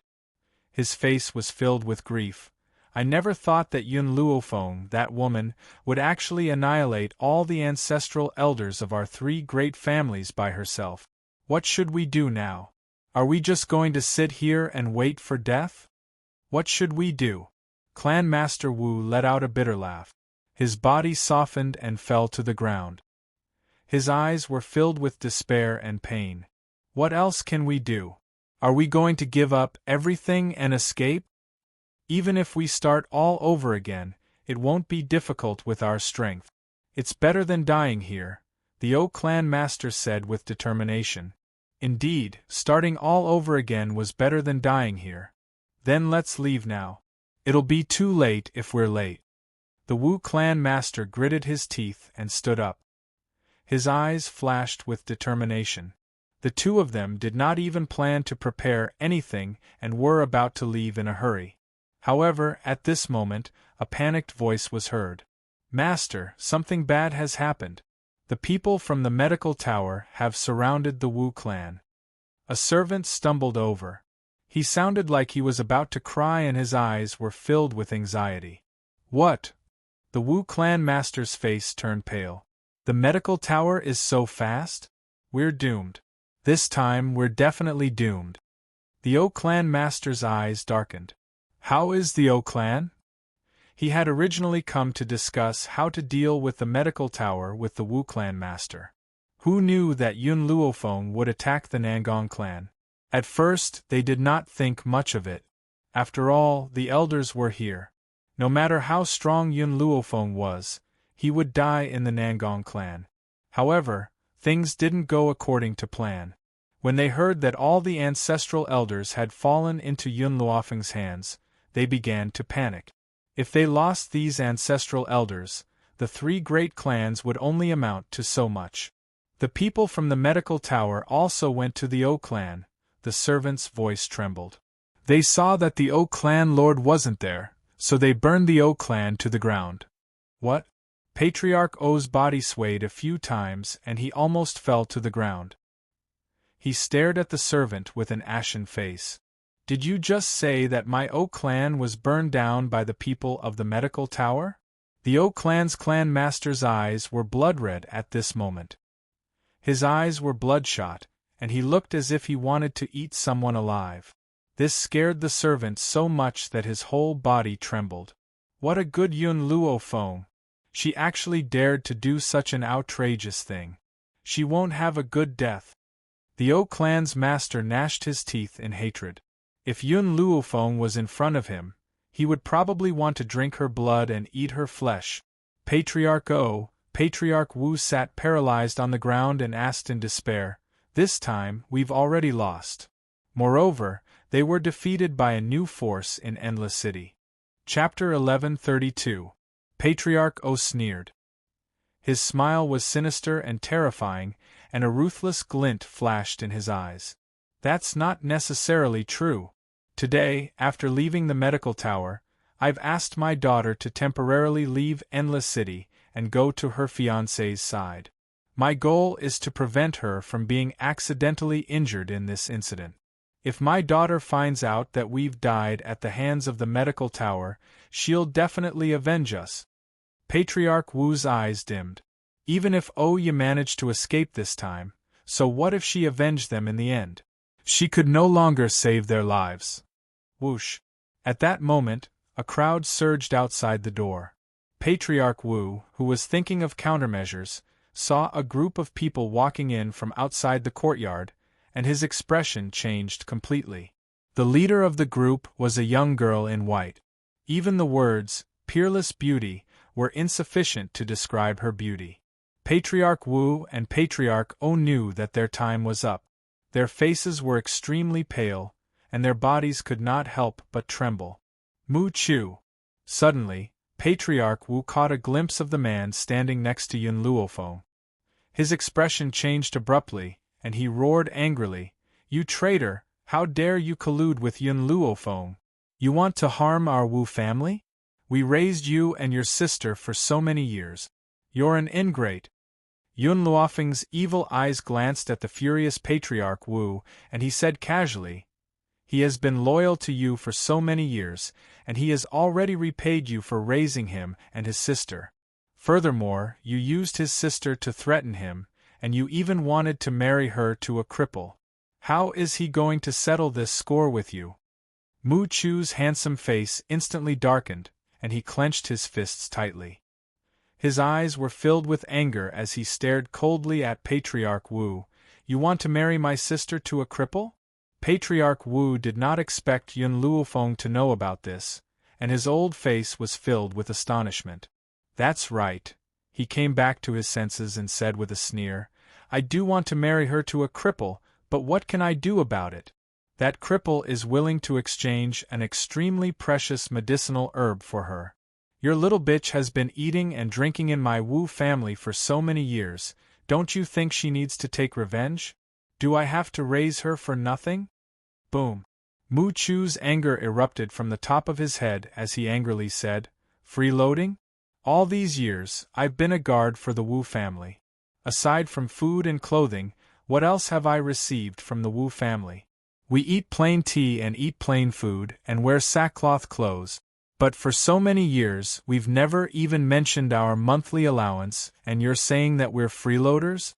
His face was filled with grief. I never thought that Yun Luofeng, that woman, would actually annihilate all the ancestral elders of our three great families by herself. What should we do now? Are we just going to sit here and wait for death? What should we do? Clan Master Wu let out a bitter laugh. His body softened and fell to the ground. His eyes were filled with despair and pain. What else can we do? Are we going to give up everything and escape? Even if we start all over again, it won't be difficult with our strength. It's better than dying here, the O clan master said with determination. Indeed, starting all over again was better than dying here. Then let's leave now. It'll be too late if we're late. The Wu clan master gritted his teeth and stood up. His eyes flashed with determination. The two of them did not even plan to prepare anything and were about to leave in a hurry. However, at this moment, a panicked voice was heard. Master, something bad has happened. The people from the medical tower have surrounded the Wu clan. A servant stumbled over. He sounded like he was about to cry and his eyes were filled with anxiety. What? The Wu clan master's face turned pale. The medical tower is so fast? We're doomed. This time we're definitely doomed. The O clan master's eyes darkened. How is the O clan? He had originally come to discuss how to deal with the medical tower with the Wu clan master. Who knew that Yun Luofeng would attack the Nangong clan? At first, they did not think much of it. After all, the elders were here. No matter how strong Yun Luofeng was, he would die in the Nangong clan. However, things didn't go according to plan. When they heard that all the ancestral elders had fallen into Yun Luofeng's hands, they began to panic. If they lost these ancestral elders, the three great clans would only amount to so much. The people from the medical tower also went to the O clan. The servant's voice trembled. They saw that the O clan lord wasn't there, so they burned the O clan to the ground. What? Patriarch O's body swayed a few times and he almost fell to the ground. He stared at the servant with an ashen face. Did you just say that my O clan was burned down by the people of the medical tower? The O clan's clan master's eyes were blood-red at this moment. His eyes were bloodshot, and he looked as if he wanted to eat someone alive. This scared the servant so much that his whole body trembled. What a good Yun Luofeng! She actually dared to do such an outrageous thing. She won't have a good death. The O clan's master gnashed his teeth in hatred. If Yun Luofeng was in front of him, he would probably want to drink her blood and eat her flesh. Patriarch Wu sat paralyzed on the ground and asked in despair, "This time, we've already lost." Moreover, they were defeated by a new force in Endless City. Chapter 1132. Patriarch O sneered. His smile was sinister and terrifying, and a ruthless glint flashed in his eyes. That's not necessarily true. Today, after leaving the medical tower, I've asked my daughter to temporarily leave Endless City and go to her fiancé's side. My goal is to prevent her from being accidentally injured in this incident. If my daughter finds out that we've died at the hands of the medical tower, she'll definitely avenge us. Patriarch Wu's eyes dimmed. Even if Oya managed to escape this time, so what if she avenged them in the end? She could no longer save their lives. Whoosh! At that moment, a crowd surged outside the door. Patriarch Wu, who was thinking of countermeasures, saw a group of people walking in from outside the courtyard, and his expression changed completely. The leader of the group was a young girl in white. Even the words, "peerless beauty," were insufficient to describe her beauty. Patriarch Wu and Patriarch O knew that their time was up. Their faces were extremely pale, and their bodies could not help but tremble. Mu Chu. Suddenly, Patriarch Wu caught a glimpse of the man standing next to Yun Luofeng. His expression changed abruptly, and he roared angrily, "You traitor, how dare you collude with Yun Luofeng? You want to harm our Wu family? We raised you and your sister for so many years. You're an ingrate." Yun Luofeng's evil eyes glanced at the furious Patriarch Wu, and he said casually, "He has been loyal to you for so many years, and he has already repaid you for raising him and his sister. Furthermore, you used his sister to threaten him, and you even wanted to marry her to a cripple. How is he going to settle this score with you?" Mu Chu's handsome face instantly darkened, and he clenched his fists tightly. His eyes were filled with anger as he stared coldly at Patriarch Wu. "You want to marry my sister to a cripple?" Patriarch Wu did not expect Yun Luofeng to know about this, and his old face was filled with astonishment. "That's right." He came back to his senses and said with a sneer, "I do want to marry her to a cripple, but what can I do about it? That cripple is willing to exchange an extremely precious medicinal herb for her. Your little bitch has been eating and drinking in my Wu family for so many years, don't you think she needs to take revenge? Do I have to raise her for nothing?" Boom! Mu Chu's anger erupted from the top of his head as he angrily said, "Freeloading? All these years, I've been a guard for the Wu family. Aside from food and clothing, what else have I received from the Wu family? We eat plain tea and eat plain food and wear sackcloth clothes. But for so many years, we've never even mentioned our monthly allowance, and you're saying that we're freeloaders?"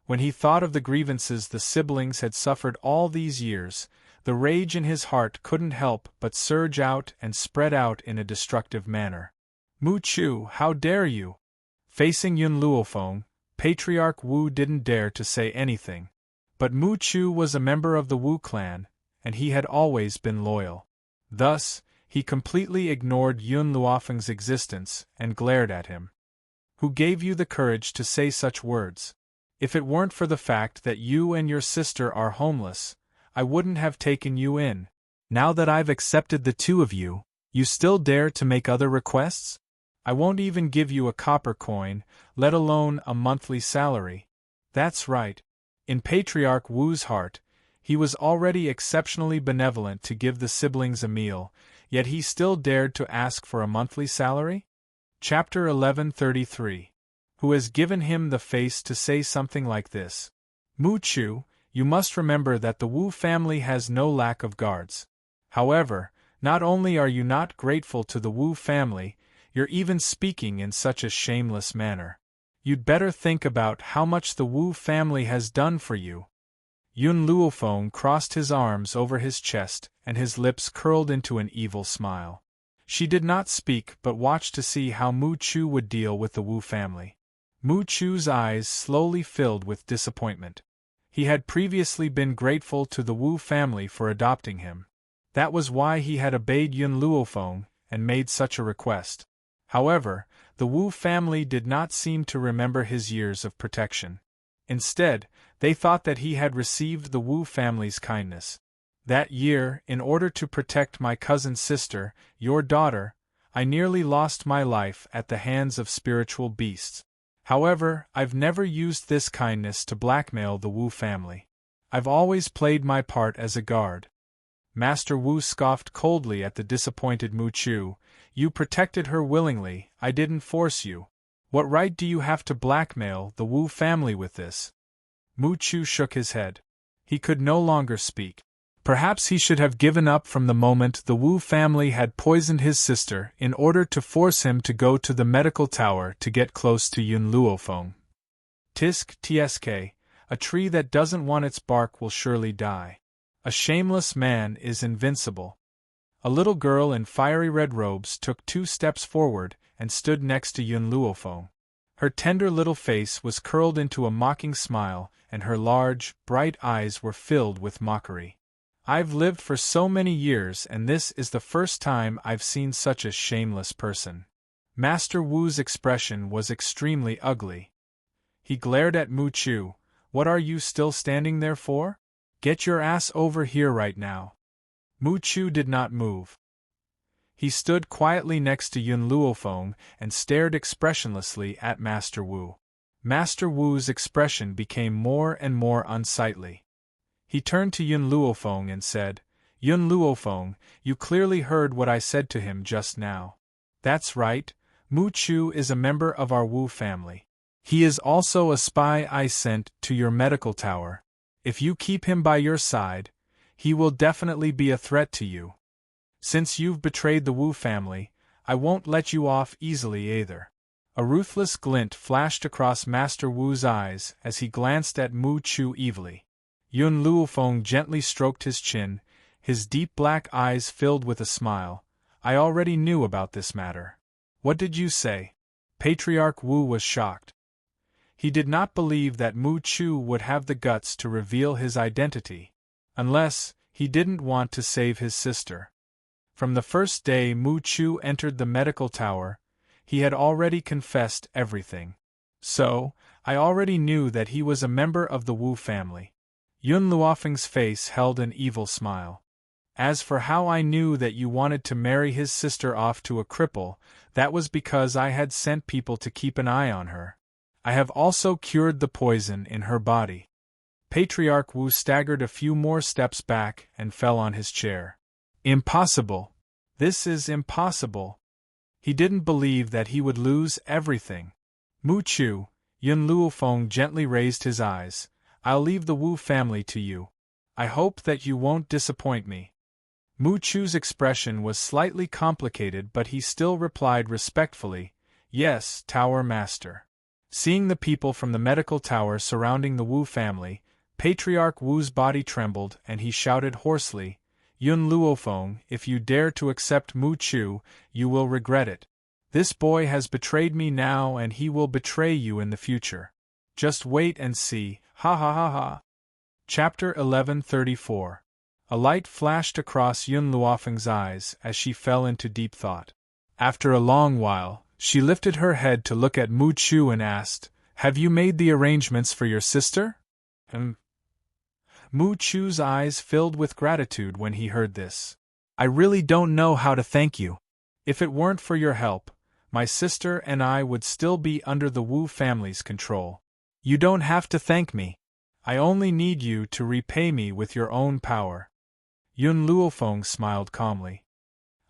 When he thought of the grievances the siblings had suffered all these years, The rage in his heart couldn't help but surge out and spread out in a destructive manner. Mu Chu, how dare you? Facing Yun Luofeng, Patriarch Wu didn't dare to say anything. But Mu Chu was a member of the Wu clan, and he had always been loyal. Thus, he completely ignored Yun Luofeng's existence and glared at him. Who gave you the courage to say such words? If it weren't for the fact that you and your sister are homeless, I wouldn't have taken you in. Now that I've accepted the two of you, you still dare to make other requests? I won't even give you a copper coin, let alone a monthly salary. That's right. In Patriarch Wu's heart, he was already exceptionally benevolent to give the siblings a meal, yet he still dared to ask for a monthly salary? Chapter 1133. Who has given him the face to say something like this? Mu Chu, you must remember that the Wu family has no lack of guards. However, not only are you not grateful to the Wu family, you're even speaking in such a shameless manner. You'd better think about how much the Wu family has done for you. Yun Luofeng crossed his arms over his chest and his lips curled into an evil smile. She did not speak but watched to see how Mu Chu would deal with the Wu family. Mu Chu's eyes slowly filled with disappointment. He had previously been grateful to the Wu family for adopting him. That was why he had obeyed Yun Luofeng and made such a request. However, the Wu family did not seem to remember his years of protection. Instead, they thought that he had received the Wu family's kindness. That year, in order to protect my cousin's sister, your daughter, I nearly lost my life at the hands of spiritual beasts. However, I've never used this kindness to blackmail the Wu family. I've always played my part as a guard. Master Wu scoffed coldly at the disappointed Mu Chu. You protected her willingly, I didn't force you. What right do you have to blackmail the Wu family with this? Mu Chu shook his head. He could no longer speak. Perhaps he should have given up from the moment the Wu family had poisoned his sister in order to force him to go to the medical tower to get close to Yun Luofeng. Tisk tsk, a tree that doesn't want its bark will surely die. A shameless man is invincible. A little girl in fiery red robes took 2 steps forward and stood next to Yun Luofeng. Her tender little face was curled into a mocking smile, and her large, bright eyes were filled with mockery. I've lived for so many years, and this is the first time I've seen such a shameless person. Master Wu's expression was extremely ugly. He glared at Mu Chu. What are you still standing there for? Get your ass over here right now. Mu Chu did not move. He stood quietly next to Yun Luofeng and stared expressionlessly at Master Wu. Master Wu's expression became more and more unsightly. He turned to Yun Luofeng and said, Yun Luofeng, you clearly heard what I said to him just now. That's right, Mu Chu is a member of our Wu family. He is also a spy I sent to your medical tower. If you keep him by your side, he will definitely be a threat to you. Since you've betrayed the Wu family, I won't let you off easily either. A ruthless glint flashed across Master Wu's eyes as he glanced at Mu Chu evilly. Yun Luofeng gently stroked his chin, his deep black eyes filled with a smile. I already knew about this matter. What did you say? Patriarch Wu was shocked. He did not believe that Mu Chu would have the guts to reveal his identity. Unless, he didn't want to save his sister. From the first day Mu Chu entered the medical tower, he had already confessed everything. So, I already knew that he was a member of the Wu family. Yun Luofeng's face held an evil smile. As for how I knew that you wanted to marry his sister off to a cripple, that was because I had sent people to keep an eye on her. I have also cured the poison in her body. Patriarch Wu staggered a few more steps back and fell on his chair. Impossible. This is impossible. He didn't believe that he would lose everything. Mu Chu, Yun Luofeng gently raised his eyes. I'll leave the Wu family to you. I hope that you won't disappoint me. Mu Chu's expression was slightly complicated, but he still replied respectfully, Yes, Tower Master. Seeing the people from the medical tower surrounding the Wu family, Patriarch Wu's body trembled and he shouted hoarsely, Yun Luofeng, if you dare to accept Mu Chu, you will regret it. This boy has betrayed me now and he will betray you in the future. Just wait and see, ha ha ha ha. Chapter 1134. A light flashed across Yun Luofeng's eyes as she fell into deep thought. After a long while, she lifted her head to look at Mu Chu and asked, Have you made the arrangements for your sister? Mu Chu's eyes filled with gratitude when he heard this. I really don't know how to thank you. If it weren't for your help, my sister and I would still be under the Wu family's control. You don't have to thank me. I only need you to repay me with your own power. Yun Luofeng smiled calmly.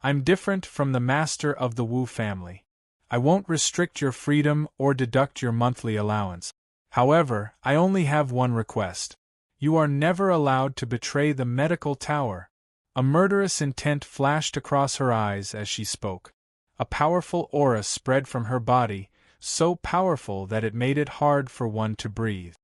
I'm different from the master of the Wu family. I won't restrict your freedom or deduct your monthly allowance. However, I only have one request. You are never allowed to betray the medical tower. A murderous intent flashed across her eyes as she spoke. A powerful aura spread from her body, so powerful that it made it hard for one to breathe.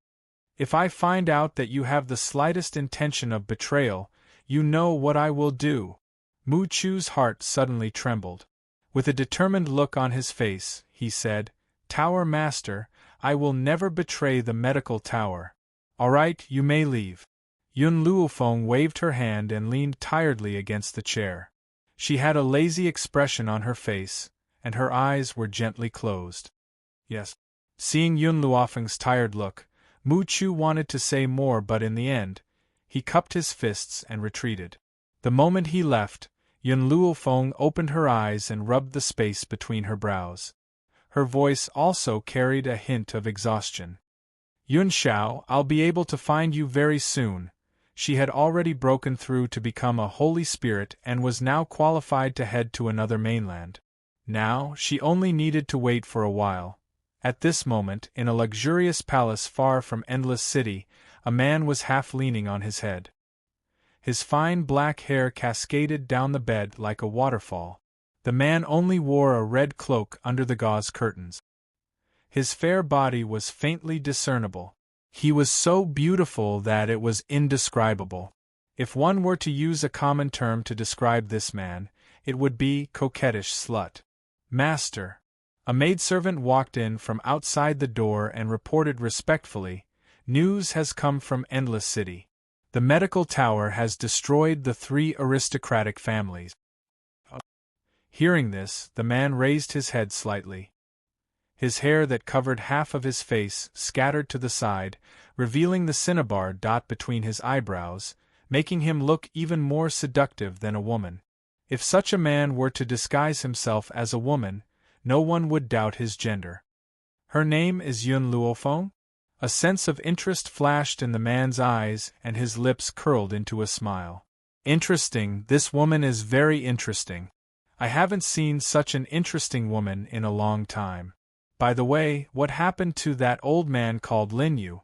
If I find out that you have the slightest intention of betrayal, you know what I will do. Mu Chu's heart suddenly trembled. With a determined look on his face, he said, Tower Master, I will never betray the medical tower. All right, you may leave. Yun Luofeng waved her hand and leaned tiredly against the chair. She had a lazy expression on her face, and her eyes were gently closed. Yes. Seeing Yun Luofeng's tired look, Mu Chu wanted to say more, but in the end, he cupped his fists and retreated. The moment he left, Yun Luofeng opened her eyes and rubbed the space between her brows. Her voice also carried a hint of exhaustion. Yun Xiao, I'll be able to find you very soon. She had already broken through to become a holy spirit and was now qualified to head to another mainland. Now, she only needed to wait for a while. At this moment, in a luxurious palace far from Endless City, a man was half leaning on his head. His fine black hair cascaded down the bed like a waterfall. The man only wore a red cloak under the gauze curtains. His fair body was faintly discernible. He was so beautiful that it was indescribable. If one were to use a common term to describe this man, it would be coquettish slut. Master. A maidservant walked in from outside the door and reported respectfully, News has come from Endless City. The medical tower has destroyed the 3 aristocratic families. Hearing this, the man raised his head slightly. His hair that covered half of his face scattered to the side, revealing the cinnabar dot between his eyebrows, making him look even more seductive than a woman. If such a man were to disguise himself as a woman, no one would doubt his gender. Her name is Yun Luofeng? A sense of interest flashed in the man's eyes and his lips curled into a smile. Interesting, this woman is very interesting. I haven't seen such an interesting woman in a long time. By the way, what happened to that old man called Lin Yu?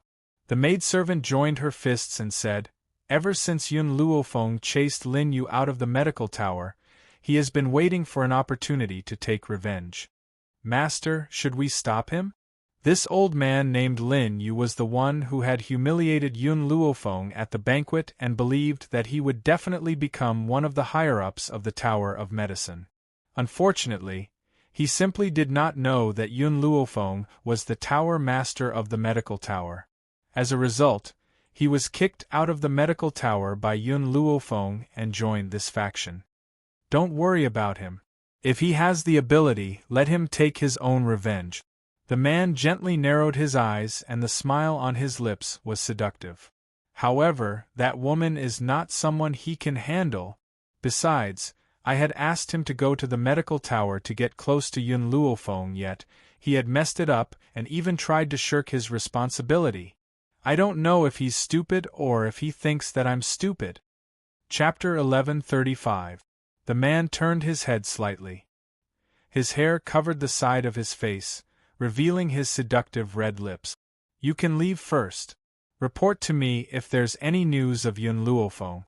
The maidservant joined her fists and said, Ever since Yun Luofeng chased Lin Yu out of the medical tower, he has been waiting for an opportunity to take revenge. Master, should we stop him? This old man named Lin Yu was the one who had humiliated Yun Luofeng at the banquet and believed that he would definitely become one of the higher-ups of the Tower of Medicine. Unfortunately, he simply did not know that Yun Luofeng was the tower master of the medical tower. As a result, he was kicked out of the medical tower by Yun Luofeng and joined this faction. Don't worry about him. If he has the ability, let him take his own revenge. The man gently narrowed his eyes and the smile on his lips was seductive. However, that woman is not someone he can handle. Besides, I had asked him to go to the medical tower to get close to Yun Luofeng, yet he had messed it up and even tried to shirk his responsibility. I don't know if he's stupid or if he thinks that I'm stupid. Chapter 1135. The man turned his head slightly. His hair covered the side of his face, revealing his seductive red lips. You can leave first. Report to me if there's any news of Yun Luofeng.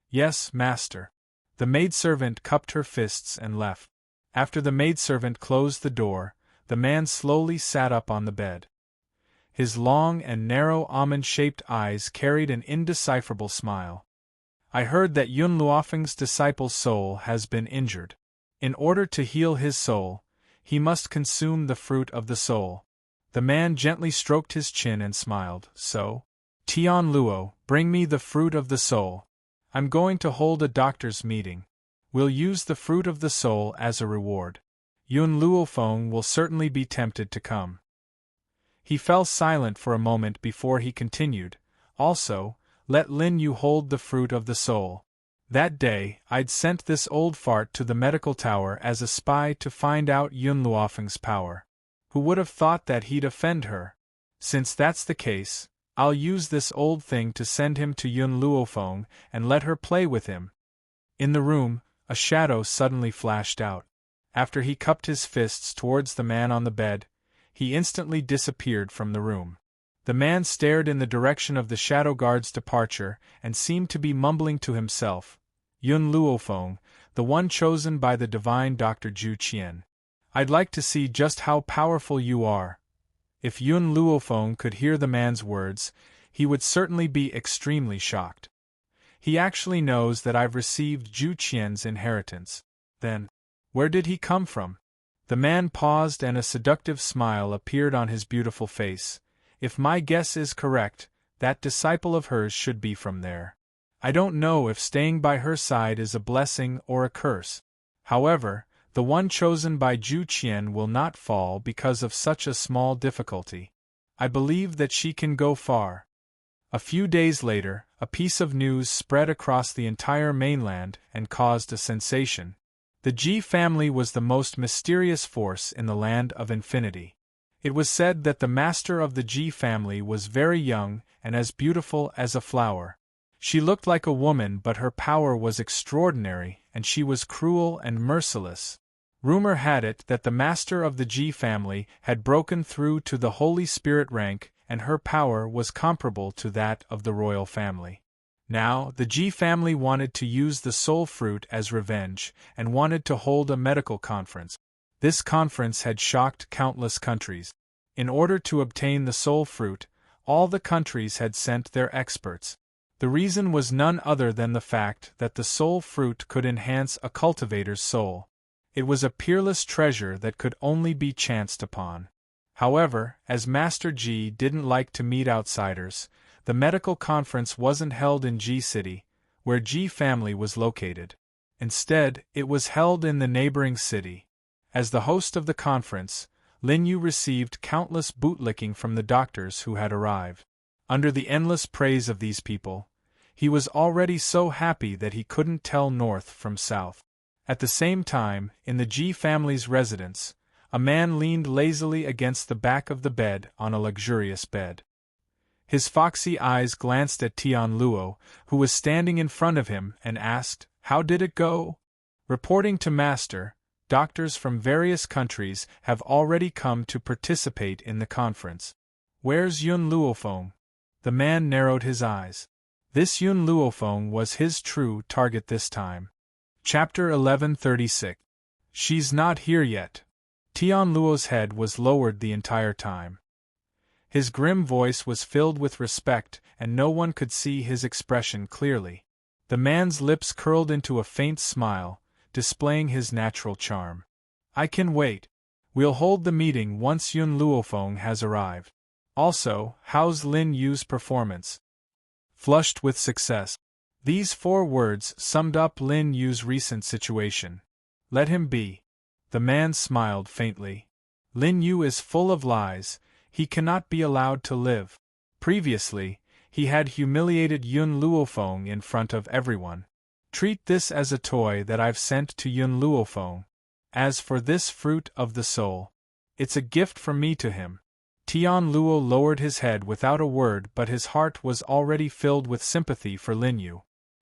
Yes, master. The maidservant cupped her fists and left. After the maidservant closed the door, the man slowly sat up on the bed. His long and narrow almond-shaped eyes carried an indecipherable smile. I heard that Yun Luofeng's disciple's soul has been injured. In order to heal his soul, he must consume the fruit of the soul. The man gently stroked his chin and smiled. So, Tian Luo, bring me the fruit of the soul. I'm going to hold a doctor's meeting. We'll use the fruit of the soul as a reward. Yun Luofeng will certainly be tempted to come. He fell silent for a moment before he continued. Also, let Lin Yu hold the fruit of the soul. That day, I'd sent this old fart to the medical tower as a spy to find out Yun Luofeng's power. Who would have thought that he'd offend her? Since that's the case, I'll use this old thing to send him to Yun Luofeng and let her play with him. In the room, a shadow suddenly flashed out. After he cupped his fists towards the man on the bed, he instantly disappeared from the room. The man stared in the direction of the shadow guard's departure and seemed to be mumbling to himself. Yun Luofeng, the one chosen by the divine Dr. Zhu Qian. I'd like to see just how powerful you are. If Yun Luofeng could hear the man's words, he would certainly be extremely shocked. He actually knows that I've received Zhu Qian's inheritance. Then, where did he come from? The man paused and a seductive smile appeared on his beautiful face. If my guess is correct, that disciple of hers should be from there. I don't know if staying by her side is a blessing or a curse. However, the one chosen by Zhu Qian will not fall because of such a small difficulty. I believe that she can go far. A few days later, a piece of news spread across the entire mainland and caused a sensation. The Ji family was the most mysterious force in the land of infinity. It was said that the master of the Ji family was very young and as beautiful as a flower. She looked like a woman, but her power was extraordinary, and she was cruel and merciless. Rumor had it that the master of the Ji family had broken through to the Holy Spirit rank, and her power was comparable to that of the royal family. Now, the Ji family wanted to use the soul fruit as revenge, and wanted to hold a medical conference. This conference had shocked countless countries. In order to obtain the soul fruit, all the countries had sent their experts. The reason was none other than the fact that the soul fruit could enhance a cultivator's soul. It was a peerless treasure that could only be chanced upon. However, as Master Ji didn't like to meet outsiders, the medical conference wasn't held in Ji City, where Ji family was located. Instead, it was held in the neighboring city. As the host of the conference, Lin Yu received countless bootlicking from the doctors who had arrived. Under the endless praise of these people, he was already so happy that he couldn't tell north from south. At the same time, in the Ji family's residence, a man leaned lazily against the back of the bed on a luxurious bed. His foxy eyes glanced at Tian Luo, who was standing in front of him, and asked, "How did it go?" Reporting to Master, doctors from various countries have already come to participate in the conference. Where's Yun Luofeng? The man narrowed his eyes. This Yun Luofeng was his true target this time. Chapter 1136. She's not here yet. Tian Luo's head was lowered the entire time. His grim voice was filled with respect, and no one could see his expression clearly. The man's lips curled into a faint smile, displaying his natural charm. I can wait. We'll hold the meeting once Yun Luofeng has arrived. Also, how's Lin Yu's performance? Flushed with success. These 4 words summed up Lin Yu's recent situation. Let him be. The man smiled faintly. Lin Yu is full of lies, he cannot be allowed to live. Previously, he had humiliated Yun Luofeng in front of everyone. Treat this as a toy that I've sent to Yun Luofeng. As for this fruit of the soul, it's a gift from me to him. Tian Luo lowered his head without a word, but his heart was already filled with sympathy for Lin Yu,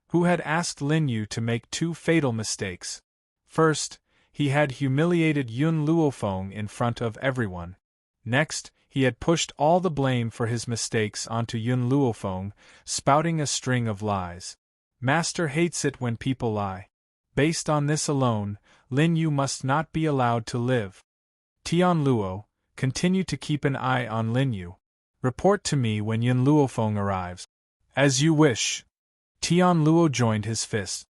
who had asked Lin Yu to make 2 fatal mistakes. First, he had humiliated Yun Luofeng in front of everyone. Next, he had pushed all the blame for his mistakes onto Yun Luofeng, spouting a string of lies. Master hates it when people lie. Based on this alone, Lin Yu must not be allowed to live. Tian Luo, continue to keep an eye on Lin Yu. Report to me when Yun Luofeng arrives. As you wish. Tian Luo joined his fist.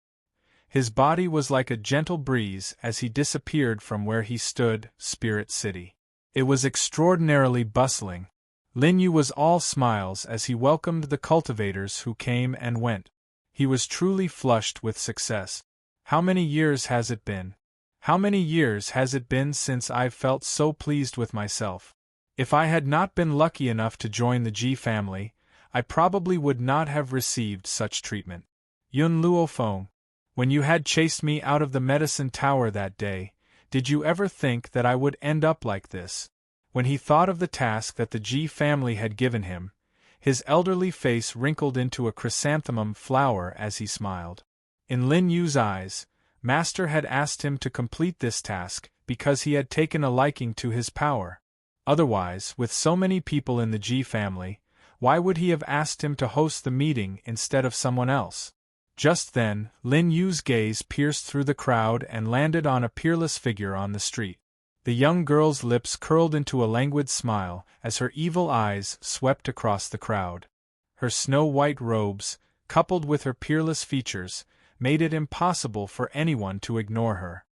His body was like a gentle breeze as he disappeared from where he stood, Spirit City. It was extraordinarily bustling. Lin Yu was all smiles as he welcomed the cultivators who came and went. He was truly flushed with success. How many years has it been? How many years has it been since I've felt so pleased with myself? If I had not been lucky enough to join the Ji family, I probably would not have received such treatment. Yun Luofeng, when you had chased me out of the medicine tower that day, did you ever think that I would end up like this? When he thought of the task that the Ji family had given him, his elderly face wrinkled into a chrysanthemum flower as he smiled. In Lin Yu's eyes, Master had asked him to complete this task because he had taken a liking to his power. Otherwise, with so many people in the Ji family, why would he have asked him to host the meeting instead of someone else? Just then, Lin Yu's gaze pierced through the crowd and landed on a peerless figure on the street. The young girl's lips curled into a languid smile as her evil eyes swept across the crowd. Her snow-white robes, coupled with her peerless features, made it impossible for anyone to ignore her.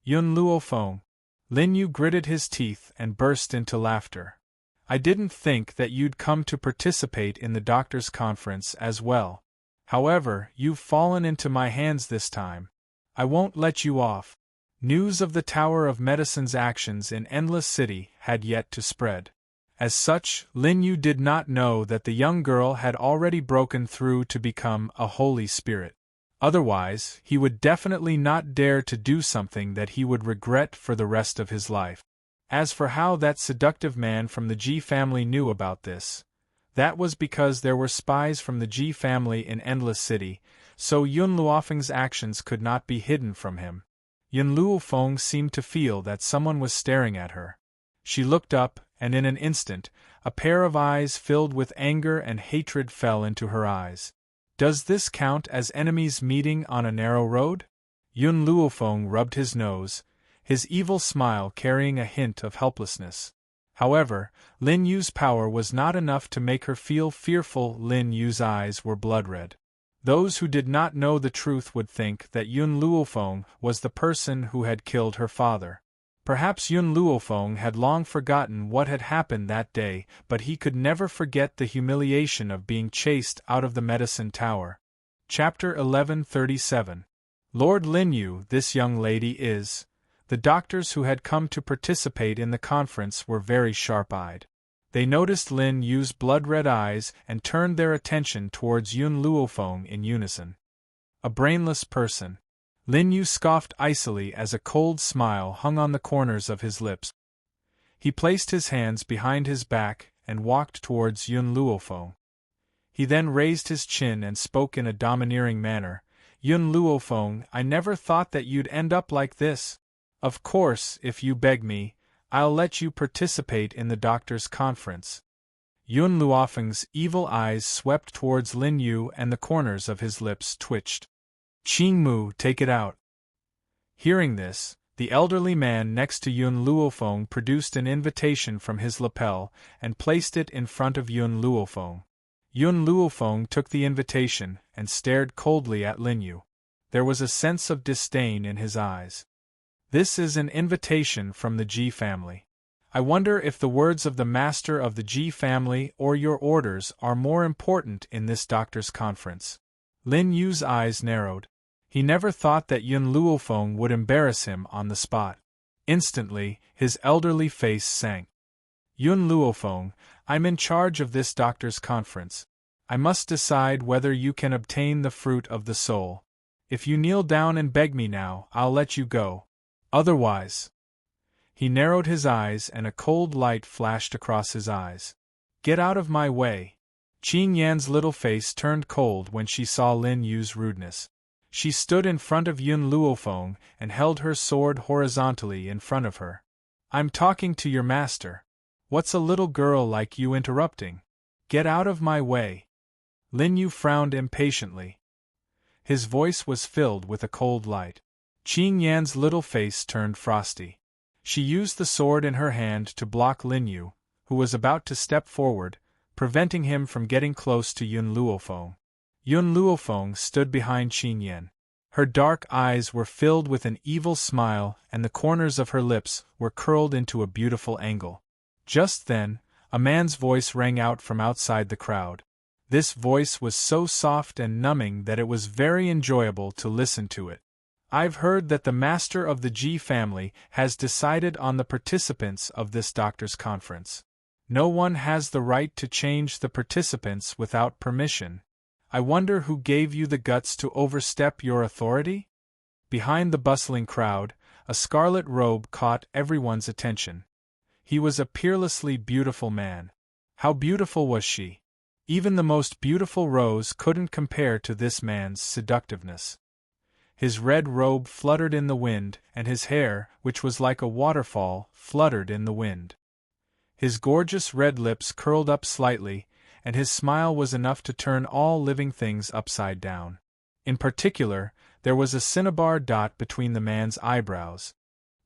Yun Luofeng. Lin Yu gritted his teeth and burst into laughter. I didn't think that you'd come to participate in the doctor's conference as well. However, you've fallen into my hands this time. I won't let you off. News of the Tower of Medicine's actions in Endless City had yet to spread. As such, Lin Yu did not know that the young girl had already broken through to become a holy spirit. Otherwise, he would definitely not dare to do something that he would regret for the rest of his life. As for how that seductive man from the Ji family knew about this, that was because there were spies from the Ji family in Endless City, so Yun Luofeng's actions could not be hidden from him. Yun Luofeng seemed to feel that someone was staring at her. She looked up, and in an instant, a pair of eyes filled with anger and hatred fell into her eyes. Does this count as enemies meeting on a narrow road? Yun Luofeng rubbed his nose, his evil smile carrying a hint of helplessness. However, Lin Yu's power was not enough to make her feel fearful. Lin Yu's eyes were blood-red. Those who did not know the truth would think that Yun Luofeng was the person who had killed her father. Perhaps Yun Luofeng had long forgotten what had happened that day, but he could never forget the humiliation of being chased out of the medicine tower. Chapter 1137. Lord Lin Yu, this young lady is. The doctors who had come to participate in the conference were very sharp-eyed. They noticed Lin Yu's blood-red eyes and turned their attention towards Yun Luofeng in unison. A brainless person. Lin Yu scoffed icily as a cold smile hung on the corners of his lips. He placed his hands behind his back and walked towards Yun Luofeng. He then raised his chin and spoke in a domineering manner. Yun Luofeng, I never thought that you'd end up like this. Of course, if you beg me, I'll let you participate in the doctor's conference. Yun Luofeng's evil eyes swept towards Lin Yu and the corners of his lips twitched. Qing Mu, take it out. Hearing this, the elderly man next to Yun Luofeng produced an invitation from his lapel and placed it in front of Yun Luofeng. Yun Luofeng took the invitation and stared coldly at Lin Yu. There was a sense of disdain in his eyes. This is an invitation from the Ji family. I wonder if the words of the master of the Ji family or your orders are more important in this doctor's conference. Lin Yu's eyes narrowed. He never thought that Yun Luofeng would embarrass him on the spot. Instantly, his elderly face sank. Yun Luofeng, I'm in charge of this doctor's conference. I must decide whether you can obtain the fruit of the soul. If you kneel down and beg me now, I'll let you go. Otherwise. He narrowed his eyes and a cold light flashed across his eyes. Get out of my way. Qing Yan's little face turned cold when she saw Lin Yu's rudeness. She stood in front of Yun Luofeng and held her sword horizontally in front of her. I'm talking to your master. What's a little girl like you interrupting? Get out of my way. Lin Yu frowned impatiently. His voice was filled with a cold light. Qing Yan's little face turned frosty. She used the sword in her hand to block Lin Yu, who was about to step forward, preventing him from getting close to Yun Luofeng. Yun Luofeng stood behind Qin Yan. Her dark eyes were filled with an evil smile and the corners of her lips were curled into a beautiful angle. Just then, a man's voice rang out from outside the crowd. This voice was so soft and numbing that it was very enjoyable to listen to it. I've heard that the master of the Ji family has decided on the participants of this doctor's conference. No one has the right to change the participants without permission. I wonder who gave you the guts to overstep your authority? Behind the bustling crowd, a scarlet robe caught everyone's attention. He was a peerlessly beautiful man. How beautiful was she? Even the most beautiful rose couldn't compare to this man's seductiveness. His red robe fluttered in the wind, and his hair, which was like a waterfall, fluttered in the wind. His gorgeous red lips curled up slightly, and his smile was enough to turn all living things upside down. In particular, there was a cinnabar dot between the man's eyebrows.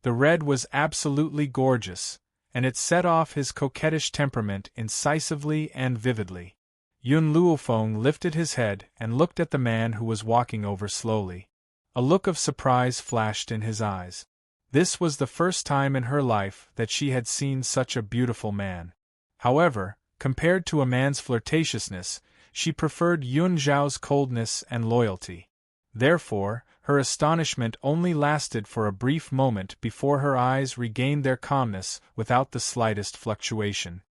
The red was absolutely gorgeous, and it set off his coquettish temperament incisively and vividly. Yun Luofeng lifted his head and looked at the man who was walking over slowly. A look of surprise flashed in his eyes. This was the first time in her life that she had seen such a beautiful man. However, compared to a man's flirtatiousness, she preferred Yun Zhao's coldness and loyalty. Therefore, her astonishment only lasted for a brief moment before her eyes regained their calmness without the slightest fluctuation.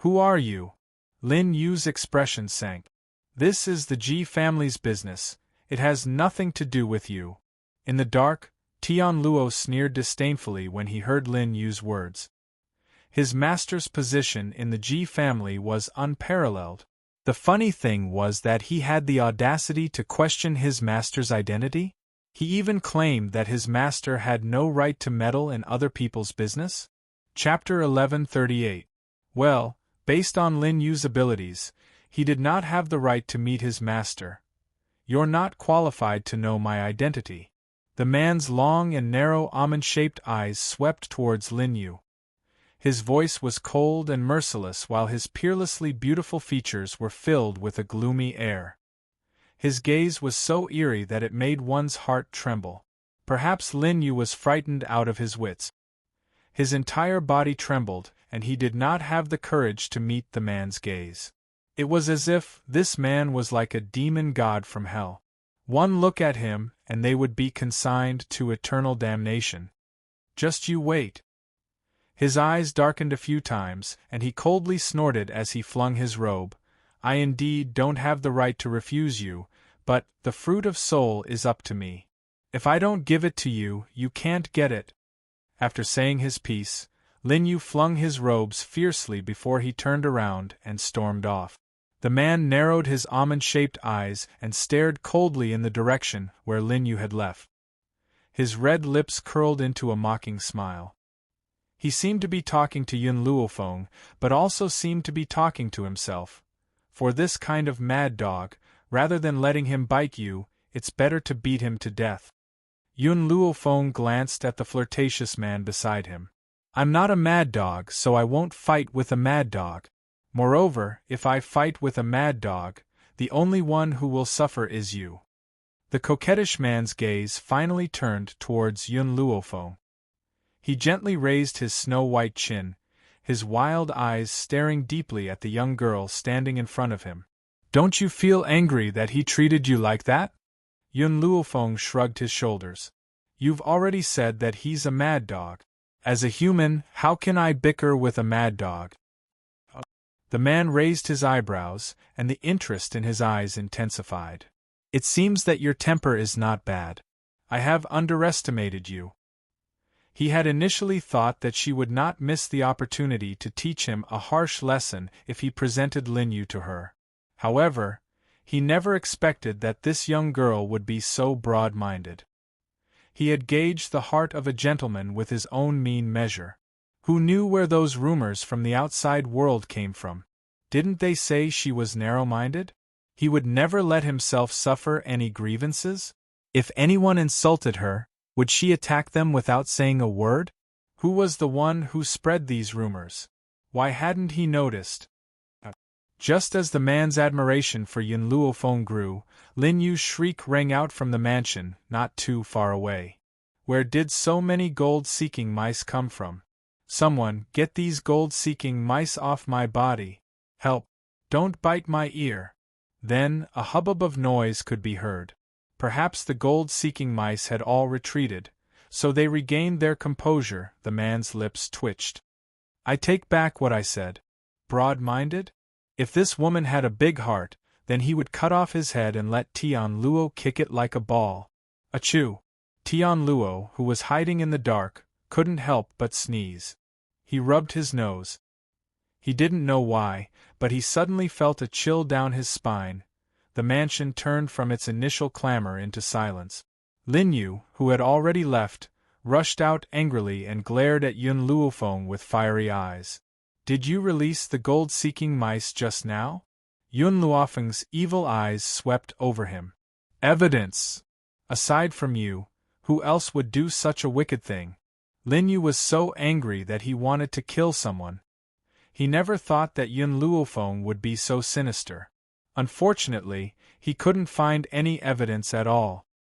"Who are you?" Lin Yu's expression sank. "This is the Ji family's business, it has nothing to do with you." In the dark, Tian Luo sneered disdainfully when he heard Lin Yu's words. His master's position in the Ji family was unparalleled. The funny thing was that he had the audacity to question his master's identity. He even claimed that his master had no right to meddle in other people's business. Chapter 1138. Well, based on Lin Yu's abilities, he did not have the right to meet his master. "You're not qualified to know my identity." The man's long and narrow almond-shaped eyes swept towards Lin Yu. His voice was cold and merciless while his peerlessly beautiful features were filled with a gloomy air. His gaze was so eerie that it made one's heart tremble. Perhaps Lin Yu was frightened out of his wits. His entire body trembled, and he did not have the courage to meet the man's gaze. It was as if this man was like a demon god from hell. One look at him, and they would be consigned to eternal damnation. "Just you wait." His eyes darkened a few times, and he coldly snorted as he flung his robe. "I indeed don't have the right to refuse you, but the fruit of soul is up to me. If I don't give it to you, you can't get it." After saying his piece, Lin Yu flung his robes fiercely before he turned around and stormed off. The man narrowed his almond-shaped eyes and stared coldly in the direction where Lin Yu had left. His red lips curled into a mocking smile. He seemed to be talking to Yun Luofeng, but also seemed to be talking to himself. For this kind of mad dog, rather than letting him bite you, it's better to beat him to death. Yun Luofeng glanced at the flirtatious man beside him. "I'm not a mad dog, so I won't fight with a mad dog. Moreover, if I fight with a mad dog, the only one who will suffer is you." The coquettish man's gaze finally turned towards Yun Luofeng. He gently raised his snow-white chin, his wild eyes staring deeply at the young girl standing in front of him. "Don't you feel angry that he treated you like that?" Yun Luofeng shrugged his shoulders. "You've already said that he's a mad dog. As a human, how can I bicker with a mad dog?" The man raised his eyebrows, and the interest in his eyes intensified. "It seems that your temper is not bad. I have underestimated you." He had initially thought that she would not miss the opportunity to teach him a harsh lesson if he presented Lin Yu to her. However, he never expected that this young girl would be so broad-minded. He had gauged the heart of a gentleman with his own mean measure. Who knew where those rumors from the outside world came from? Didn't they say she was narrow-minded? He would never let himself suffer any grievances? If anyone insulted her, would she attack them without saying a word? Who was the one who spread these rumors? Why hadn't he noticed? Just as the man's admiration for Yun Luofeng grew, Lin Yu's shriek rang out from the mansion, not too far away. Where did so many gold-seeking mice come from? Someone, get these gold-seeking mice off my body! Help! Don't bite my ear! Then, a hubbub of noise could be heard. Perhaps the gold-seeking mice had all retreated, so they regained their composure. The man's lips twitched. I take back what I said. Broad-minded? If this woman had a big heart, then he would cut off his head and let Tian Luo kick it like a ball. Achoo! Tian Luo, who was hiding in the dark, couldn't help but sneeze. He rubbed his nose. He didn't know why, but he suddenly felt a chill down his spine. The mansion turned from its initial clamor into silence. Lin Yu, who had already left, rushed out angrily and glared at Yun Luofeng with fiery eyes. Did you release the gold-seeking mice just now? Yun Luofeng's evil eyes swept over him. Evidence! Aside from you, who else would do such a wicked thing? Lin Yu was so angry that he wanted to kill someone. He never thought that Yun Luofeng would be so sinister. Unfortunately, he couldn't find any evidence at all.